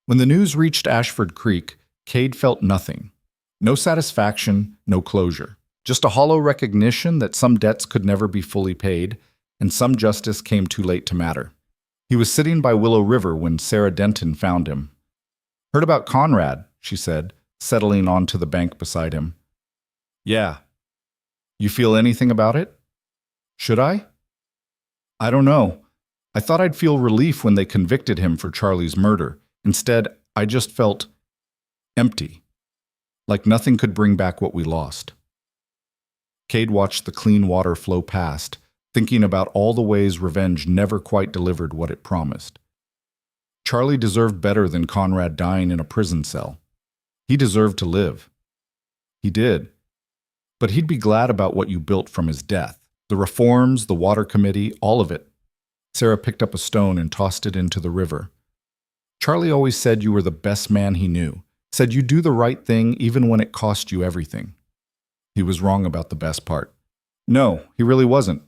Speaker 1: When the news reached Ashford Creek, Cade felt nothing. No satisfaction, no closure. Just a hollow recognition that some debts could never be fully paid, and some justice came too late to matter. He was sitting by Willow River when Sarah Denton found him. "Heard about Conrad," she said, settling onto the bank beside him. "Yeah. You feel anything about it?" "Should I?" "I don't know. I thought I'd feel relief when they convicted him for Charlie's murder. Instead, I just felt empty, like nothing could bring back what we lost." Cade watched the clean water flow past, thinking about all the ways revenge never quite delivered what it promised. Charlie deserved better than Conrad dying in a prison cell. He deserved to live. He did. But he'd be glad about what you built from his death. The reforms, the water committee, all of it. Sarah picked up a stone and tossed it into the river. "Charlie always said you were the best man he knew. Said you'd do the right thing even when it cost you everything." He was wrong about the best part. No, he really wasn't.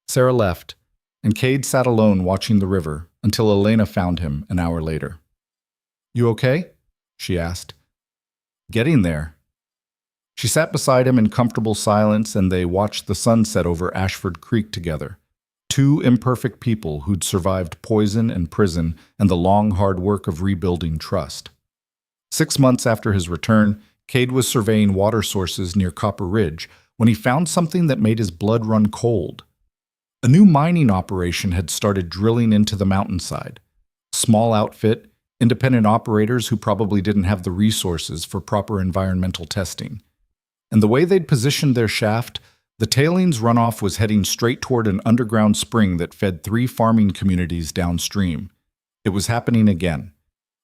Speaker 1: Sarah left, and Cade sat alone watching the river until Elena found him an hour later. "You okay?" she asked. "Getting there." She sat beside him in comfortable silence, and they watched the sun set over Ashford Creek together. Two imperfect people who'd survived poison and prison and the long, hard work of rebuilding trust. 6 months after his return, Cade was surveying water sources near Copper Ridge when he found something that made his blood run cold. A new mining operation had started drilling into the mountainside. Small outfit, independent operators who probably didn't have the resources for proper environmental testing. And the way they'd positioned their shaft, the tailings runoff was heading straight toward an underground spring that fed 3 farming communities downstream. It was happening again.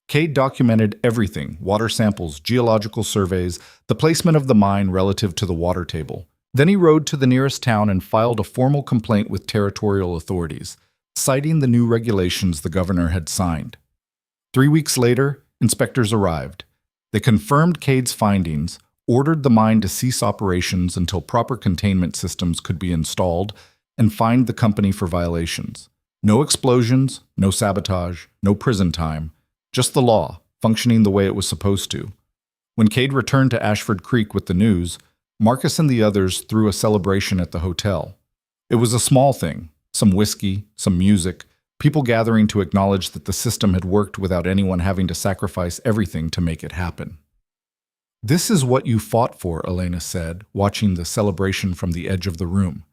Speaker 1: Cade documented everything: water samples, geological surveys, the placement of the mine relative to the water table. Then he rode to the nearest town and filed a formal complaint with territorial authorities, citing the new regulations the governor had signed. 3 weeks later, inspectors arrived. They confirmed Cade's findings, ordered the mine to cease operations until proper containment systems could be installed, and fined the company for violations. No explosions, no sabotage, no prison time, just the law, functioning the way it was supposed to. When Cade returned to Ashford Creek with the news, Marcus and the others threw a celebration at the hotel. It was a small thing, some whiskey, some music, people gathering to acknowledge that the system had worked without anyone having to sacrifice everything to make it happen. "This is what you fought for," Elena said, watching the celebration from the edge of the room.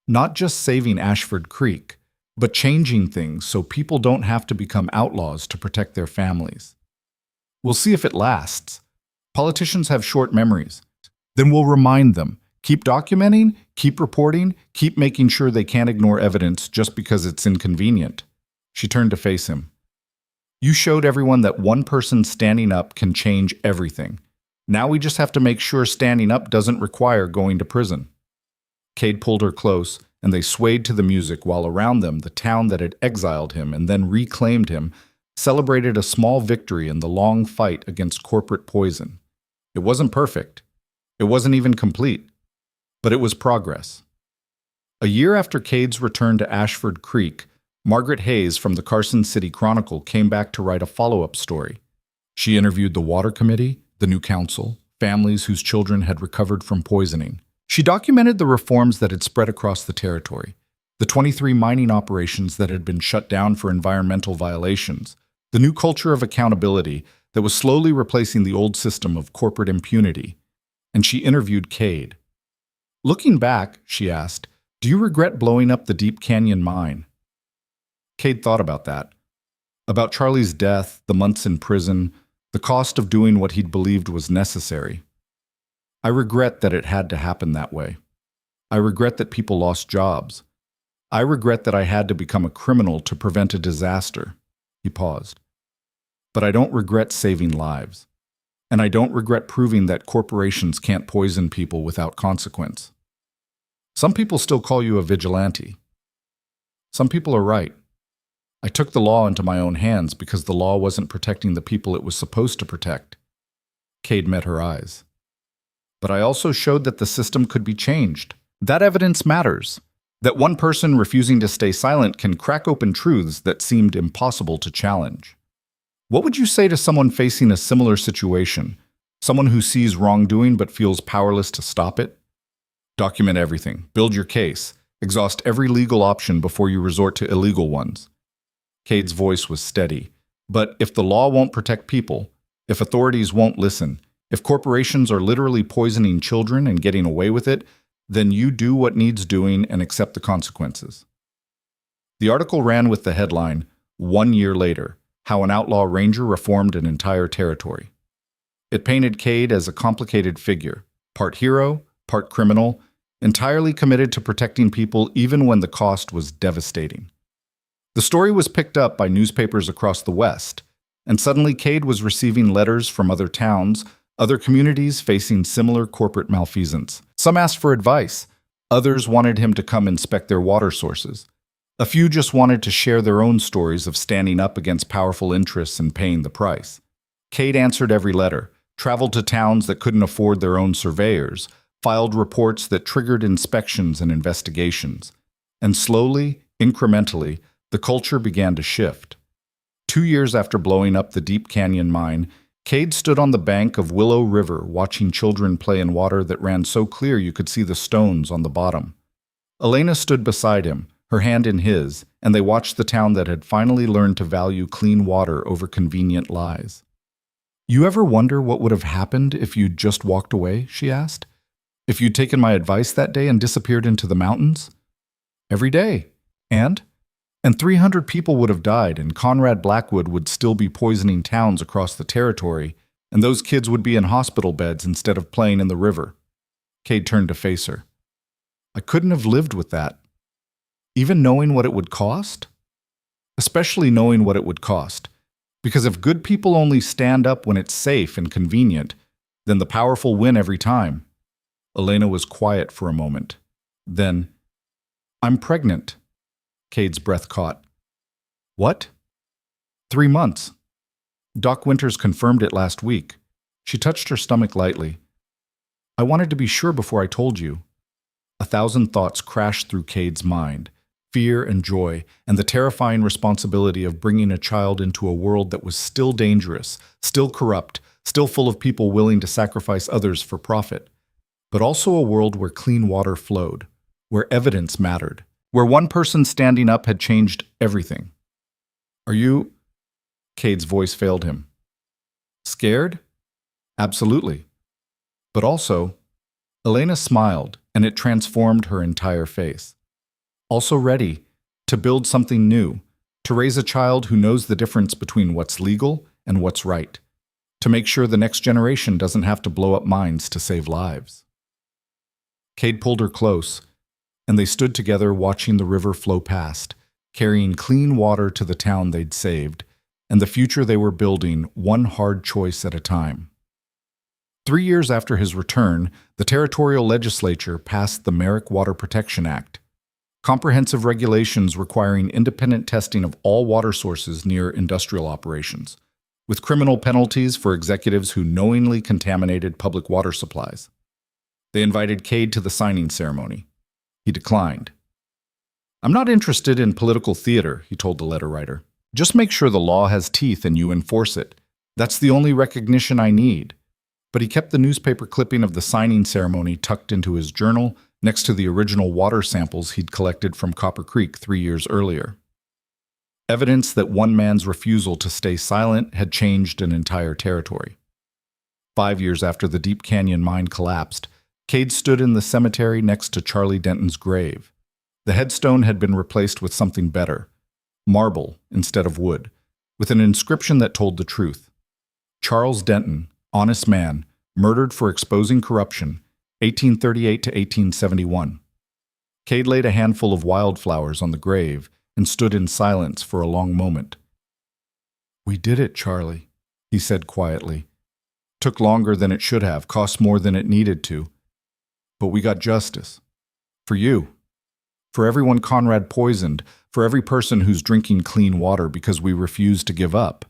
Speaker 1: "Not just saving Ashford Creek, but changing things so people don't have to become outlaws to protect their families. We'll see if it lasts. Politicians have short memories. Then we'll remind them. Keep documenting, keep reporting, keep making sure they can't ignore evidence just because it's inconvenient." She turned to face him. You showed everyone that one person standing up can change everything. Now we just have to make sure standing up doesn't require going to prison." Cade pulled her close, and they swayed to the music while around them the town that had exiled him and then reclaimed him celebrated a small victory in the long fight against corporate poison. It wasn't perfect. It wasn't even complete. But it was progress. A year after Cade's return to Ashford Creek, Margaret Hayes from the Carson City Chronicle came back to write a follow-up story. She interviewed the water committee, the new council, families whose children had recovered from poisoning. She documented the reforms that had spread across the territory, the 23 mining operations that had been shut down for environmental violations, the new culture of accountability that was slowly replacing the old system of corporate impunity. And she interviewed Cade. Looking back, she asked, "Do you regret blowing up the Deep Canyon mine?" Cade thought about that. About Charlie's death, the months in prison, the cost of doing what he'd believed was necessary. "I regret that it had to happen that way. I regret that people lost jobs. I regret that I had to become a criminal to prevent a disaster." He paused. "But I don't regret saving lives. And I don't regret proving that corporations can't poison people without consequence. Some people still call you a vigilante. Some people are right. I took the law into my own hands because the law wasn't protecting the people it was supposed to protect." Cade met her eyes. "But I also showed that the system could be changed. That evidence matters. That one person refusing to stay silent can crack open truths that seemed impossible to challenge." What would you say to someone facing a similar situation? Someone who sees wrongdoing but feels powerless to stop it? Document everything. Build your case. Exhaust every legal option before you resort to illegal ones. Cade's voice was steady. "But if the law won't protect people, if authorities won't listen, if corporations are literally poisoning children and getting away with it, then you do what needs doing and accept the consequences." The article ran with the headline, "1 year later, how an outlaw ranger reformed an entire territory." It painted Cade as a complicated figure, part hero, part criminal, entirely committed to protecting people even when the cost was devastating. The story was picked up by newspapers across the West, and suddenly Cade was receiving letters from other towns, other communities facing similar corporate malfeasance. Some asked for advice. Others wanted him to come inspect their water sources. A few just wanted to share their own stories of standing up against powerful interests and paying the price. Cade answered every letter, traveled to towns that couldn't afford their own surveyors, filed reports that triggered inspections and investigations. And slowly, incrementally, the culture began to shift. 2 years after blowing up the Deep Canyon mine, Cade stood on the bank of Willow River watching children play in water that ran so clear you could see the stones on the bottom. Elena stood beside him, her hand in his, and they watched the town that had finally learned to value clean water over convenient lies. "You ever wonder what would have happened if you'd just walked away?" she asked. "If you'd taken my advice that day and disappeared into the mountains?" "Every day. And 300 people would have died, and Conrad Blackwood would still be poisoning towns across the territory, and those kids would be in hospital beds instead of playing in the river." Cade turned to face her. "I couldn't have lived with that. Even knowing what it would cost? Especially knowing what it would cost. Because if good people only stand up when it's safe and convenient, then the powerful win every time." Elena was quiet for a moment. Then, "I'm pregnant." Cade's breath caught. "What?" 3 months. Doc Winters confirmed it last week. She touched her stomach lightly. "I wanted to be sure before I told you." 1,000 thoughts crashed through Cade's mind. Fear and joy, and the terrifying responsibility of bringing a child into a world that was still dangerous, still corrupt, still full of people willing to sacrifice others for profit. But also a world where clean water flowed, where evidence mattered, where one person standing up had changed everything. "Are you—" Cade's voice failed him. "Scared? Absolutely. But also—" Elena smiled, and it transformed her entire face. "Also ready to build something new, to raise a child who knows the difference between what's legal and what's right, to make sure the next generation doesn't have to blow up mines to save lives." Cade pulled her close, and they stood together watching the river flow past, carrying clean water to the town they'd saved, and the future they were building one hard choice at a time. 3 years after his return, the territorial legislature passed the Merrick Water Protection Act, comprehensive regulations requiring independent testing of all water sources near industrial operations, with criminal penalties for executives who knowingly contaminated public water supplies. They invited Cade to the signing ceremony. He declined. "I'm not interested in political theater," he told the letter writer. "Just make sure the law has teeth and you enforce it. That's the only recognition I need." But he kept the newspaper clipping of the signing ceremony tucked into his journal next to the original water samples he'd collected from Copper Creek 3 years earlier. Evidence that one man's refusal to stay silent had changed an entire territory. 5 years after the Deep Canyon mine collapsed, Cade stood in the cemetery next to Charlie Denton's grave. The headstone had been replaced with something better, marble instead of wood, with an inscription that told the truth. Charles Denton, honest man, murdered for exposing corruption, 1838 to 1871. Cade laid a handful of wildflowers on the grave and stood in silence for a long moment. "We did it, Charlie," he said quietly. "Took longer than it should have, cost more than it needed to. But we got justice. For you. For everyone Conrad poisoned, for every person who's drinking clean water because we refused to give up."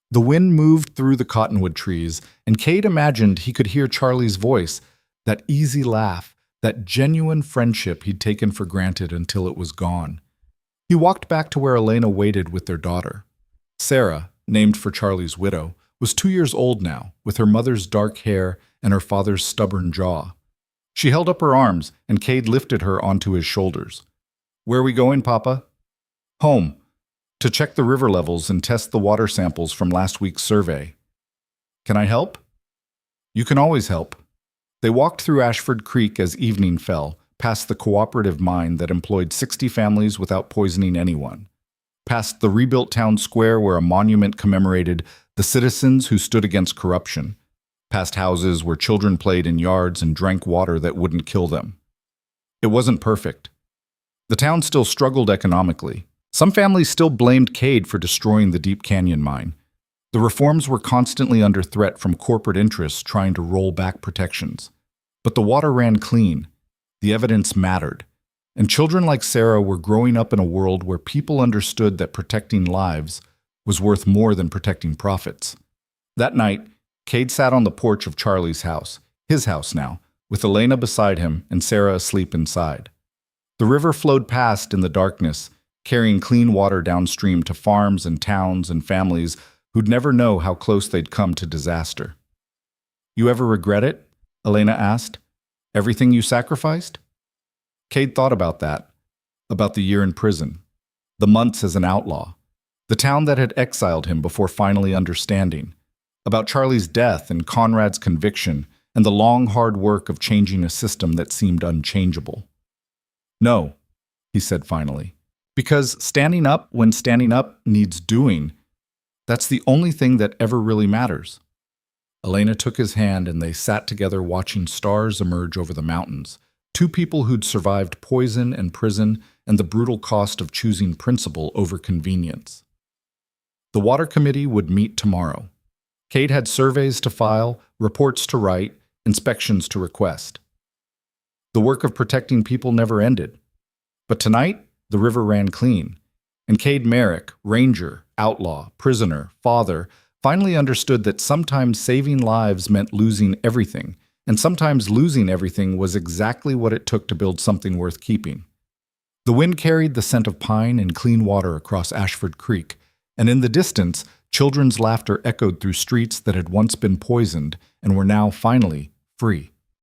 Speaker 1: The wind moved through the cottonwood trees, and Cade imagined he could hear Charlie's voice, that easy laugh, that genuine friendship he'd taken for granted until it was gone. He walked back to where Elena waited with their daughter. Sarah, named for Charlie's widow, was 2 years old now, with her mother's dark hair and her father's stubborn jaw. She held up her arms, and Cade lifted her onto his shoulders. "Where are we going, Papa?" "Home. To check the river levels and test the water samples from last week's survey." "Can I help?" "You can always help." They walked through Ashford Creek as evening fell, past the cooperative mine that employed 60 families without poisoning anyone, past the rebuilt town square where a monument commemorated the citizens who stood against corruption, past houses where children played in yards and drank water that wouldn't kill them. It wasn't perfect. The town still struggled economically. Some families still blamed Cade for destroying the Deep Canyon mine. The reforms were constantly under threat from corporate interests trying to roll back protections. But the water ran clean. The evidence mattered. And children like Sarah were growing up in a world where people understood that protecting lives was worth more than protecting profits. That night, Cade sat on the porch of Charlie's house, his house now, with Elena beside him and Sarah asleep inside. The river flowed past in the darkness, carrying clean water downstream to farms and towns and families who'd never know how close they'd come to disaster. "You ever regret it?" Elena asked. "Everything you sacrificed?" Cade thought about that, about the year in prison, the months as an outlaw, the town that had exiled him before finally understanding, about Charlie's death and Conrad's conviction and the long, hard work of changing a system that seemed unchangeable. "No," he said finally. "Because standing up when standing up needs doing, that's the only thing that ever really matters." Elena took his hand and they sat together watching stars emerge over the mountains, two people who'd survived poison and prison and the brutal cost of choosing principle over convenience. The water committee would meet tomorrow. Cade had surveys to file, reports to write, inspections to request. The work of protecting people never ended. But tonight, the river ran clean, and Cade Merrick, ranger, outlaw, prisoner, father, finally understood that sometimes saving lives meant losing everything, and sometimes losing everything was exactly what it took to build something worth keeping. The wind carried the scent of pine and clean water across Ashford Creek, and in the distance, children's laughter echoed through streets that had once been poisoned and were now finally free.